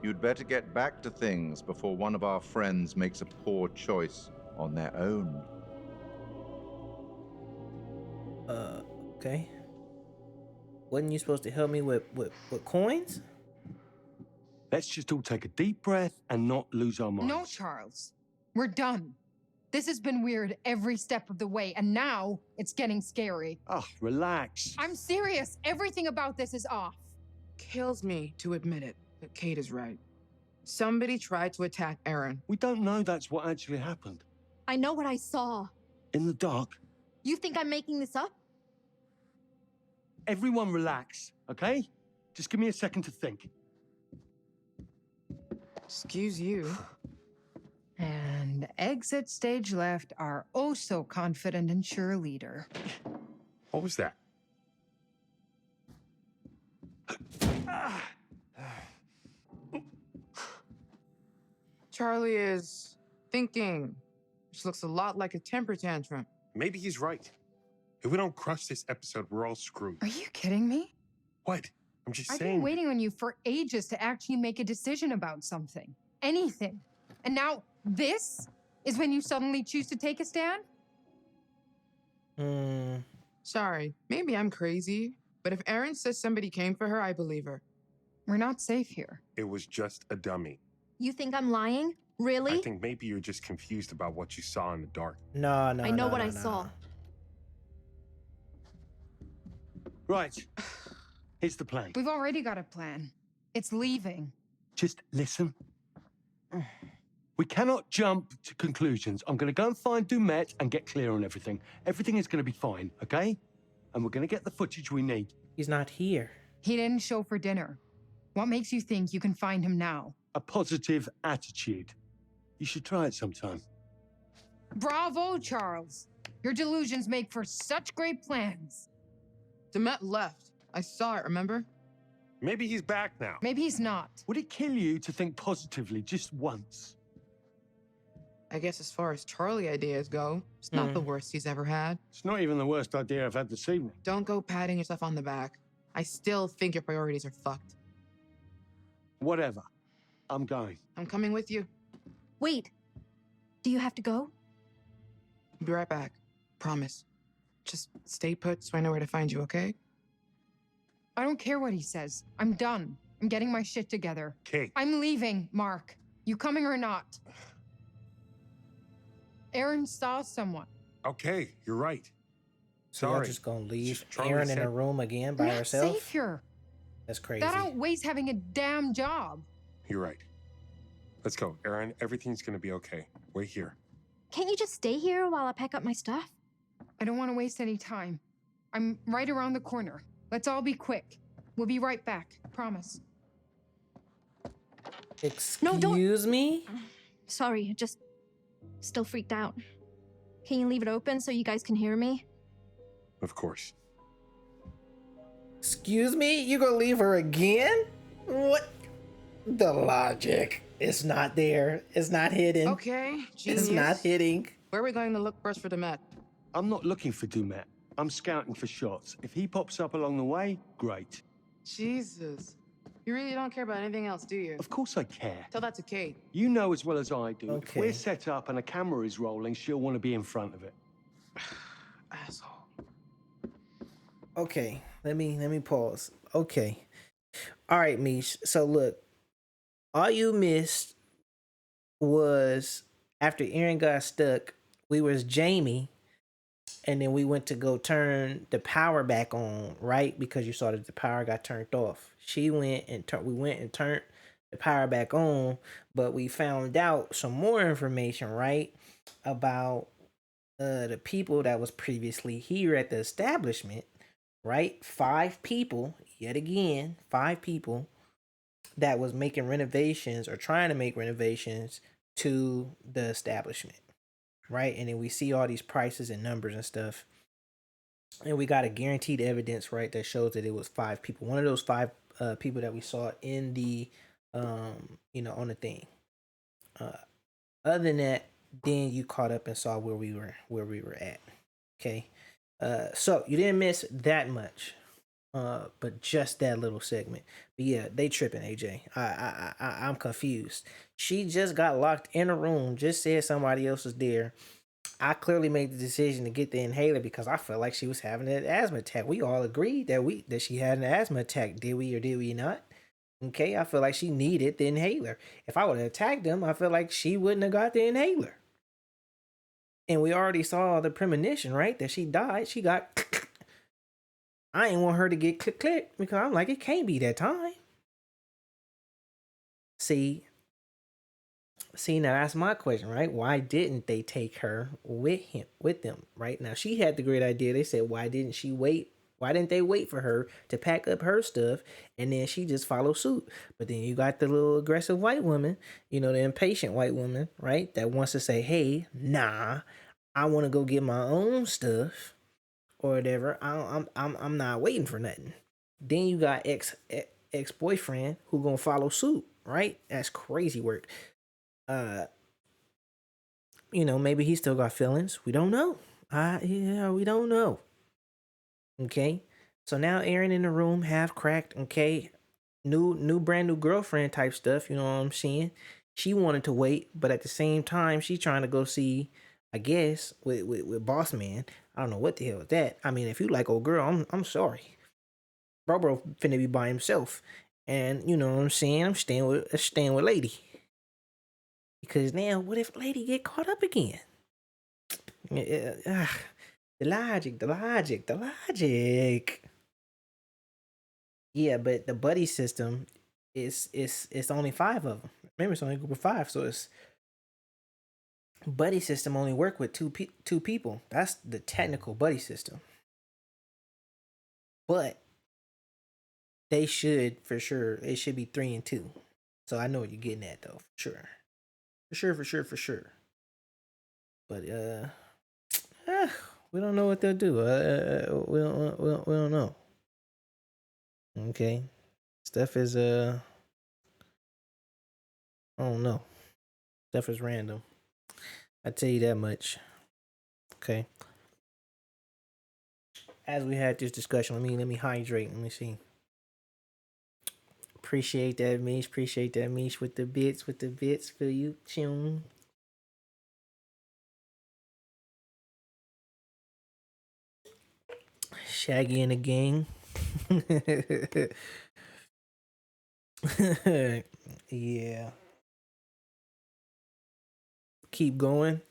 You'd better get back to things before one of our friends makes a poor choice on their own. Okay. Wasn't you supposed to help me with coins? Let's just all take a deep breath and not lose our minds. No, Charles. We're done. This has been weird every step of the way, and now it's getting scary. Oh, relax. I'm serious. Everything about this is off. Kills me to admit it, but Kate is right. Somebody tried to attack Aaron. We don't know that's what actually happened. I know what I saw. In the dark. You think I'm making this up? Everyone relax, okay? Just give me a second to think. Excuse you. And exit stage left, our oh-so-confident and sure leader. What was that? Charlie is thinking, which looks a lot like a temper tantrum. Maybe he's right. If we don't crush this episode, we're all screwed. Are you kidding me? What? I'm just I've saying. been waiting on you for ages to actually make a decision about something. Anything. And now this is when you suddenly choose to take a stand? Sorry, maybe I'm crazy, but if Erin says somebody came for her, I believe her. We're not safe here. It was just a dummy. You think I'm lying? Really? I think maybe you're just confused about what you saw in the dark. No. I know what I saw. Right. Here's the plan. We've already got a plan. It's leaving. Just listen. We cannot jump to conclusions. I'm going to go and find Dumet and get clear on everything. Everything is going to be fine, okay? And we're going to get the footage we need. He's not here. He didn't show for dinner. What makes you think you can find him now? A positive attitude. You should try it sometime. Bravo, Charles. Your delusions make for such great plans. Demet left. I saw it, remember? Maybe he's back now. Maybe he's not. Would it kill you to think positively just once? I guess as far as Charlie ideas go, it's not the worst he's ever had. It's not even the worst idea I've had this evening. Don't go patting yourself on the back. I still think your priorities are fucked. Whatever. I'm going. I'm coming with you. Wait. Do you have to go? I'll be right back. Promise. Just stay put so I know where to find you, okay? I don't care what he says. I'm done. I'm getting my shit together. Kate. I'm leaving, Mark. You coming or not? Aaron saw someone. Okay, you're right. So y'all Sorry. just gonna leave Charlie Aaron in said- a room again by We're not herself? safe here. That's crazy. That outweighs having a damn job. You're right. Let's go, Aaron. Everything's gonna be okay. Wait here. Can't you just stay here while I pack up my stuff? I don't want to waste any time. I'm right around the corner. Let's all be quick. We'll be right back. Promise. Excuse me? Sorry, just still freaked out. Can you leave it open so you guys can hear me? Of course. Excuse me? You gonna leave her again? What? The logic. It's not there. It's not hidden. Okay, genius. It's not hitting. Where are we going to look first for Demet? I'm not looking for Dumet. I'm scouting for shots. If he pops up along the way, great. Jesus. You really don't care about anything else, do you? Of course I care. Tell that to Kate. You know as well as I do. If Okay. we're set up and a camera is rolling, she'll want to be in front of it. Asshole. Okay, let me pause. Okay. All right, Mish. So look, all you missed was after Aaron got stuck, we was Jamie, and then we went to go turn the power back on, right? Because you saw that the power got turned off. She went and we went and turned the power back on, but we found out some more information, right? About the people that was previously here at the establishment, right? 5 people, yet again, 5 people that was making renovations or trying to make renovations to the establishment, right? And then we see all these prices and numbers and stuff, and we got a guaranteed evidence, right, that shows that it was 5 people. One of those 5 people that we saw in the on the thing. Other than that, then you caught up and saw where we were at. Okay. So you didn't miss that much. But just that little segment. But yeah, they tripping, AJ. I'm confused. She just got locked in a room, just said somebody else was there. I clearly made the decision to get the inhaler because I felt like she was having an asthma attack. We all agreed that she had an asthma attack. Did we or did we not? Okay, I feel like she needed the inhaler. If I would have attacked them, I feel like she wouldn't have got the inhaler. And we already saw the premonition, right? That she died. She got... I ain't want her to get click because I'm like, it can't be that time. See, now that's my question, right? Why didn't they take her with them, right? Now she had the great idea. They said, why didn't she wait? Why didn't they wait for her to pack up her stuff and then she just follow suit? But then you got the little aggressive white woman, the impatient white woman, right? That wants to say, hey, nah, I want to go get my own stuff or whatever. I'm not waiting for nothing. Then you got ex-boyfriend who gonna follow suit, right? That's crazy work. Maybe he still got feelings. We don't know. We don't know. Okay, so now Aaron in the room, half cracked. Okay, brand new girlfriend type stuff. You know what I'm saying? She wanted to wait, but at the same time, she trying to go see, I guess, with Boss Man. I don't know what the hell is that. I mean, if you like old girl, I'm sorry. Bro finna be by himself, and you know what I'm saying. I'm staying with Lady. Because now, what if Lady get caught up again? The logic. Yeah, but the buddy system is only 5 of them. Remember, it's only a group of 5, so it's buddy system only work with two people. That's the technical buddy system. But they should, for sure, it should be 3 and 2. So I know what you're getting at, though, for sure. But we don't know what they'll do. We don't know. Okay, stuff is I don't know. Stuff is random. I tell you that much. Okay. As we had this discussion, let me hydrate. Let me see. Appreciate that, Mish. With the bits for you. Tune. Shaggy and the gang. Yeah. Keep going.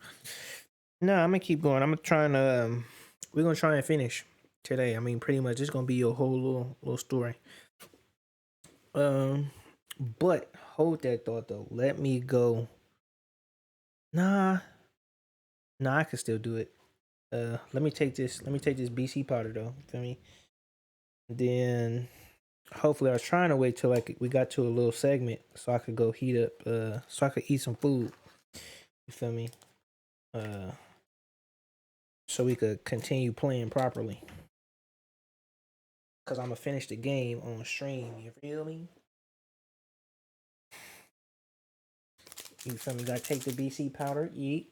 No, I'm gonna keep going. I'm gonna try and we're gonna try and finish today. I mean, pretty much it's gonna be your whole little story. But hold that thought though. Let me go. Nah, I can still do it. Let me take this BC powder though. Feel me? Then hopefully I was trying to wait till like we got to a little segment so I could go heat up. So I could eat some food. You feel me? So we could continue playing properly. Cause I'm gonna finish the game on stream. You feel me? You feel me? Gotta take the BC powder. Yeet.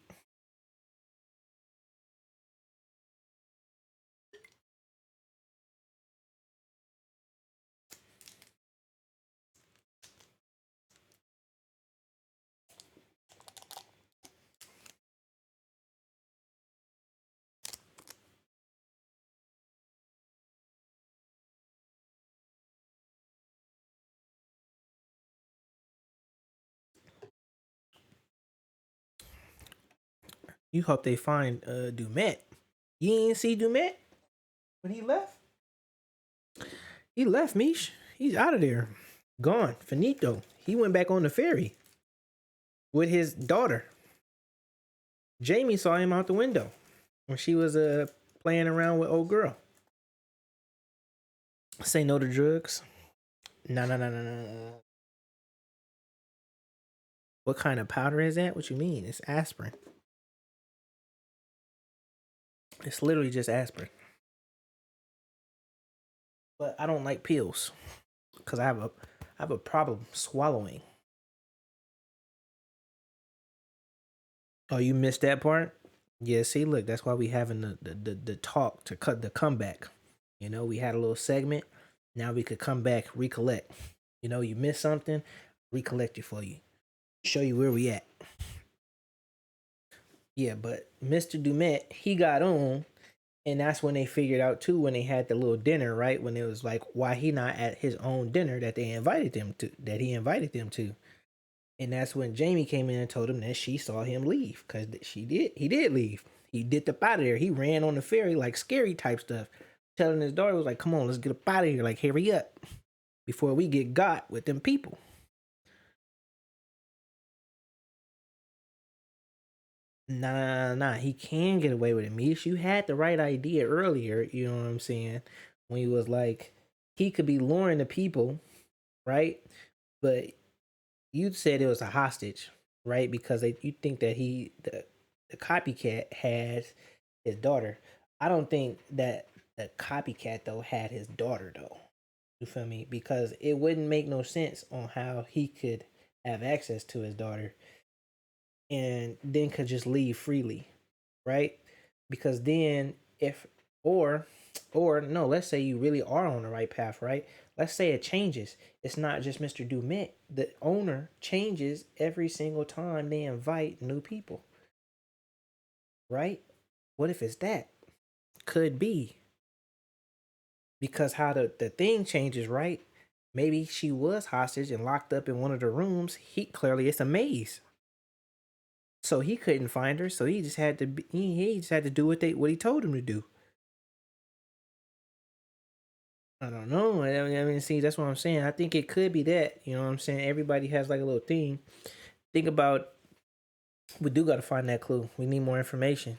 You hope they find Dumet. You ain't see Dumet when he left? He left, Mish. He's out of there. Gone. Finito. He went back on the ferry with his daughter. Jamie saw him out the window when she was playing around with old girl. Say no to drugs. No. What kind of powder is that? What you mean? It's aspirin. It's literally just aspirin. But I don't like pills because I have a problem swallowing. Oh, you missed that part? Yeah, see, look, that's why we having the talk to cut the comeback. You know, we had a little segment. Now we could come back, recollect. You know, you missed something, recollect it for you. Show you where we at. Yeah, but Mr. Dumet, he got on, and that's when they figured out too, when they had the little dinner, right? When it was like, why he not at his own dinner that he invited them to. And that's when Jamie came in and told him that she saw him leave, because he did leave. He dipped up out of there. He ran on the ferry like scary type stuff, telling his daughter, was like, come on, let's get up out of here, like hurry up before we get got with them people. Nah, he can get away with it, Mish. You had the right idea earlier, you know what I'm saying? When he was like, he could be luring the people, right? But you said it was a hostage, right? Because you think that the copycat has his daughter. I don't think that the copycat, though, had his daughter, though. You feel me? Because it wouldn't make no sense on how he could have access to his daughter and then could just leave freely, right? Because then or no, let's say you really are on the right path, right? Let's say it changes. It's not just Mr. Dumet. The owner changes every single time they invite new people, right? What if it's that? Could be. Because how the thing changes, right? Maybe she was hostage and locked up in one of the rooms. Clearly it's a maze. So he couldn't find her, so he just had to do what he told him to do. I don't know. I mean, see, that's what I'm saying. I think it could be that. You know what I'm saying? Everybody has like a little thing. Think about, we do got to find that clue. We need more information.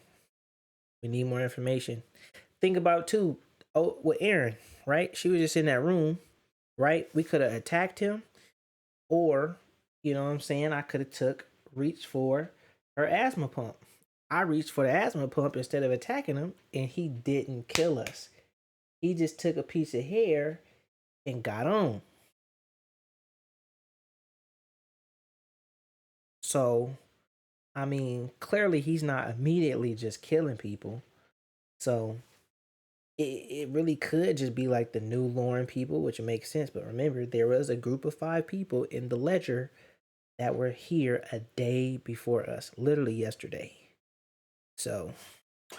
Think about too, with Erin, right? She was just in that room, right? We could have attacked him, or, you know what I'm saying? I could have reached for her asthma pump. I reached for the asthma pump instead of attacking him, and he didn't kill us. He just took a piece of hair and got on. So, I mean, clearly he's not immediately just killing people. So, it really could just be like the new Lauren people, which makes sense. But remember, there was a group of 5 people in the ledger that were here a day before us, literally yesterday. So,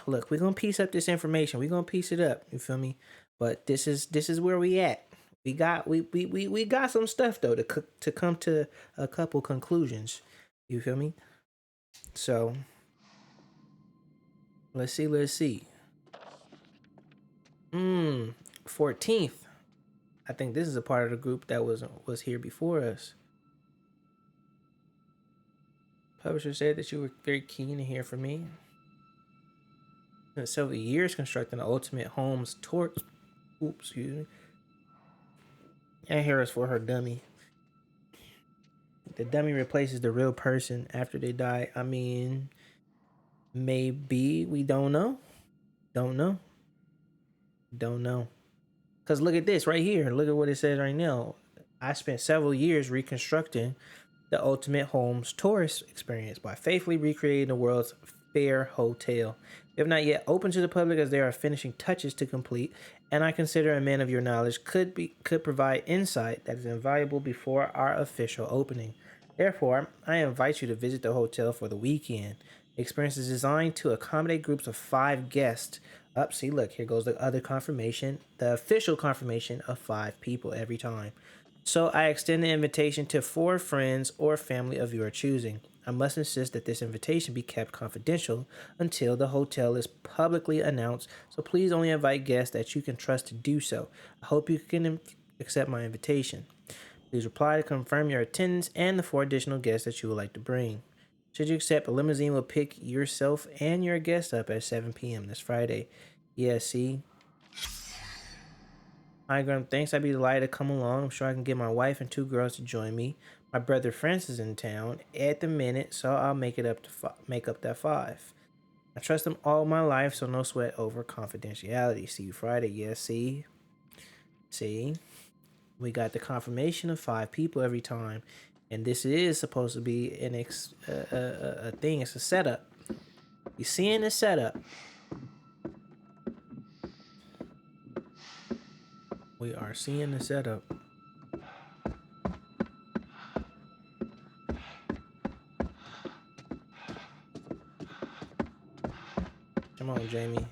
look, we're gonna piece up this information. We're gonna piece it up. You feel me? But this is where we at. We got some stuff though to come to a couple conclusions. You feel me? So, let's see. 14th. I think this is a part of the group that was here before us. Publisher said that you were very keen to hear from me. Spent several years constructing the ultimate homes torch. Oops, excuse me. And here is for her dummy. The dummy replaces the real person after they die. I mean, maybe. We don't know. Don't know. Because look at this right here. Look at what it says right now. I spent several years reconstructing the ultimate homes tourist experience by faithfully recreating the world's fair hotel. They have not yet opened to the public as there are finishing touches to complete, and I consider a man of your knowledge could provide insight that is invaluable before our official opening. Therefore, I invite you to visit the hotel for the weekend. The experience is designed to accommodate groups of 5 guests. See, look, here goes the other confirmation, the official confirmation of 5 people every time. So I extend the invitation to 4 friends or family of your choosing. I must insist that this invitation be kept confidential until the hotel is publicly announced, so please only invite guests that you can trust to do so. I hope you can accept my invitation. Please reply to confirm your attendance and the 4 additional guests that you would like to bring. Should you accept, a limousine will pick yourself and your guests up at 7 p.m. this Friday. Yeah, see? Hi, Graham. Thanks. I'd be delighted to come along. I'm sure I can get my wife and 2 girls to join me. My brother Francis is in town at the minute, so I'll make it up to make up that 5. I trust them all my life, so no sweat over confidentiality. See you Friday. Yeah, see? See? We got the confirmation of 5 people every time. And this is supposed to be a thing. It's a setup. You seeing the setup? We are seeing the setup. Come on, Jamie.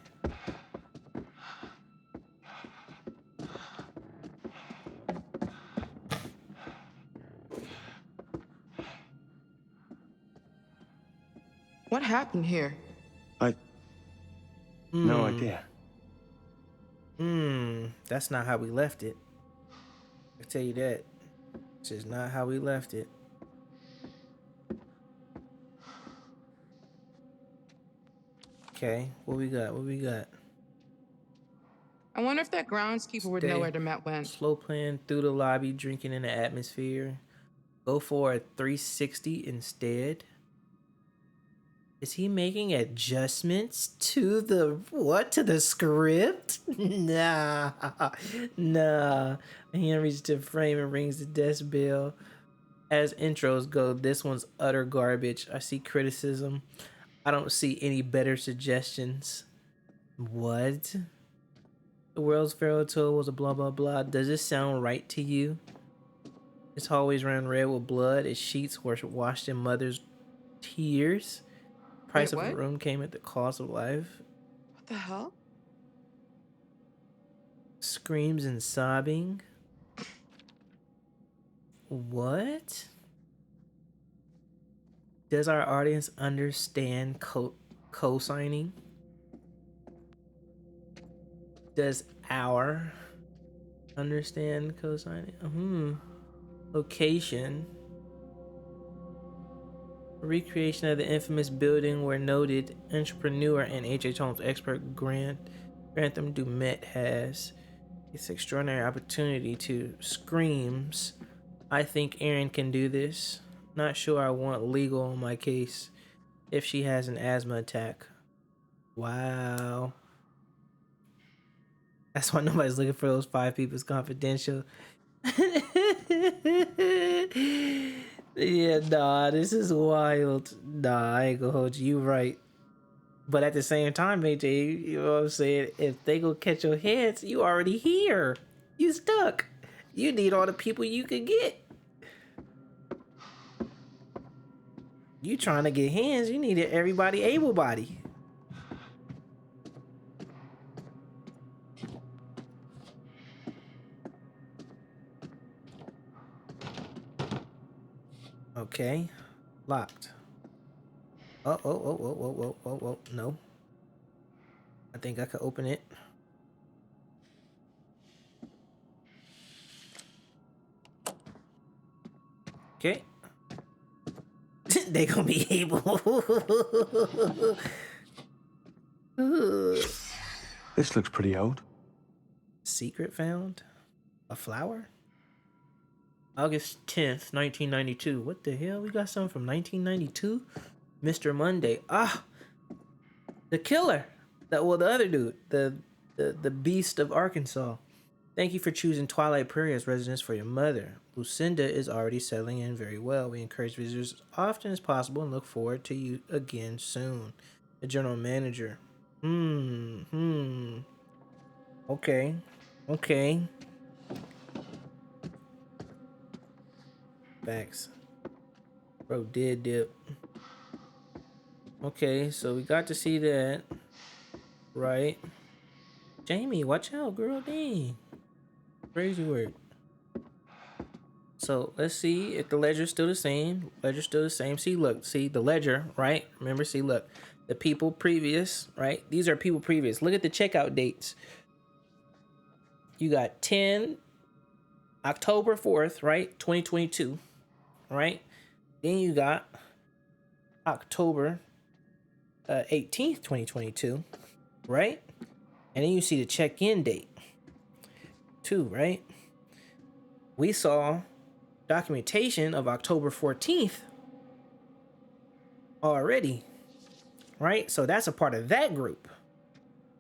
What happened here? No idea. That's not how we left it. I tell you that. This is not how we left it. Okay, what we got? What we got? I wonder if that groundskeeper would know where the Met went. Slow playing through the lobby, drinking in the atmosphere. Go for a 360 instead. Is he making adjustments to the to the script? Nah. He reaches the frame and rings the desk bell. As intros go, this one's utter garbage. I see criticism. I don't see any better suggestions. What? The world's Pharaoh tool was a blah blah blah. Does this sound right to you? This hallways ran red with blood. Its sheets were washed in mother's tears. Price of a room came at the cost of life. What the hell? Screams and sobbing. What? Does our audience understand co-signing? Does our understand co-signing? Location. Recreation of the infamous building where noted entrepreneur and H.H. Holmes expert Grantham Dumet has this extraordinary opportunity to screams. I think Erin can do this. Not sure I want legal on my case if she has an asthma attack. Wow. That's why nobody's looking for those 5 people. It's confidential. Yeah, nah, this is wild. Nah, I ain't gonna hold you. You right. But at the same time, AJ, you know what I'm saying? If they go catch your heads, you already here. You stuck. You need all the people you can get. You trying to get hands, you needed everybody able-bodied. Okay, locked. Oh, no. I think I could open it. Okay. They gonna be able. This looks pretty old. Secret found? A flower? August 10th, 1992. What the hell? We got something from 1992? Mr. Monday. Ah! The killer! The other dude. The beast of Arkansas. Thank you for choosing Twilight Prairie as residence for your mother. Lucinda is already settling in very well. We encourage visitors as often as possible and look forward to you again soon. The general manager. Okay. Facts. Bro did dip. Okay, so we got to see that. Right. Jamie, watch out, girl. Dang. Crazy word. So let's see if the ledger's still the same. Ledger's still the same. See, look, see the ledger, right? Remember, see, look, the people previous, right? These are people previous. Look at the checkout dates. You got 10 October 4th, right? 2022, right? Then you got October 18th, 2022, right? And then you see the check-in date too, right? We saw documentation of October 14th already, right? So that's a part of that group.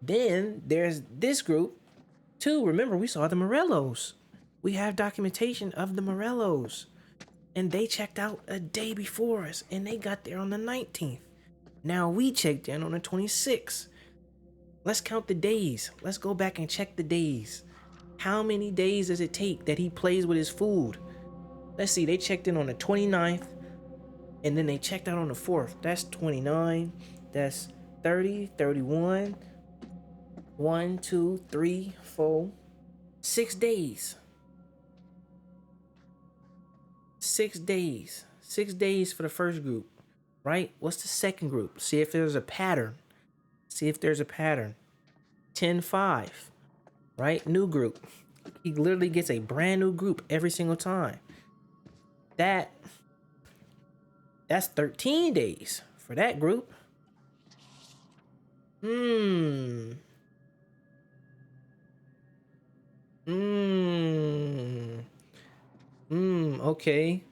Then there's this group too. Remember, we saw the Morellos. We have documentation of the Morellos, and they checked out a day before us, and they got there on the 19th. Now we checked in on the 26th. Let's count the days. Let's go back and check the days. How many days does it take that he plays with his food? Let's see, they checked in on the 29th, and then they checked out on the 4th. That's 29, that's 30, 31, 1, 2, 3, 4, 6 days. 6 days. 6 days for the first group, right? What's the second group? See if there's a pattern. See if there's a pattern. 10-5, right? New group. He literally gets a brand new group every single time. That's 13 days for that group. Okay.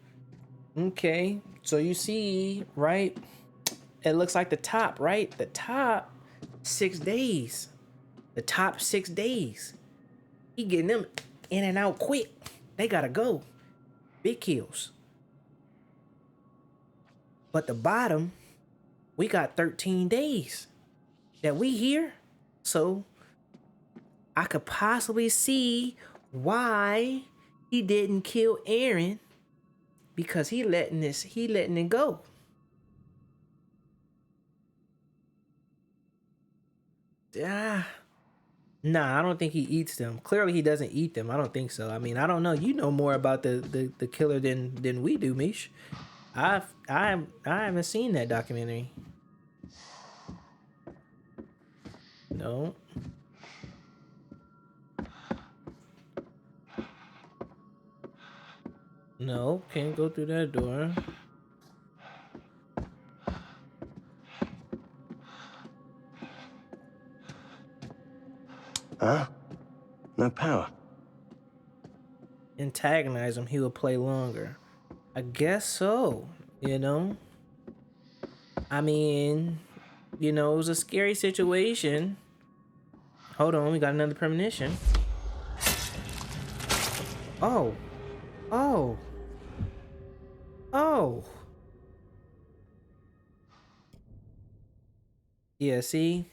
Okay. So you see, right? It looks like the top, right? The top 6 days. The top 6 days. He getting them in and out quick. They gotta go. Big kills. But the bottom, we got 13 days that we here. So I could possibly see why he didn't kill Aaron, because he letting it go. Nah, I don't think he eats them. Clearly he doesn't eat them. I don't think so. I mean, I don't know. You know more about the killer than we do, Mish. I haven't seen that documentary. No. No, can't go through that door. Huh? No power. Antagonize him, he will play longer. I guess so, you know? I mean, you know, it was a scary situation. Hold on, we got another premonition. Oh. Oh. Oh. Yeah, see?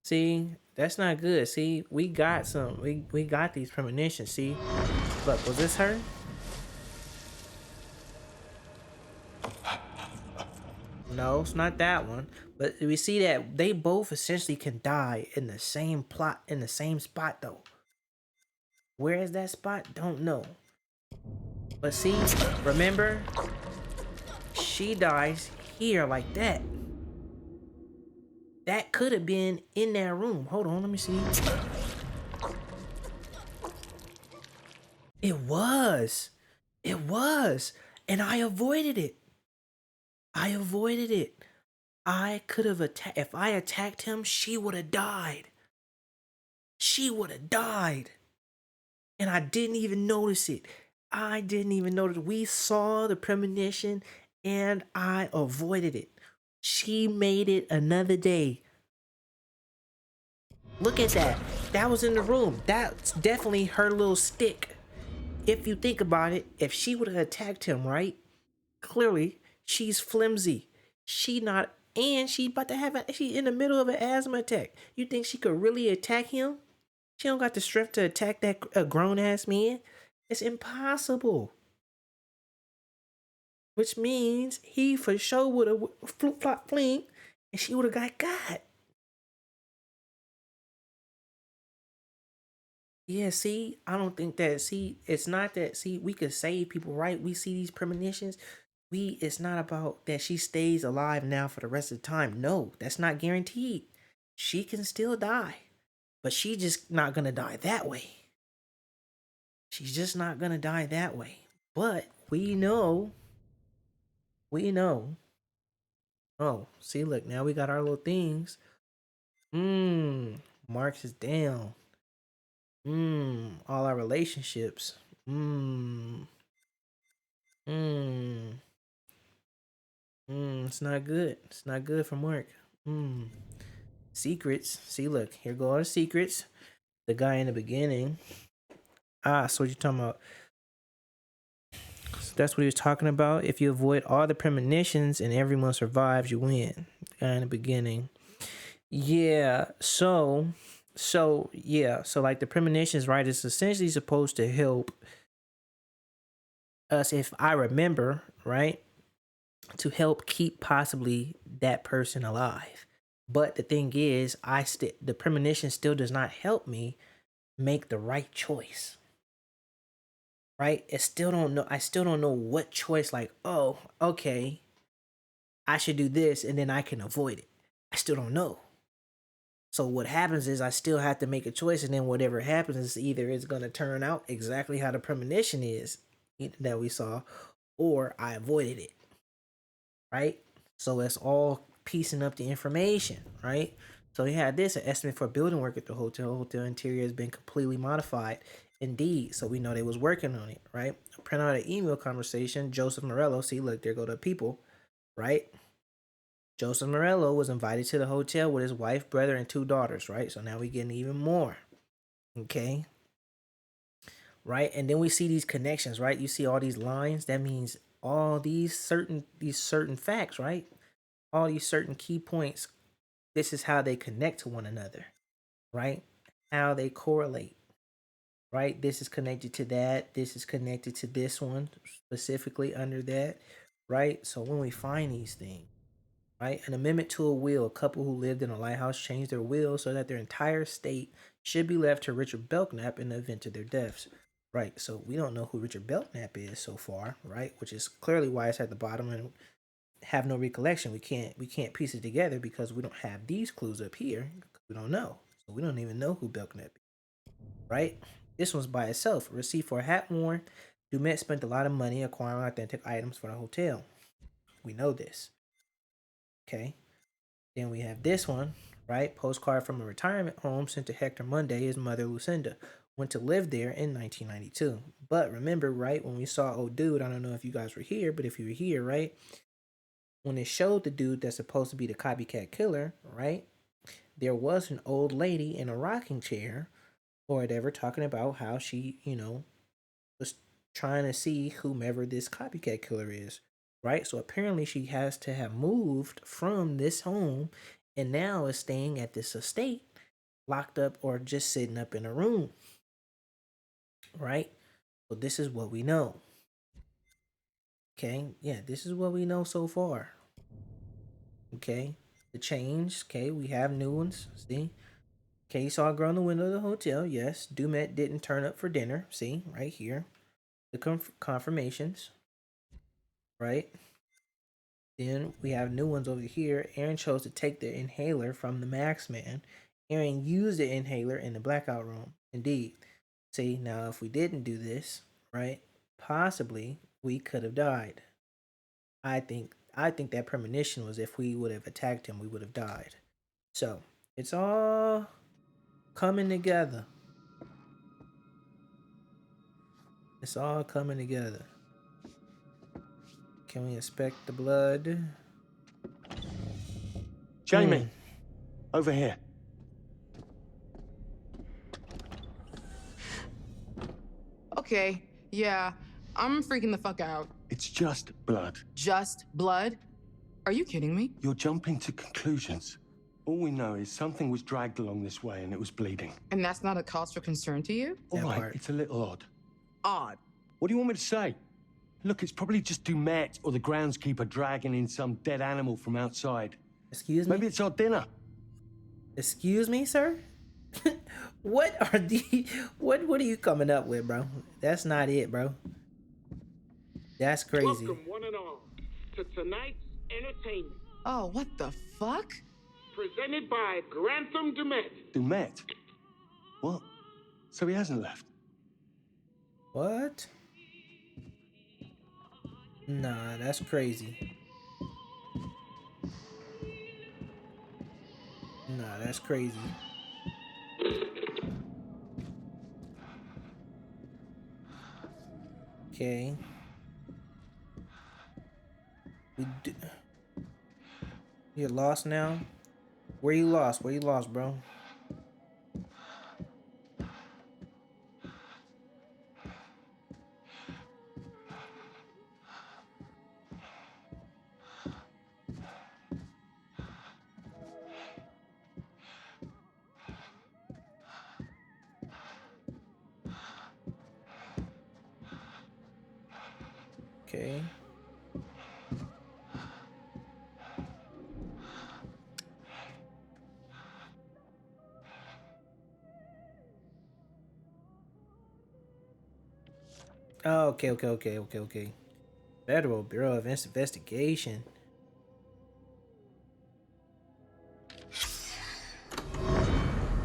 See? That's not good. See? We got some. We got these premonitions. See? Look, was this her? No, it's not that one. But we see that they both essentially can die in the same plot, in the same spot though. Where is that spot? Don't know. But see, remember, she dies here like that. That could have been in that room. Hold on, let me see. It was. It was. And I avoided it. I avoided it. I could have attacked. If I attacked him, she would have died. She would have died. And I didn't even notice it. I didn't even notice. We saw the premonition and I avoided it. She made it another day. Look at that. That was in the room. That's definitely her little stick. If you think about it, if she would have attacked him, right? Clearly, she's flimsy. She not, and she about to have she in the middle of an asthma attack. You think she could really attack him? She don't got the strength to attack that grown ass man. It's impossible. Which means he for sure would have flip flop fling, and she would have got. Yeah, see, I don't think that. See, it's not that. See, we could save people, right? We see these premonitions. It's not about that she stays alive now for the rest of the time. No, that's not guaranteed. She can still die, but she just not gonna die that way. She's just not gonna die that way. But we know. Oh, see, look, now we got our little things. Marks is down. All our relationships. It's not good. It's not good for Mark. Secrets. See, look, here go all the secrets. The guy in the beginning. So what you're talking about. So that's what he was talking about. If you avoid all the premonitions and everyone survives, you win. The guy in the beginning. Yeah, so like the premonitions, right, is essentially supposed to help us, if I remember, right, to help keep possibly that person alive. But the thing is, the premonition still does not help me make the right choice. Right? I still don't know what choice, like, oh, okay, I should do this and then I can avoid it. I still don't know. So what happens is I still have to make a choice, and then whatever happens is either it's going to turn out exactly how the premonition is that we saw, or I avoided it. Right? So it's all piecing up the information, right? So we had this, an estimate for building work at the hotel. Hotel interior has been completely modified. Indeed. So we know they was working on it, right? Print out an email conversation. Joseph Morello. See, look, there go the people, right? Joseph Morello was invited to the hotel with his wife, brother, and 2 daughters, right? So now we're getting even more. Okay. Right? And then we see these connections, right? You see all these lines. That means all these certain facts, right? All these certain key points. This is how they connect to one another, right? How they correlate, right? This is connected to that. This is connected to this one, specifically under that, right? So when we find these things, right? An amendment to a will. A couple who lived in a lighthouse changed their will so that their entire estate should be left to Richard Belknap in the event of their deaths. Right, so we don't know who Richard Belknap is so far, right? Which is clearly why it's at the bottom and have no recollection. We can't piece it together because we don't have these clues up here. We don't know. So we don't even know who Belknap is. Right? This one's by itself. A receipt for a hat worn. Dumet spent a lot of money acquiring authentic items for the hotel. We know this. Okay. Then we have this one, right? Postcard from a retirement home sent to Hector Monday. His mother, Lucinda, went to live there in 1992. But remember, right, when we saw old dude, I don't know if you guys were here, but if you were here, right, when it showed the dude that's supposed to be the copycat killer, right, there was an old lady in a rocking chair or whatever talking about how she, was trying to see whomever this copycat killer is. Right? So apparently she has to have moved from this home and now is staying at this estate, locked up or just sitting up in a room. Right? So this is what we know. Okay? Yeah, this is what we know so far. Okay? The change. Okay, we have new ones. See? Okay, you saw a girl in the window of the hotel. Yes. Dumet didn't turn up for dinner. See? Right here. The confirmations. Right? Then we have new ones over here. Aaron chose to take the inhaler from the Max Man. Aaron used the inhaler in the blackout room. Indeed. See, now if we didn't do this, right, possibly we could have died. I think that premonition was if we would have attacked him, we would have died. So, it's all coming together. It's all coming together. Can we inspect the blood? Jamie, over here. Okay, yeah, I'm freaking the fuck out. It's just blood. Just blood? Are you kidding me? You're jumping to conclusions. All we know is something was dragged along this way and it was bleeding. And that's not a cause for concern to you? All right, it's a little odd. Odd? What do you want me to say? Look, it's probably just Dumet or the groundskeeper dragging in some dead animal from outside. Excuse me? Maybe it's our dinner. Excuse me, sir? What are the what are you coming up with, bro? That's not it, bro. That's crazy. Welcome, one and all, to tonight's entertainment. Oh, what the fuck? Presented by Grantham Dumet. Dumet? What? So he hasn't left? What? Nah, that's crazy. Nah, that's crazy. Okay. You're lost now? Where you lost? Where you lost, bro? Okay. Oh, okay. Federal Bureau of Investigation.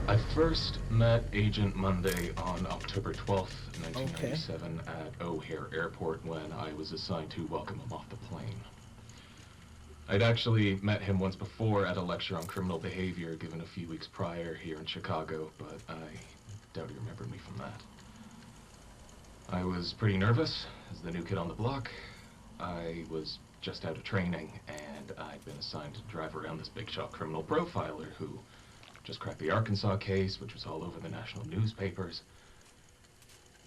I first met Agent Monday on October 12th, 1997 at O'Hare Airport when I was assigned to welcome him off the plane. I'd actually met him once before at a lecture on criminal behavior given a few weeks prior here in Chicago, but I doubt he remembered me from that. I was pretty nervous as the new kid on the block. I was just out of training, and I'd been assigned to drive around this big shot criminal profiler who just cracked the Arkansas case, which was all over the national newspapers.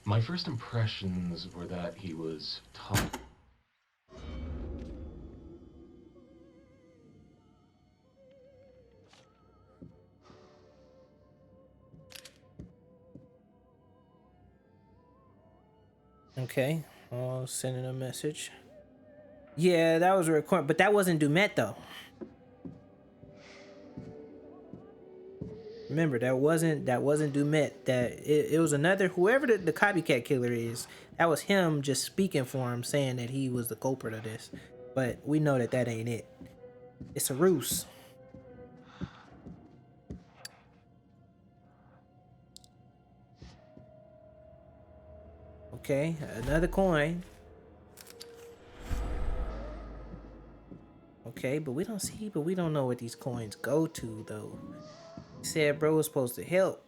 My first impressions were that he was tough. Okay, I'll send in a message. Yeah, that was a recording, but that wasn't Dumet though. Remember, that wasn't Dumet. That it was another, whoever the copycat killer is. That was him just speaking for him, saying that he was the culprit of this. But we know that ain't it. It's a ruse. Okay, another coin. Okay, but we don't know what these coins go to though. He said bro was supposed to help.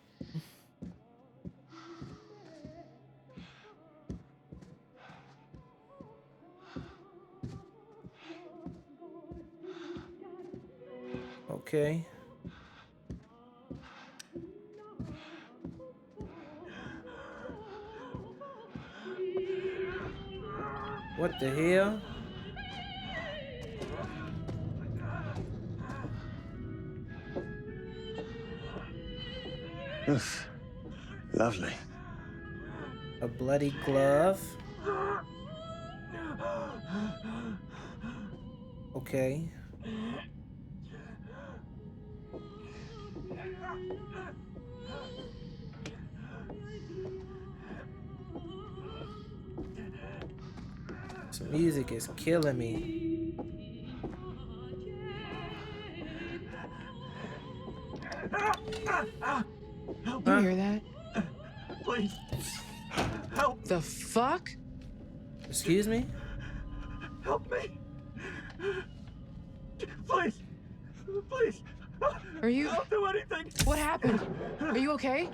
Okay. What the hell? Oof. Lovely. A bloody glove. Okay. This music is killing me. You hear that? Please. Help. The fuck? Excuse me? Help me. Please. Please. Are you? Don't do anything. What happened? Are you okay?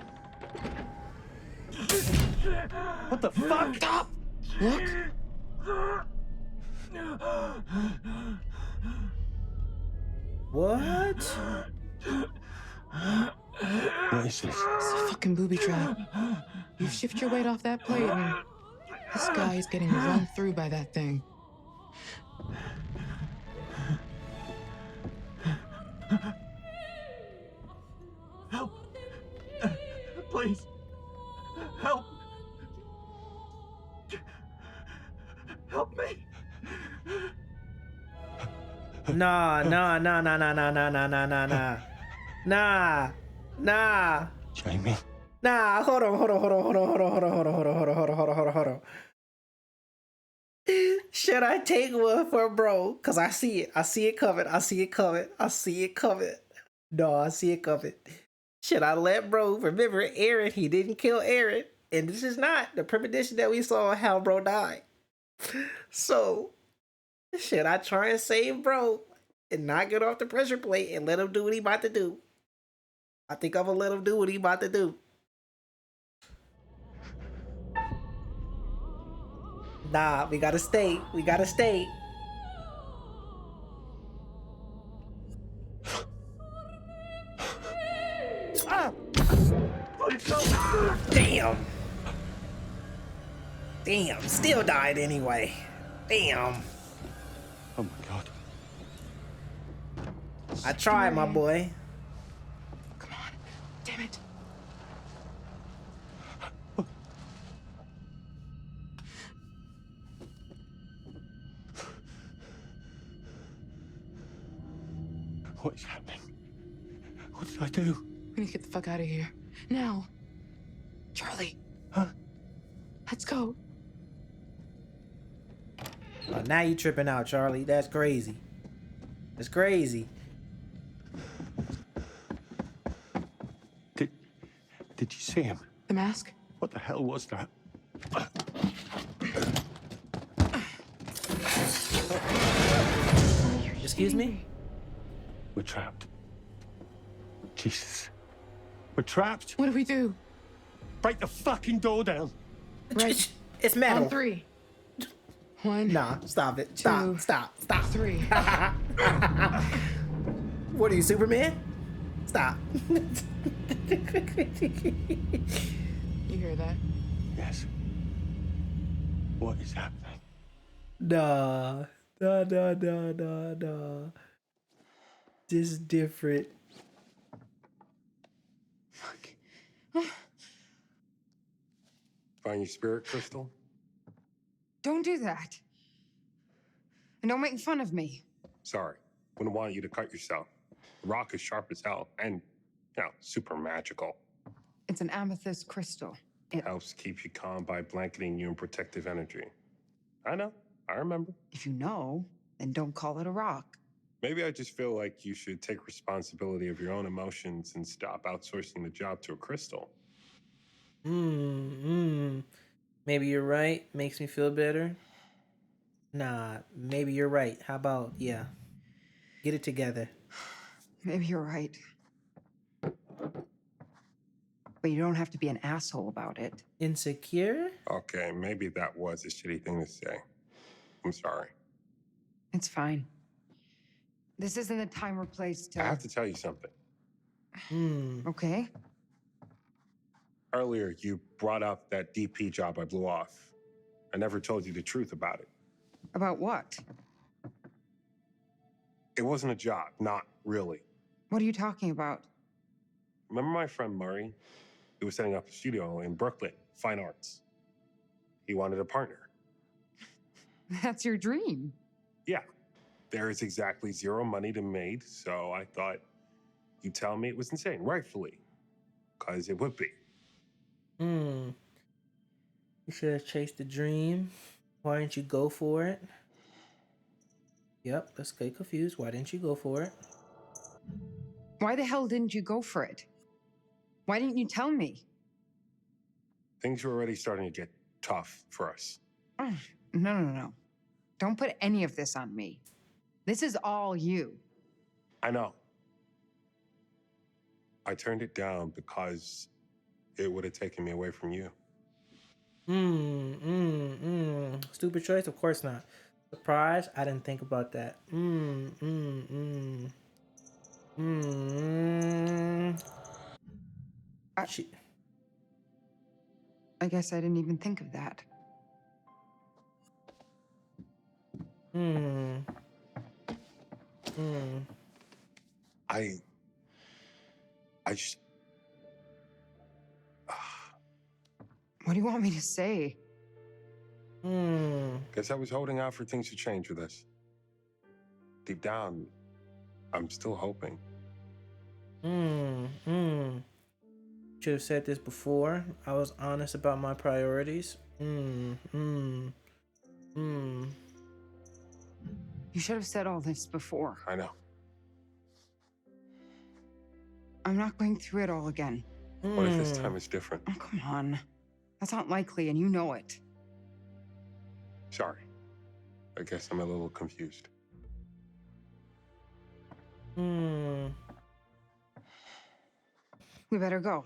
What the fuck? Stop! Look. What? What is this? It's a fucking booby trap. You shift your weight off that plate and this guy is getting run through by that thing. Help. Please. Help. Help me. Nah. Jamie. Nah, hold on. Should I take one for bro? Cause I see it. I see it coming. No, I see it coming. Should I let bro remember Aaron? He didn't kill Aaron. And this is not the premonition that we saw how bro died. So, should I try and save bro and not get off the pressure plate and let him do what he about to do? I think I'm gonna let him do what he about to do. Nah, we gotta stay. Damn, still died anyway. Damn. Oh my god. I tried, my boy. Come on. Damn it. What is happening? What did I do? We need to get the fuck out of here. Now. Charlie. Huh? Let's go. Oh, now you tripping out, Charlie. That's crazy. That's crazy. Did you see him? The mask? What the hell was that? Excuse me? We're trapped. Jesus. We're trapped. What do we do? Break the fucking door down. Right. It's metal. On 3. 1. Nah, stop it. 2, Stop. 3. What are you, Superman? Stop. You hear that? Yes. What is happening? Nah. This is different. Find your spirit crystal? Don't do that. And don't make fun of me. Sorry. Wouldn't want you to cut yourself. The rock is sharp as hell and, super magical. It's an amethyst crystal. It helps keep you calm by blanketing you in protective energy. I know. I remember. If you know, then don't call it a rock. Maybe I just feel like you should take responsibility of your own emotions and stop outsourcing the job to a crystal. Maybe you're right. Makes me feel better. Nah, maybe you're right. How about, get it together. Maybe you're right. But you don't have to be an asshole about it. Insecure? Okay, maybe that was a shitty thing to say. I'm sorry. It's fine. This isn't the time or place to... I have to tell you something. Okay. Earlier, you brought up that DP job I blew off. I never told you the truth about it. About what? It wasn't a job, not really. What are you talking about? Remember my friend Murray? He was setting up a studio in Brooklyn, Fine Arts. He wanted a partner. That's your dream. Yeah. There is exactly zero money to be made, so I thought you'd tell me it was insane, rightfully. Because it would be. You should have chased the dream. Why didn't you go for it? Yep, let's get confused. Why didn't you go for it? Why the hell didn't you go for it? Why didn't you tell me? Things were already starting to get tough for us. No. Don't put any of this on me. This is all you. I know. I turned it down because it would have taken me away from you. Stupid choice? Of course not. Surprise? I didn't think about that. I guess I didn't even think of that. I just... What do you want me to say? Guess I was holding out for things to change with us. Deep down, I'm still hoping. Trying should have said this before. I was honest about my priorities. You should have said all this before. I know. I'm not going through it all again. What if this time is different? Oh, come on. That's not likely, and you know it. Sorry. I guess I'm a little confused. We better go.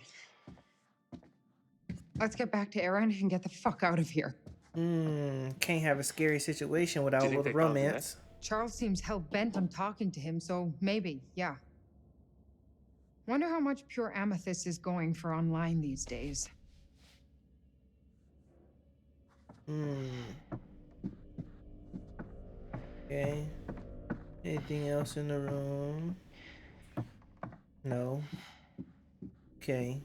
Let's get back to Aaron and get the fuck out of here. Can't have a scary situation without a little romance. Charles seems hell-bent on talking to him, so maybe, yeah. Wonder how much pure amethyst is going for online these days. Okay. Anything else in the room? No. Okay.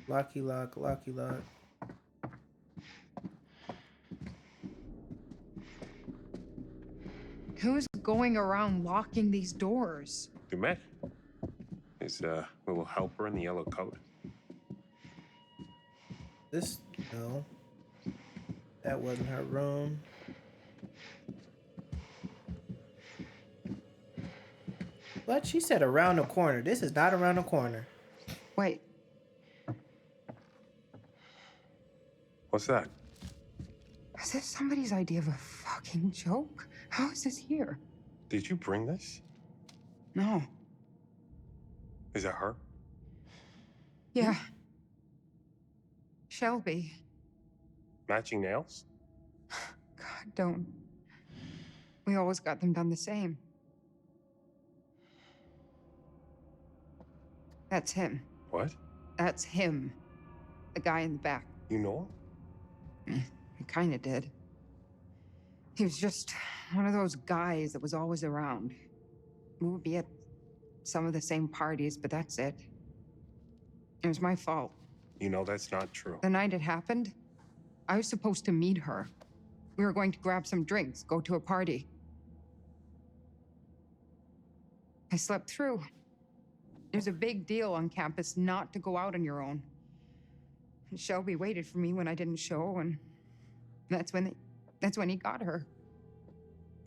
Locky lock, locky lock. Who's going around locking these doors? Dumet? His little helper in the yellow coat. This, no. That wasn't her room. What? She said around the corner. This is not around the corner. Wait. What's that? Is this somebody's idea of a fucking joke? How is this here? Did you bring this? No. Is that her? Yeah. Shelby. Matching nails? God, don't. We always got them done the same. That's him. What? That's him. The guy in the back. You know him? I kinda did. He was just one of those guys that was always around. We would be at some of the same parties, but that's it. It was my fault. You know that's not true. The night it happened, I was supposed to meet her. We were going to grab some drinks, go to a party. I slept through. It was a big deal on campus not to go out on your own. And Shelby waited for me when I didn't show, and that's when he got her.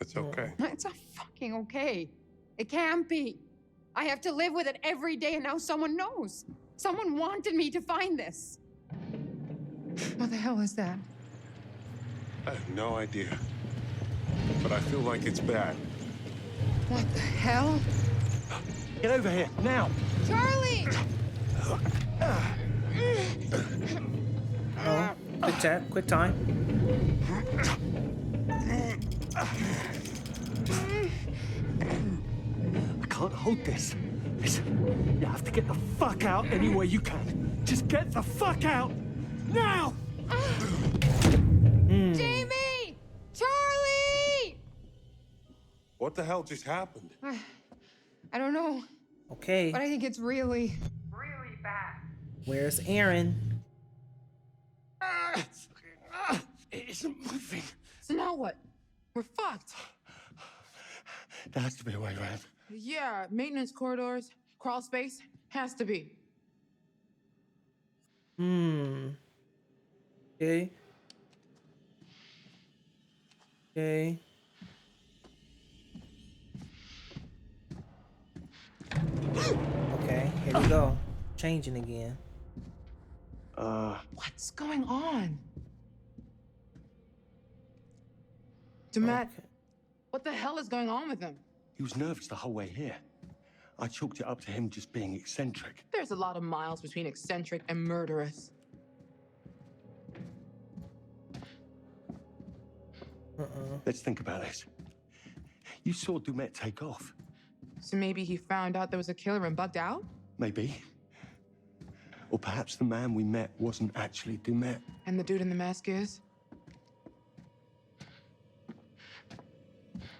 It's okay. It's not fucking okay. It can't be. I have to live with it every day, and now someone knows. Someone wanted me to find this. What the hell is that? I have no idea. But I feel like it's bad. What the hell? Get over here, now! Charlie! Oh, quick tap, quick time. I can't hold this. Listen, you have to get the fuck out any way you can. Just get the fuck out! Now! Jamie! Charlie! What the hell just happened? I don't know. Okay. But I think it's really bad. Where's Aaron? It isn't moving. So now what? We're fucked. There has to be a way around. Yeah, maintenance corridors, crawl space, has to be. Okay. Okay. Okay, here we go. Changing again. What's going on? Dumet, what the hell is going on with him? He was nervous the whole way here. I chalked it up to him just being eccentric. There's a lot of miles between eccentric and murderous. Let's think about this. You saw Dumet take off. So maybe he found out there was a killer and bugged out? Maybe. Or perhaps the man we met wasn't actually Dumet. And the dude in the mask is?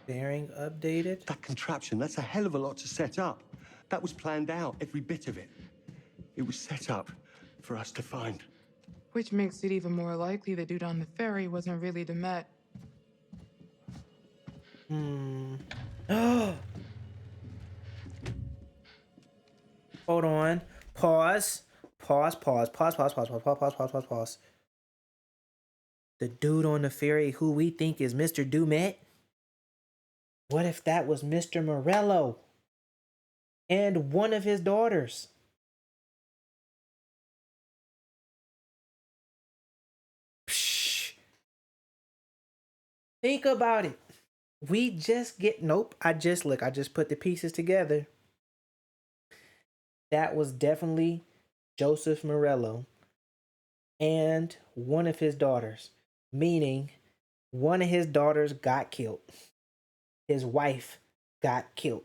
Bearing updated. That contraption, that's a hell of a lot to set up. That was planned out, every bit of it. It was set up for us to find. Which makes it even more likely the dude on the ferry wasn't really Dumet. Hold on. Pause. Pause. The dude on the ferry who we think is Mr. Dumet? What if that was Mr. Morello and one of his daughters? Psh. Think about it. We just get, nope, I just put the pieces together. That was definitely Joseph Morello and one of his daughters, meaning one of his daughters got killed. His wife got killed.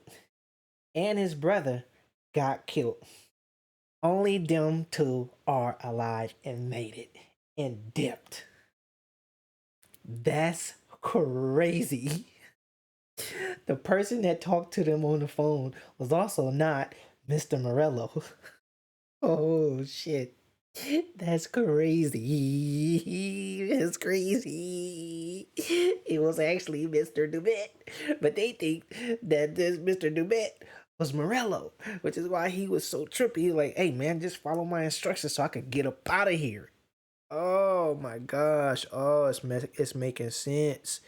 And his brother got killed. Only them two are alive and made it and dipped. That's crazy. The person that talked to them on the phone was also not Mr. Morello. Oh shit. That's crazy. That's crazy. It was actually Mr. Dumet. But they think that this Mr. Dumet was Morello, which is why he was so trippy. Like, hey man, just follow my instructions so I can get up out of here. Oh my gosh. Oh, it's making sense.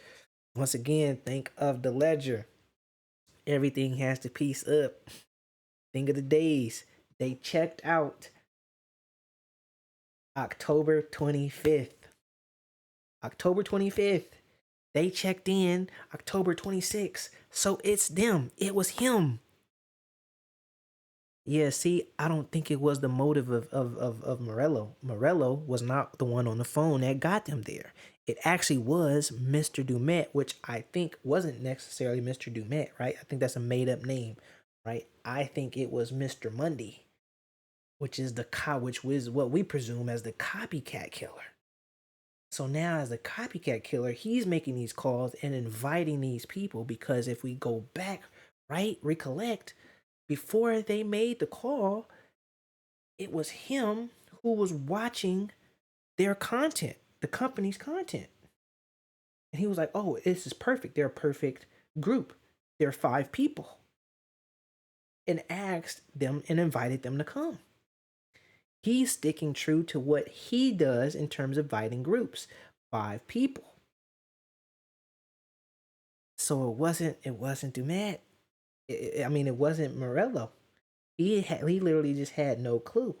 Once again, think of the ledger. Everything has to piece up. Think of the days. They checked out October 25th. October 25th. They checked in October 26th. So it's them. It was him. Yeah, see, I don't think it was the motive of Morello. Morello was not the one on the phone that got them there. It actually was Mr. Dumet, which I think wasn't necessarily Mr. Dumet, right? I think that's a made-up name, right? I think it was Mr. Mundy, which was what we presume as the copycat killer. So now as the copycat killer, he's making these calls and inviting these people because if we go back, right, recollect, before they made the call, it was him who was watching their content, the company's content. And he was like, oh, this is perfect. They're a perfect group. They're 5 people. And asked them and invited them to come. He's sticking true to what he does in terms of inviting groups. 5 people. So it wasn't Dumet. It wasn't Morello. He literally just had no clue.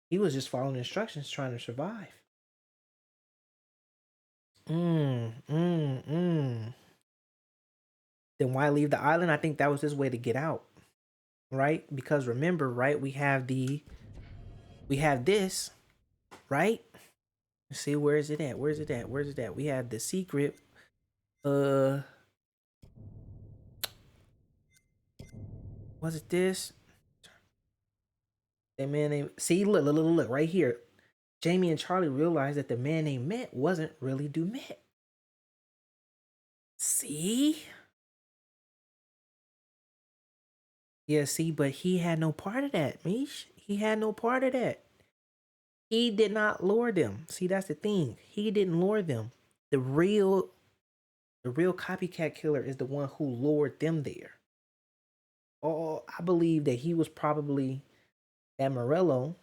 He was just following instructions, trying to survive. Then why leave the island? I think that was his way to get out, right? Because remember, right? We have this, right? Let's see, where is it at? Where's it at? We have the secret. Was it this? That man named, see, look, right here. Jamie and Charlie realized that the man they met wasn't really Dumet. See? Yeah, see, but he had no part of that, Mish. He had no part of that. He did not lure them. See, that's the thing. He didn't lure them. The real copycat killer is the one who lured them there. Oh, I believe that he was probably, that Morello,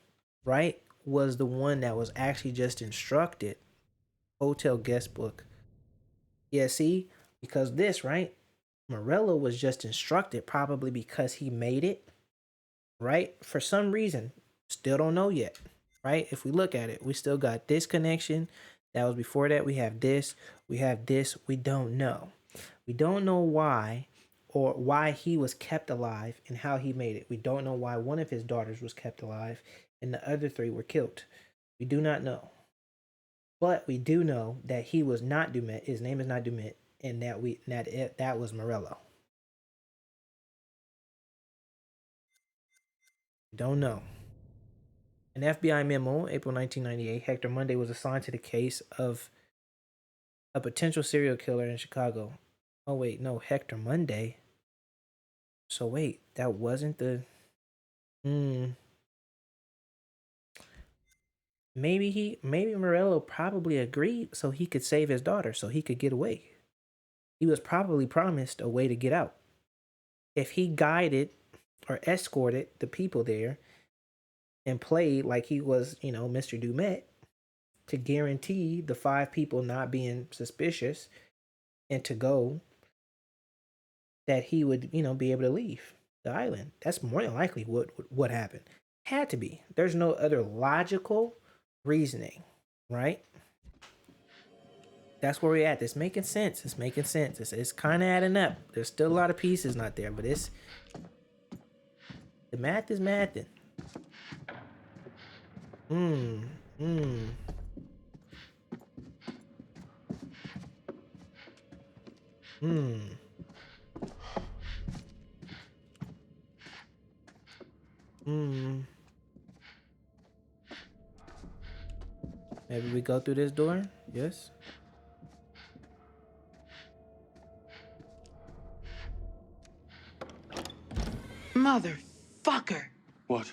right, was the one that was actually just instructed. Hotel guest book. Yeah, see, because this, right, Morello was just instructed probably because he made it, right, for some reason. Still don't know yet, right? If we look at it, we still got this connection. That was before that. We have this. We have this. We don't know. We don't know why, or why he was kept alive and how he made it. We don't know why one of his daughters was kept alive and the other 3 were killed. We do not know. But we do know that he was not Dumet. His name is not Dumet, and that was Morello. Don't know. An FBI memo, April 1998, Hector Monday was assigned to the case of a potential serial killer in Chicago. Oh wait, no, Hector Monday. So wait, that wasn't the... Maybe Morello probably agreed so he could save his daughter, so he could get away. he was probably promised a way to get out. If he guided or escorted the people there and played like he was, Mr. Dumet, to guarantee the 5 people not being suspicious and to go, that he would, be able to leave the island. That's more than likely what happened. Had to be. There's no other logical reasoning, right? That's where we're at. It's making sense. It's making sense. It's kind of adding up. There's still a lot of pieces not there, but the math is mathing. Hmm. Maybe we go through this door? Yes. Motherfucker. What?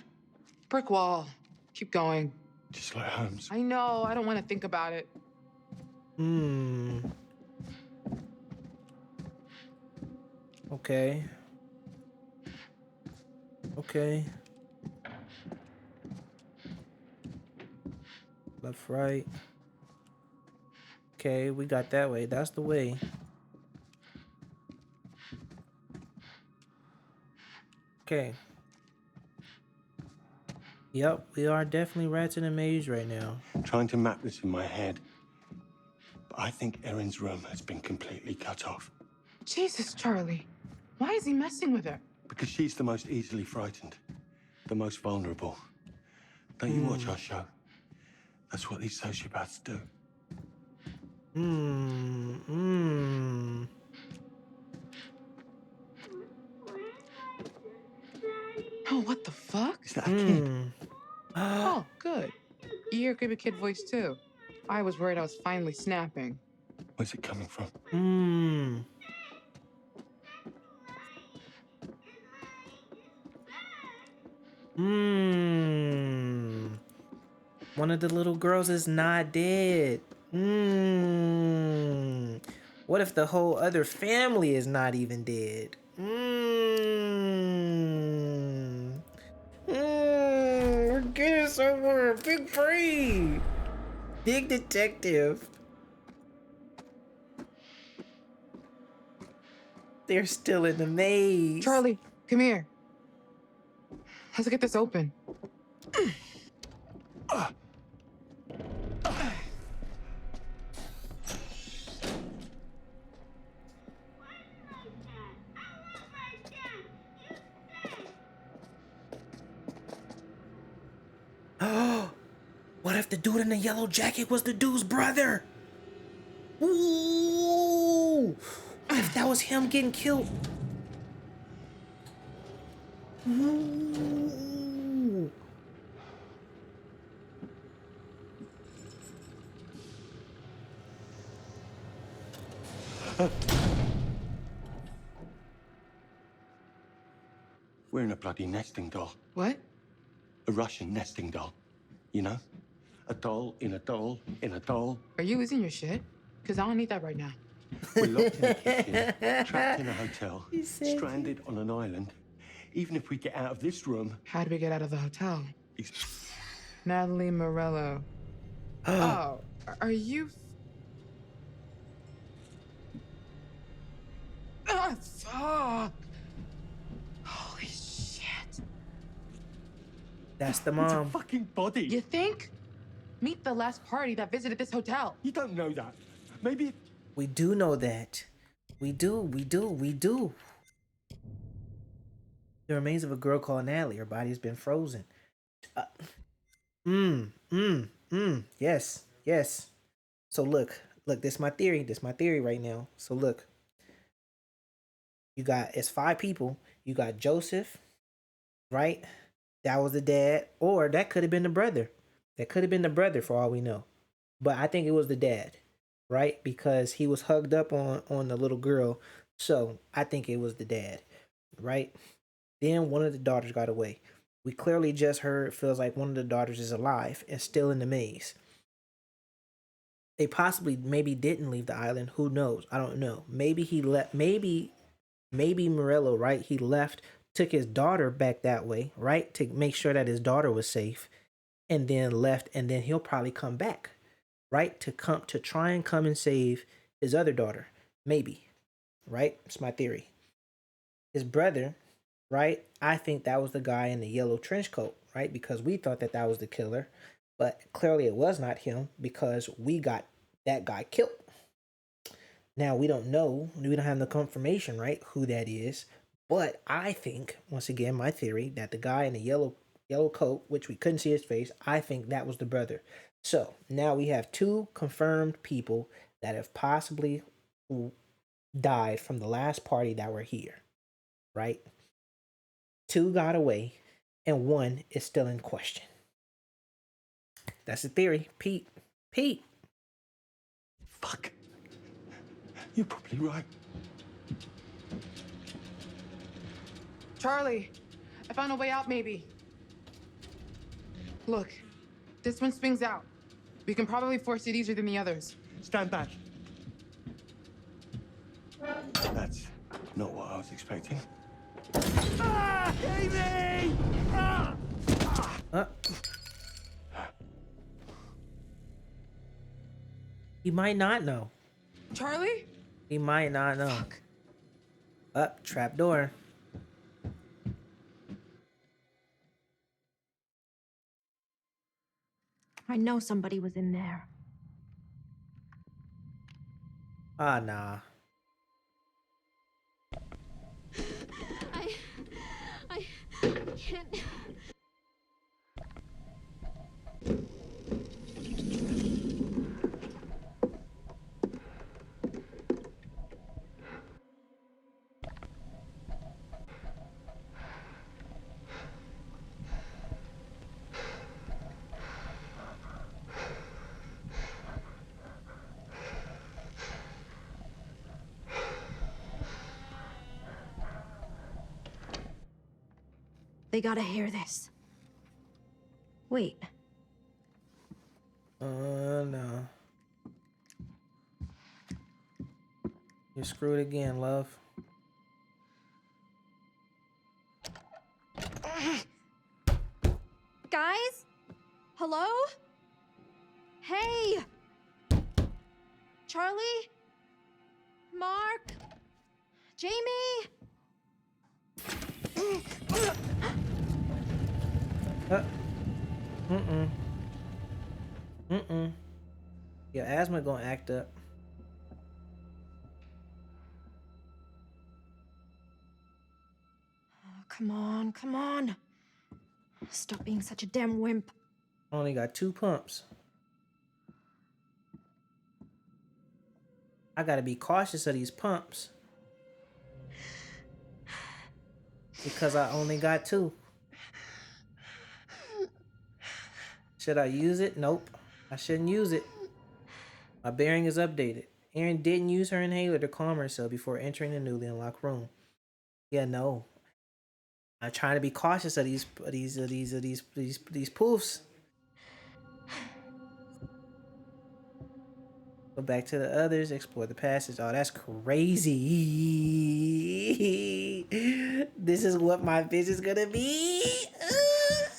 Brick wall. Keep going. Just like Holmes. I know. I don't want to think about it. Okay. Left, right. Okay, we got that way. That's the way. Okay. Yep, we are definitely rats in a maze right now. Trying to map this in my head. But I think Erin's room has been completely cut off. Jesus, Charlie. Why is he messing with her? Because she's the most easily frightened. The most vulnerable. Don't you watch our show? That's what these sociopaths do. Oh, what the fuck? Is that a kid? Oh, good. You hear creepy kid voice too. I was worried I was finally snapping. Where's it coming from? One of the little girls is not dead. What if the whole other family is not even dead? We're getting somewhere. Big brain. Big detective. They're still in the maze. Charlie, come here. Let's get this open. What if the dude in the yellow jacket was the dude's brother? Ooh! If that was him getting killed. Ooh. We're in a bloody nesting doll. What? A Russian nesting doll. You know? A doll in a doll in a doll. Are you losing your shit? Because I don't need that right now. We're locked in the kitchen, trapped in a hotel, stranded on an island. Even if we get out of this room... How do we get out of the hotel? Natalie Morello. Oh, are you... Ah, fuck! Holy shit. That's the It's mom. a fucking body. You think? Meet the last party that visited this hotel. You don't know that. Maybe... We do know that. We do. The remains of a girl called Natalie. Her body's been frozen. Yes. So look, this is my theory right now. So look. It's 5 people. You got Joseph, right? That was the dad. Or that could have been the brother. That could have been the brother for all we know. But I think it was the dad, right? Because he was hugged up on the little girl. So I think it was the dad, right? Then one of the daughters got away. We clearly just heard, feels like one of the daughters is alive and still in the maze. they possibly maybe didn't leave the island. Who knows? I don't know. Maybe he left. Maybe Morello, right? He left, took his daughter back that way, right, to make sure that his daughter was safe, and then left, and then he'll probably come back, right, to try and come and save his other daughter. Maybe, right? It's my theory. His brother, right? I think that was the guy in the yellow trench coat, right? Because we thought that was the killer, but clearly it was not him because we got that guy killed. Now, we don't know, we don't have the confirmation, right, who that is, but I think, once again, my theory, that the guy in the yellow coat, which we couldn't see his face, I think that was the brother. So, now we have 2 confirmed people that have possibly died from the last party that were here, right? 2 got away, and 1 is still in question. That's the theory. Pete. Fuck. You're probably right. Charlie, I found a way out, maybe. Look, this one swings out. We can probably force it easier than the others. Stand back. That's not what I was expecting. Ah! Amy! Ah! He might not know. Charlie? He might not know. Fuck. Up, trap door. I know somebody was in there. Ah, nah. I can't. They gotta hear this. Wait. No. You're screwed again, love. Guys? Hello? Hey! Charlie? Mark? Jamie? Your asthma gonna act up. Oh, come on. Stop being such a damn wimp. Only got 2 pumps. I gotta be cautious of these pumps. Because I only got 2. Should I use it? Nope. I shouldn't use it. My bearing is updated. Erin didn't use her inhaler to calm herself before entering the newly unlocked room. Yeah, no. I'm trying to be cautious of these poofs. Go back to the others, explore the passage. Oh, that's crazy. This is what my vision's gonna be.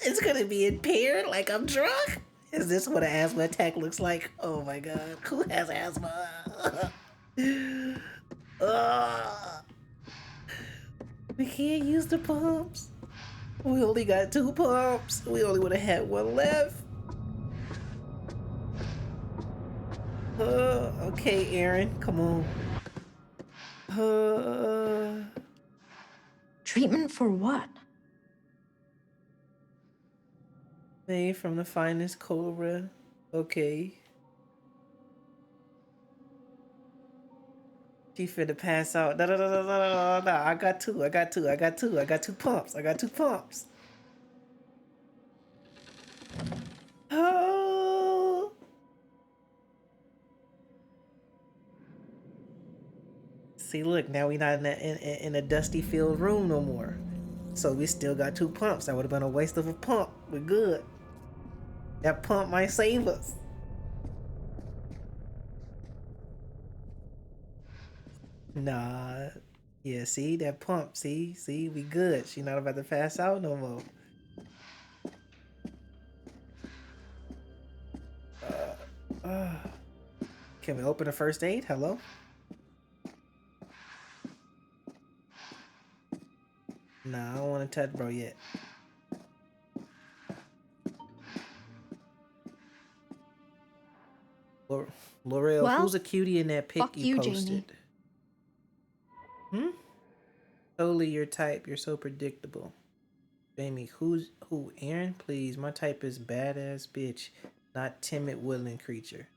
It's gonna be impaired like I'm drunk. Is this what an asthma attack looks like? Oh my god. Who has asthma? We can't use the pumps. We only got 2 pumps. We only would have had 1 left. Okay, Erin, come on. Treatment for what? Made from the finest cobra. Okay. She finna pass out. No. I got 2 pumps. Oh. See, look, now we not in a dusty filled room no more. So we still got 2 pumps. That would have been a waste of a pump. We're good. That pump might save us. Nah. Yeah, see that pump. See, we good. She not about to pass out no more. Can we open the first aid? Hello? Nah, I don't want to touch bro yet. L'Oreal, Well, who's a cutie in that pic fuck you you, posted? Jamie. Totally your type. You're so predictable. Jamie, who? Aaron, please. My type is badass bitch, not timid woodland creature.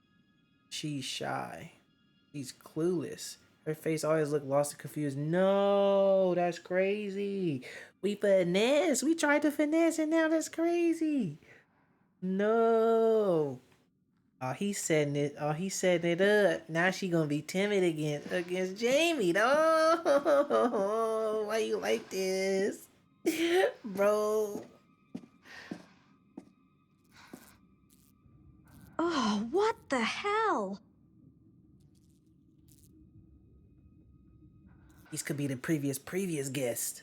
She's shy. She's clueless. Her face always look lost and confused. No, that's crazy. We finesse. We tried to finesse and now that's crazy. No. Oh, he's setting it. Oh, he's setting it up. Now she gonna be timid against Jamie. No, why you like this, bro? Oh, what the hell? These could be the previous guest.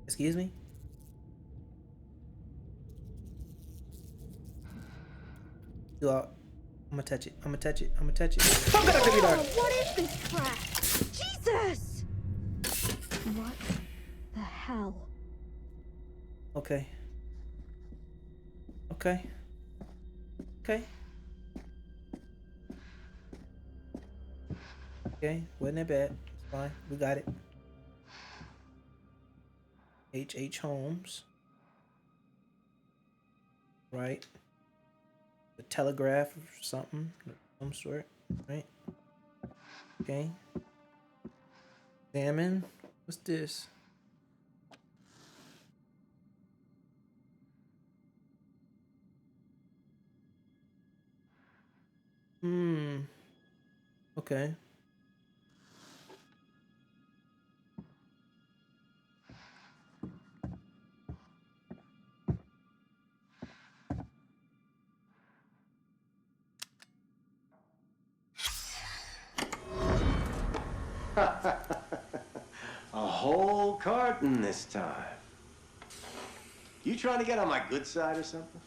Excuse me? I'm gonna touch it. I'm gonna touch it. What is this crap? Jesus! What the hell? Okay. Okay, wasn't that bad. Fine, we got it. H. Holmes. Right. The Telegraph or something. Some sort. Right. Okay. Examine. What's this? Okay. A whole carton this time. You trying to get on my good side or something?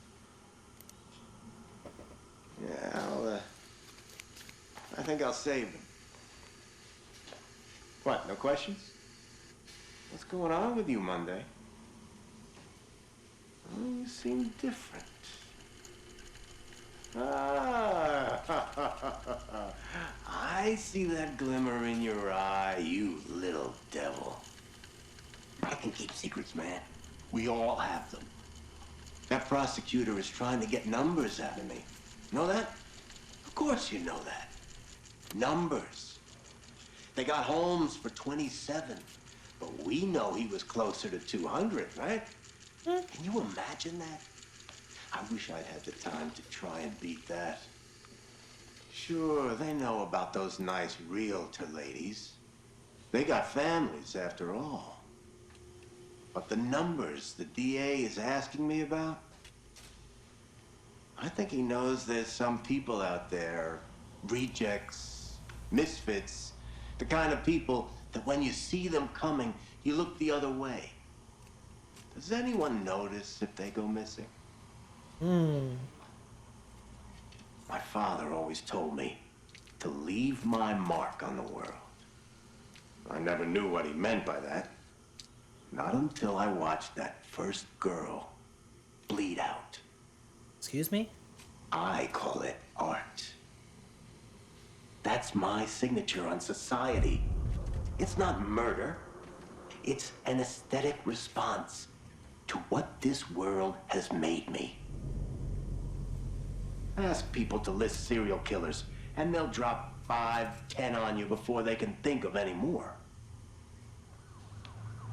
Yeah, I think I'll save them. What, no questions? What's going on with you, Monday? Oh, you seem different. Ah, I see that glimmer in your eye, you little devil. I can keep secrets, man. We all have them. That prosecutor is trying to get numbers out of me. Know that? Of course you know that. Numbers. They got Holmes for 27, but we know he was closer to 200, right? Can you imagine that? I wish I'd had the time to try and beat that. Sure, they know about those nice realtor ladies. They got families, after all. But the numbers the DA is asking me about, I think he knows there's some people out there, rejects, misfits, the kind of people that when you see them coming, you look the other way. Does anyone notice if they go missing? My father always told me to leave my mark on the world. I never knew what he meant by that. Not until I watched that first girl bleed out. Excuse me? I call it art. That's my signature on society. It's not murder. It's an aesthetic response to what this world has made me. Ask people to list serial killers, and they'll drop 5, 10 on you before they can think of any more.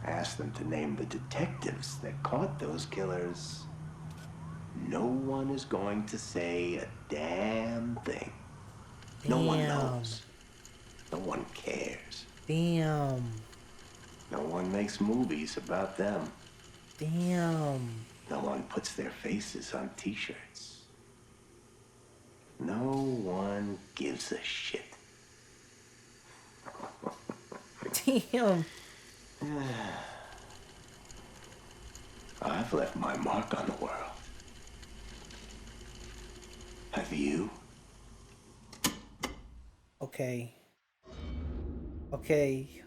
Ask them to name the detectives that caught those killers. No one is going to say a damn thing. No one knows. No one cares. Damn. No one makes movies about them. Damn. No one puts their faces on t-shirts. No one gives a shit. Damn. I've left my mark on the world. Have you? Okay. Okay.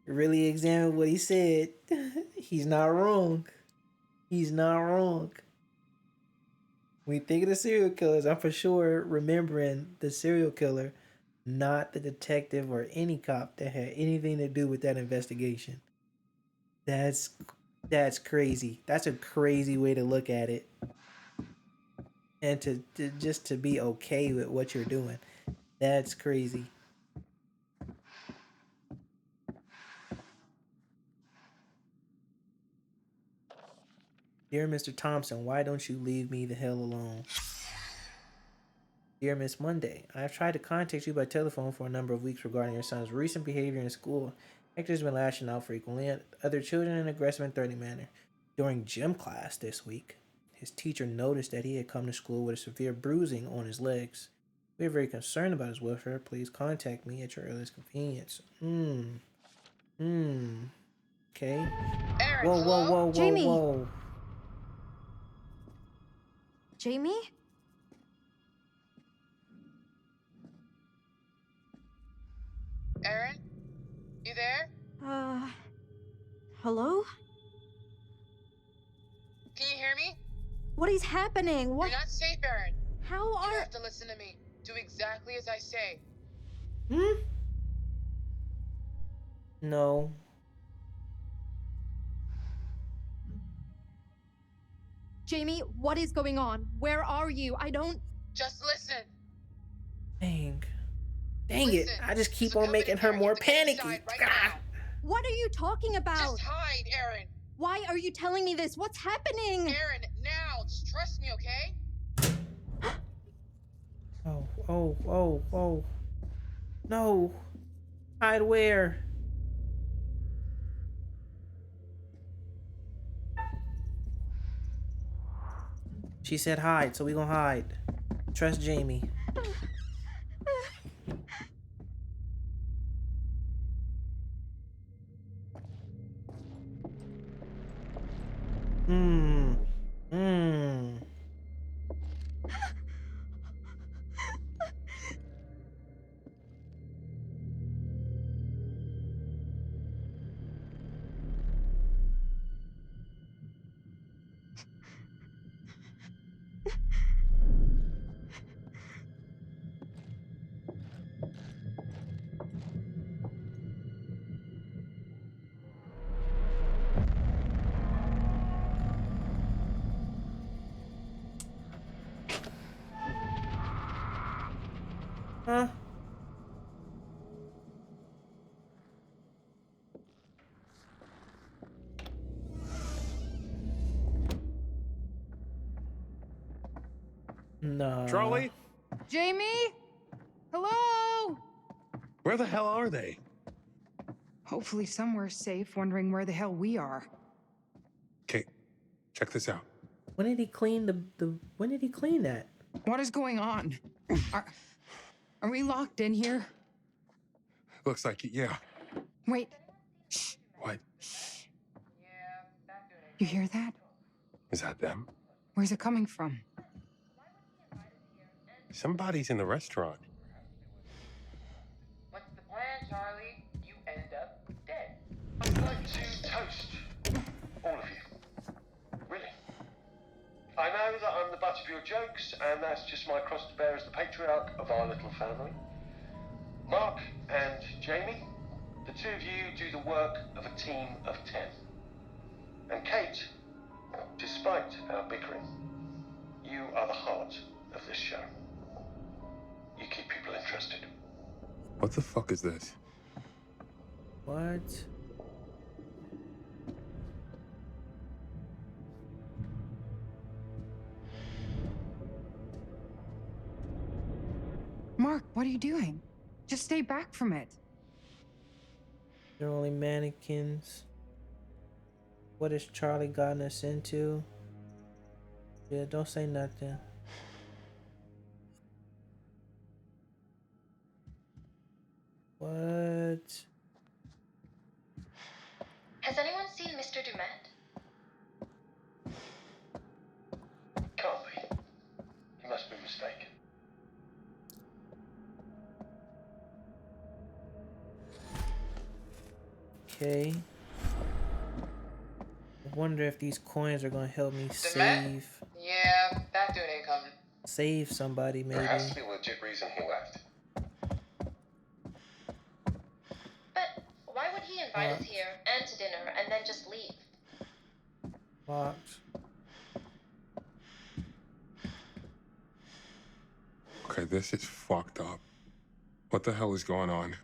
Really examine what he said. He's not wrong. He's not wrong. When you think of the serial killers, I'm for sure remembering the serial killer, not the detective or any cop that had anything to do with that investigation. That's crazy. That's a crazy way to look at it. And to just to be okay with what you're doing. That's crazy. Dear Mr. Thompson, why don't you leave me the hell alone? Dear Miss Monday, I have tried to contact you by telephone for a number of weeks regarding your son's recent behavior in school. Hector's been lashing out frequently at other children in an aggressive and threatening manner. During gym class this week, his teacher noticed that he had come to school with a severe bruising on his legs. We are very concerned about his welfare. Please contact me at your earliest convenience. Okay. Aaron, Whoa, Jamie. whoa. Jamie? Aaron? You there? Hello? Can you hear me? What is happening? What? You're not safe, Aaron. How are... You have to listen to me. Do exactly as I say. No. Jamie, what is going on? Where are you? I don't... Just listen. Dang it. I just keep on making her more panicky. Right What are you talking about? Just hide, Aaron. Why are you telling me this? What's happening? Aaron, now. Just trust me, okay? Oh. No. Hide where? She said hide, so we gonna hide. Trust Jamie. Huh? No. Charlie? Jamie? Hello? Where the hell are they? Hopefully somewhere safe, wondering where the hell we are. Okay, check this out. When did he clean when did he clean that? What is going on? Are we locked in here? Looks like it, yeah. Wait. Shh. What? You hear that? Is that them? Where's it coming from? Somebody's in the restaurant. What's the plan, Charlie? You end up dead. I'd like to toast all of you. Really. I know that I'm the butt of your jokes, and that's just my cross to bear as the patriarch of our little family. Mark and Jamie, the two of you do the work of a team of 10. And Kate, despite our bickering, you are the heart of this show. You keep people interested. What the fuck is this? What? Mark, what are you doing? Just stay back from it. They're only mannequins. What has Charlie gotten us into? Yeah, don't say nothing. What? Has anyone seen Mr. Dumet? Can't be. He must be mistaken. Okay. I wonder if these coins are gonna help me save. Yeah, that dude ain't coming. Save somebody, maybe. There has to be a legit reason he left. But why would he invite us here and to dinner and then just leave? Locked. Okay, this is fucked up. What the hell is going on?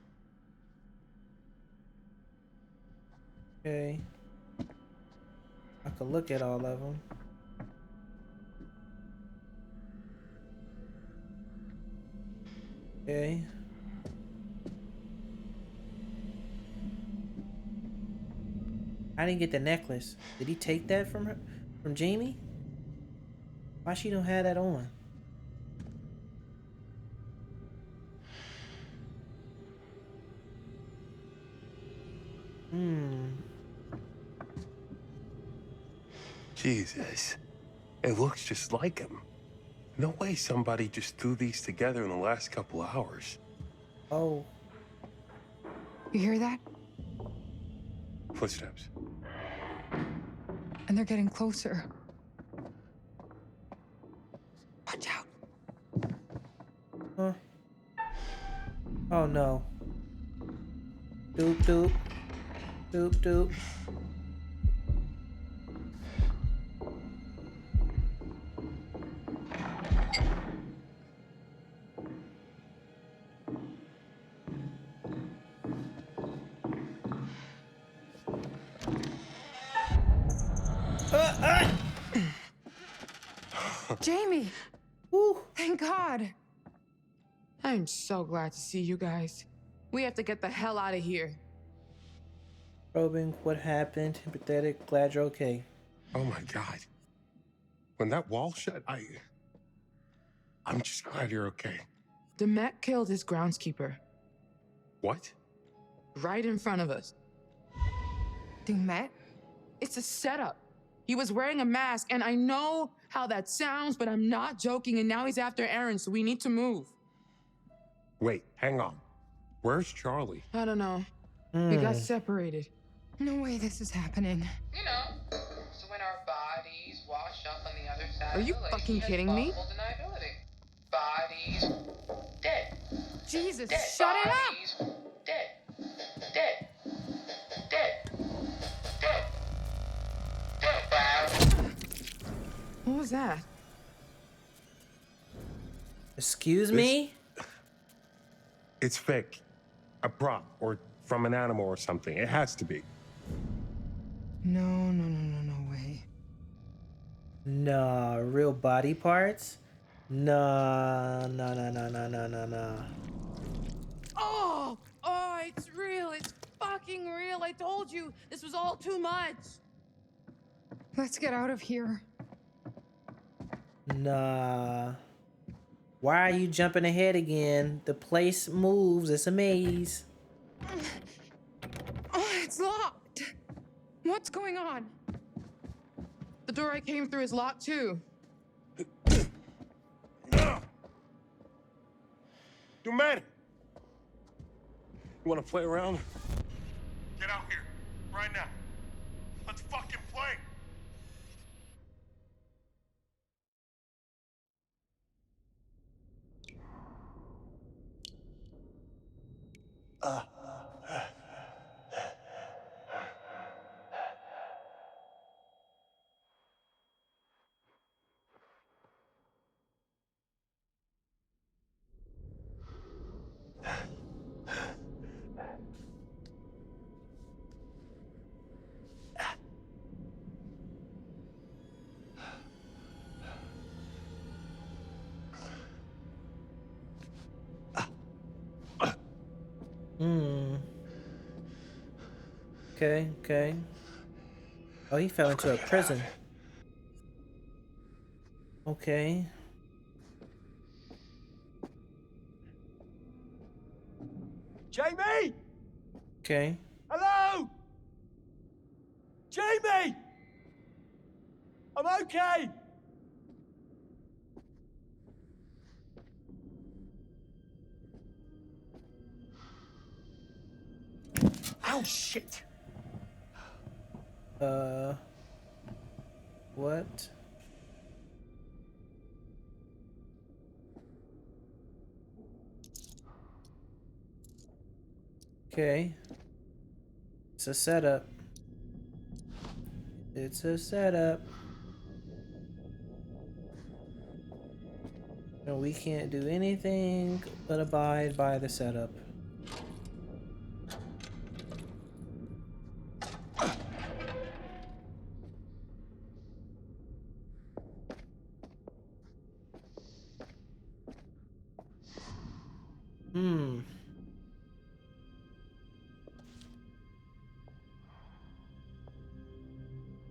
Okay. I could look at all of them. Okay. I didn't get the necklace. Did he take that from her? From Jamie? Why she don't have that on? Jesus. It looks just like him. No way somebody just threw these together in the last couple hours. Oh. You hear that? Footsteps. And they're getting closer. Watch out. Huh? Oh no. Doop doop. Doop doop. Jamie! Woo. Thank God! I'm so glad to see you guys. We have to get the hell out of here. Probing, what happened? Empathetic, glad you're okay. Oh my God. When that wall shut, I'm just glad you're okay. Demet killed his groundskeeper. What? Right in front of us. Demet? It's a setup. He was wearing a mask, and I know how that sounds, but I'm not joking, and now he's after Aaron, so we need to move. Wait, hang on. Where's Charlie? I don't know. We got separated. No way this is happening. You know, so when our bodies wash up on the other side Are you fucking kidding me? Bodies dead. Jesus, dead. shut Bodies, it up! Dead. Dead. Dead. Dead. Dead. What was that? Excuse me? It's fake. A prop, or from an animal or something. It has to be. No way. Nah, real body parts? Nah. Oh, it's real. It's fucking real. I told you. This was all too much. Let's get out of here. Nah. Why are you jumping ahead again? The place moves. It's a maze. Oh, it's locked. What's going on? The door I came through is locked too. Dumet! You wanna play around? Get out here, right now. Let's fucking play! Okay. Oh, he fell into a prison. Okay. Jamie! Okay. Hello? Jamie! I'm okay! Oh, shit! What? Okay. It's a setup. It's a setup. And we can't do anything but abide by the setup.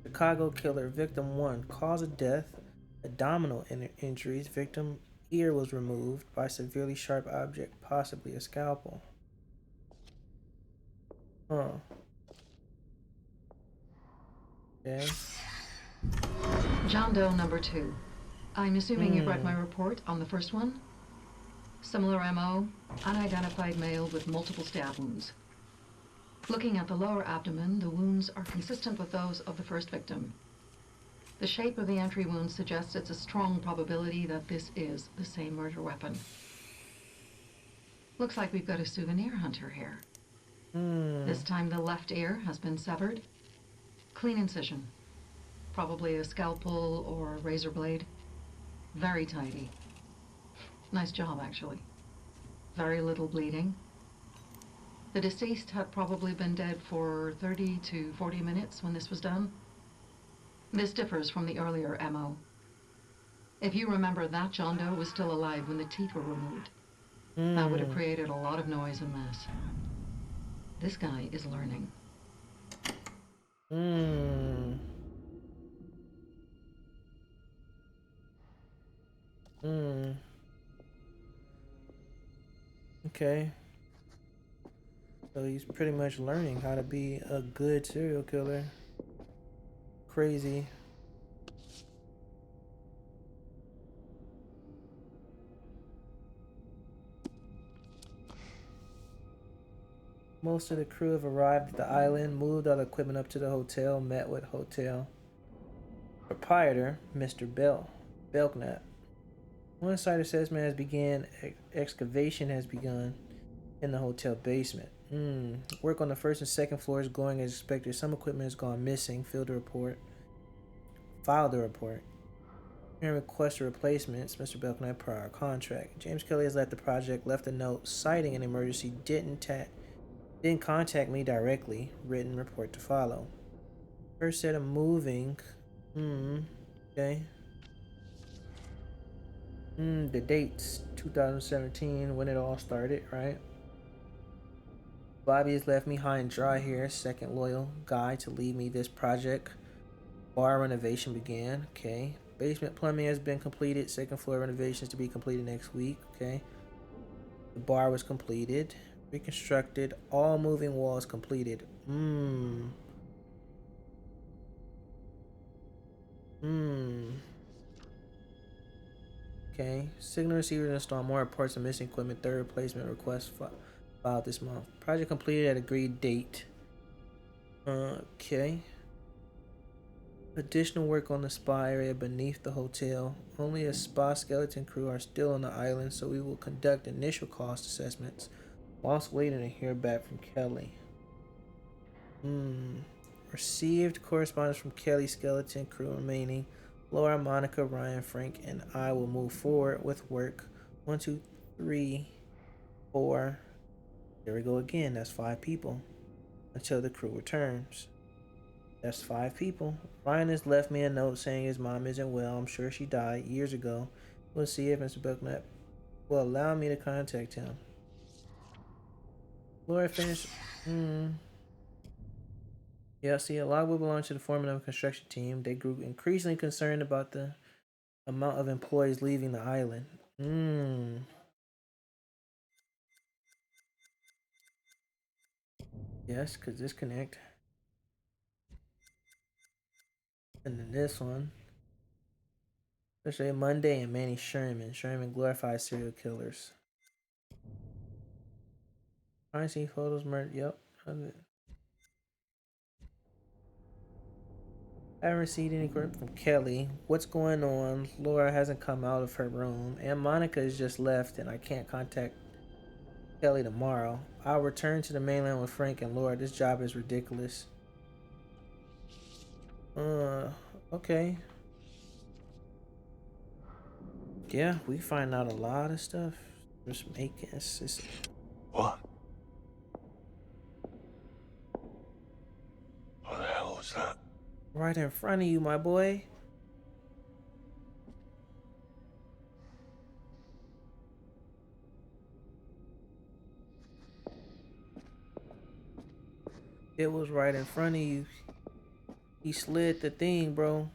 Chicago killer, victim 1, cause of death, abdominal injuries, victim ear was removed by severely sharp object, possibly a scalpel. Huh. Okay. John Doe number 2. I'm assuming you read my report on the first one? Similar MO, unidentified male with multiple stab wounds. Looking at the lower abdomen, the wounds are consistent with those of the first victim. The shape of the entry wound suggests it's a strong probability that this is the same murder weapon. Looks like we've got a souvenir hunter here. This time the left ear has been severed. Clean incision. Probably a scalpel or a razor blade. Very tidy. Nice job, actually. Very little bleeding. The deceased had probably been dead for 30 to 40 minutes when this was done. This differs from the earlier MO. If you remember, that John Doe was still alive when the teeth were removed. That would have created a lot of noise and mess. This guy is learning. Okay. So he's pretty much learning how to be a good serial killer. Crazy. Most of the crew have arrived at the island, moved all the equipment up to the hotel, met with hotel proprietor, Mr. Belknap. One site assessment has begun. Excavation has begun in the hotel basement. Work on the first and second floors is going as expected. Some equipment has gone missing. Filed the report. And request replacements. Mr. Belknap per our contract. James Kelly has left the project. Left a note citing an emergency. Didn't contact me directly. Written report to follow. First set of moving. Okay. The dates 2017 when it all started, right? Bobby has left me high and dry here. Second loyal guy to lead me this project. Bar renovation began. Okay. Basement plumbing has been completed. Second floor renovations to be completed next week. Okay. The bar was completed. Reconstructed. All moving walls completed. Okay. Signal receivers install more reports of missing equipment. Third replacement request filed this month. Project completed at agreed date. Okay. Additional work on the spa area beneath the hotel. Only a spa skeleton crew are still on the island, so we will conduct initial cost assessments whilst waiting to hear back from Kelly. Received correspondence from Kelly skeleton crew remaining. Laura, Monica, Ryan, Frank, and I will move forward with work. 1, 2, 3, 4. There we go again. That's 5 people. Until the crew returns. That's 5 people. Ryan has left me a note saying his mom isn't well. I'm sure she died years ago. We'll see if Mr. Belknap will allow me to contact him. Laura finished. Yeah, see, a logbook belonged to the foreman of a construction team. They grew increasingly concerned about the amount of employees leaving the island. Yes, could disconnect. And then this one. Especially Monday and Manny Sherman. Sherman glorifies serial killers. I see photos, murder. Yep. I haven't received any correct from Kelly. What's going on? Laura hasn't come out of her room, and Monica has just left, and I can't contact Kelly tomorrow. I'll return to the mainland with Frank and Laura. This job is ridiculous. Okay. Yeah, we find out a lot of stuff. Just making us. What? What the hell was that? Right in front of you, my boy. It was right in front of you. He slid the thing, bro.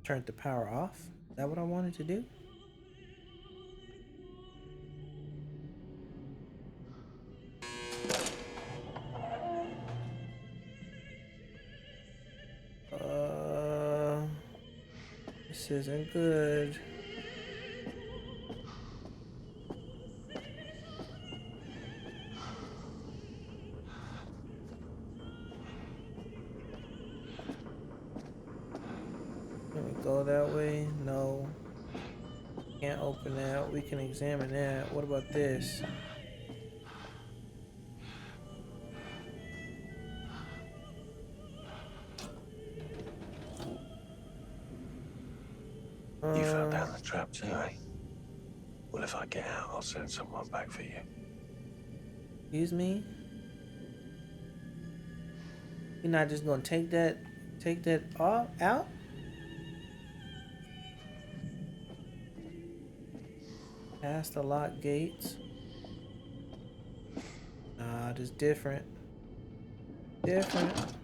Turned the power off. Is that what I wanted to do? This isn't good. Can we go that way? No. Can't open that. We can examine that. What about this? You fell down the trap too, eh? Well, if I get out, I'll send someone back for you. Excuse me? You're not just gonna take that off out? Past the locked gates. Nah, this different. Different.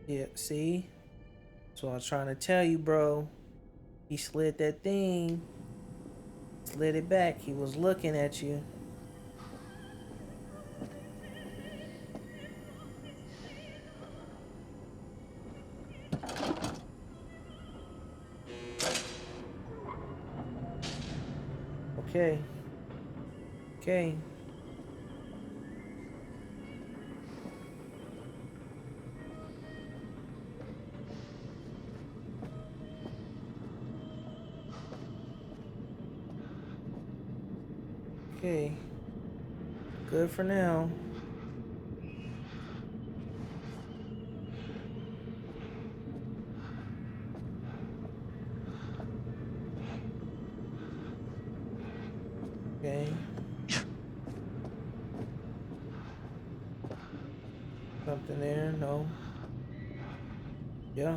Yeah, see? That's what I was trying to tell you, bro. He slid that thing. Slid it back. He was looking at you. Okay. Okay. Okay. Good for now. Okay. Something there? No. Yeah.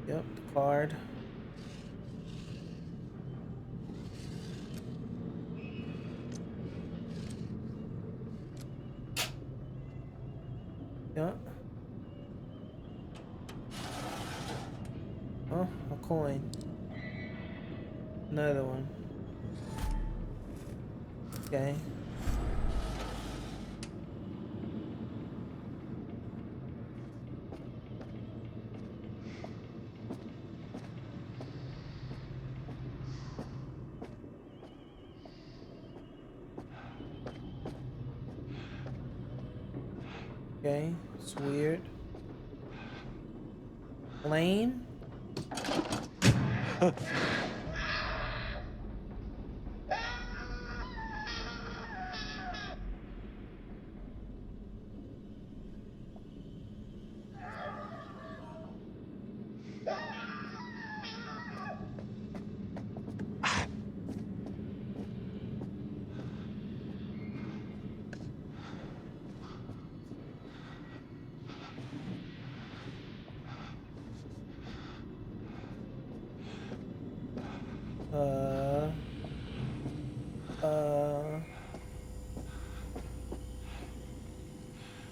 Yep, the card. Yep. Oh, a coin. Another one. Okay. Okay, it's weird. Lane?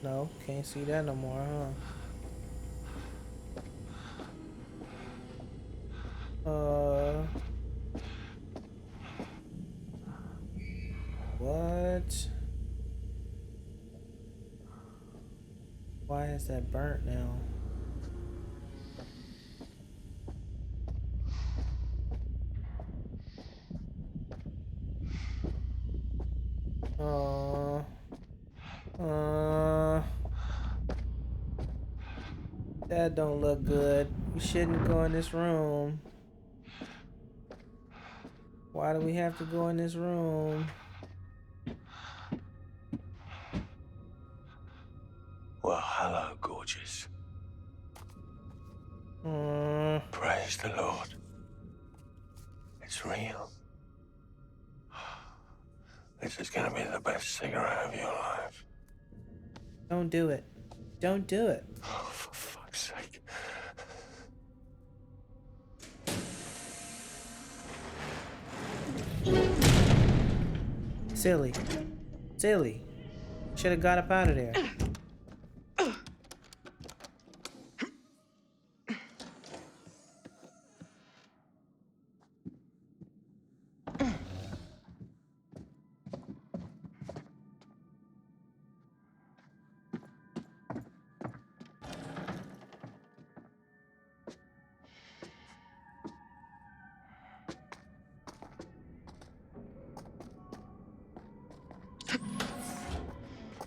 No, can't see that no more, huh? What? Why is that burnt now? That don't look good. We shouldn't go in this room. Why do we have to go in this room? Well, hello, gorgeous. Praise the Lord. It's real. This is gonna be the best cigarette of your life. Don't do it. Don't do it. Oh, for fuck's sake. Silly. Silly. Should have got up out of there.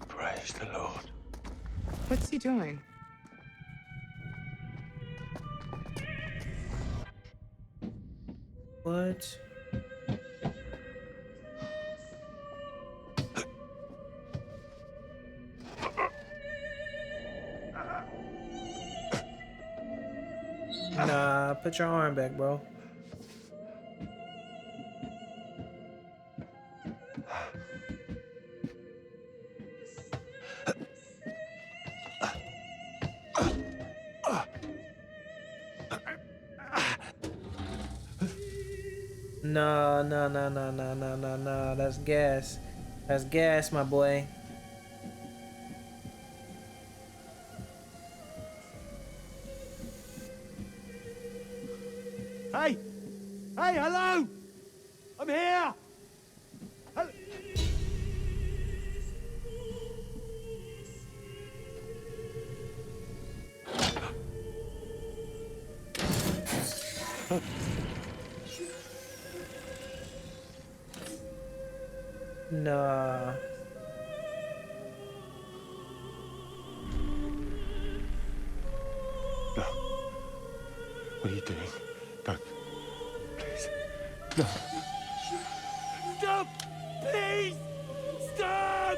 Praise the Lord. What's he doing? What? Nah, put your arm back, bro. No. That's gas. That's gas, my boy. Hey! Hey, hello! I'm here! Nah. No. What are you doing? Don't. Please. No. Stop! Please! Stop!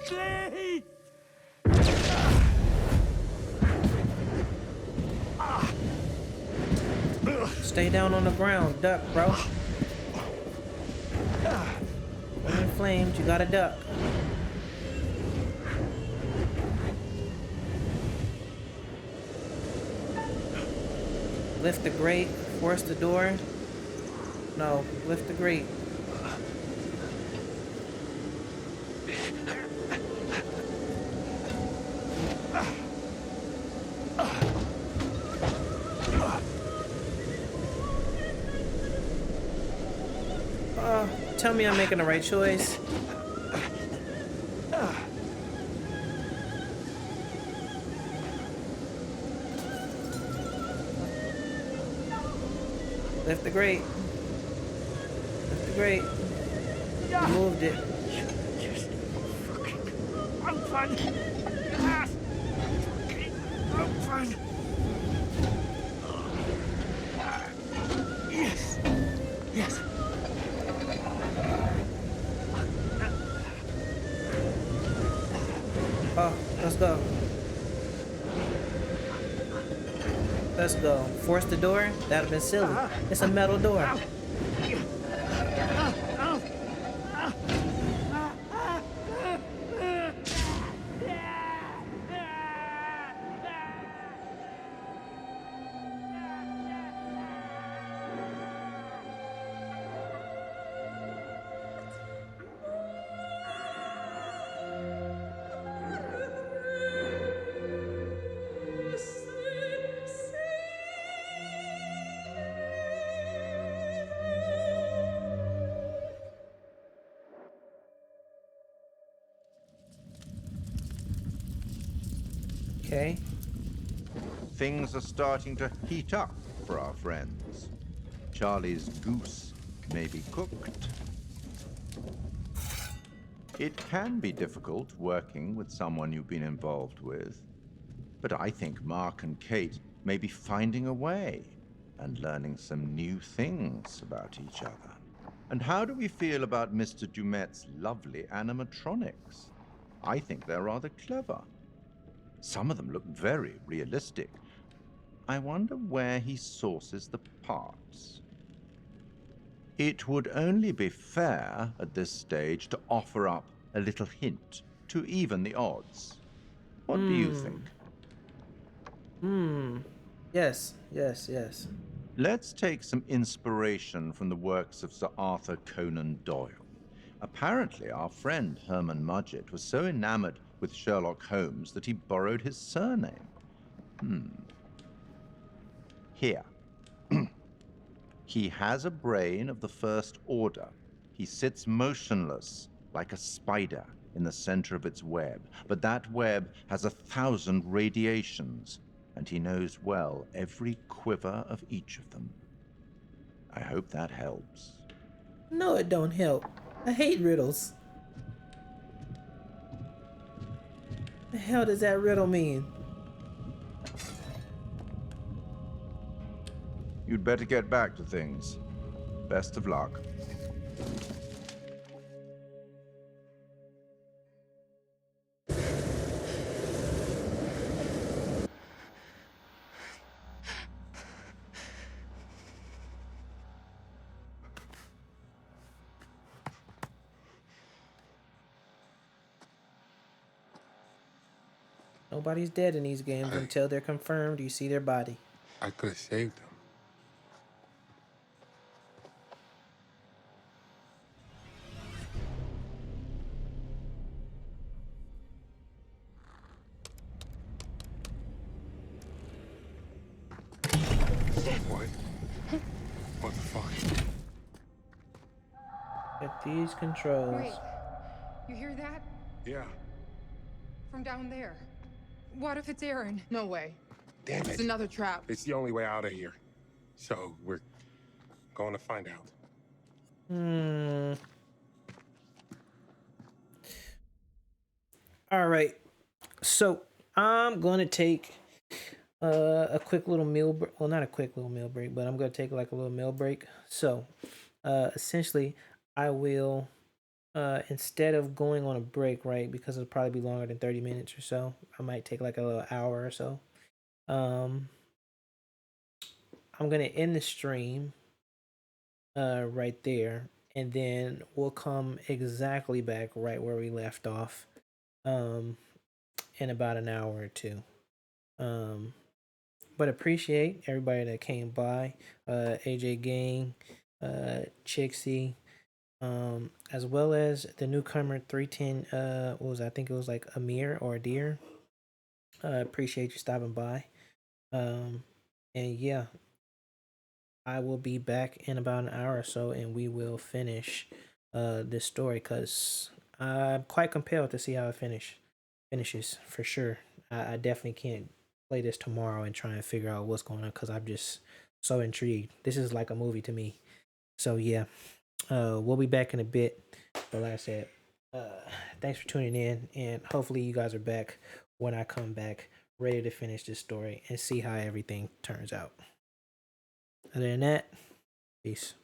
Please! Stay down on the ground, duck, bro. When in flames, you gotta duck. Lift the grate, force the door. No, lift the grate. Tell me I'm making the right choice. Lift the grate. Lift the grate. You moved it. Just fucking open! Open! Yes! Yes! Oh, let's go. Let's go. Force the door? That'd have been silly. It's a metal door. Okay. Things are starting to heat up for our friends. Charlie's goose may be cooked. It can be difficult working with someone you've been involved with, but I think Mark and Kate may be finding a way and learning some new things about each other. And how do we feel about Mr. Dumet's lovely animatronics? I think they're rather clever. Some of them look very realistic. I wonder where he sources the parts. It would only be fair at this stage to offer up a little hint to even the odds. What do you think? Yes, yes, yes. Let's take some inspiration from the works of Sir Arthur Conan Doyle. Apparently, our friend Herman Mudgett was so enamored with Sherlock Holmes that he borrowed his surname. Here. He has a brain of the first order. He sits motionless like a spider in the center of its web, but that web has 1,000 radiations, and he knows well every quiver of each of them. I hope that helps. No, it don't help. I hate riddles. The hell does that riddle mean? You'd better get back to things. Best of luck. Nobody's dead in these games until they're confirmed you see their body. I could have saved him. What? What the fuck? At these controls. Wait, you hear that? Yeah. From down there. What if it's Aaron? No way. Damn it. It's another trap. It's the only way out of here. So we're going to find out. All right. So I'm going to take a quick little meal break. Well, not a quick little meal break, but I'm going to take like a little meal break. So essentially, I will, instead of going on a break, right, because it'll probably be longer than 30 minutes or so, I might take like a little hour or so. I'm going to end the stream right there, and then we'll come exactly back right where we left off in about an hour or two. But appreciate everybody that came by, AJ Gang, Chixie, as well as the newcomer 310, what was it? I think it was like Amir or Adir. Appreciate you stopping by. And yeah, I will be back in about an hour or so, and we will finish this story, because I'm quite compelled to see how it finishes for sure. I definitely can't play this tomorrow and try and figure out what's going on, because I'm just so intrigued. This is like a movie to me. So yeah, we'll be back in a bit. But like I said, thanks for tuning in, and hopefully you guys are back when I come back, ready to finish this story and see how everything turns out. Other than that, peace.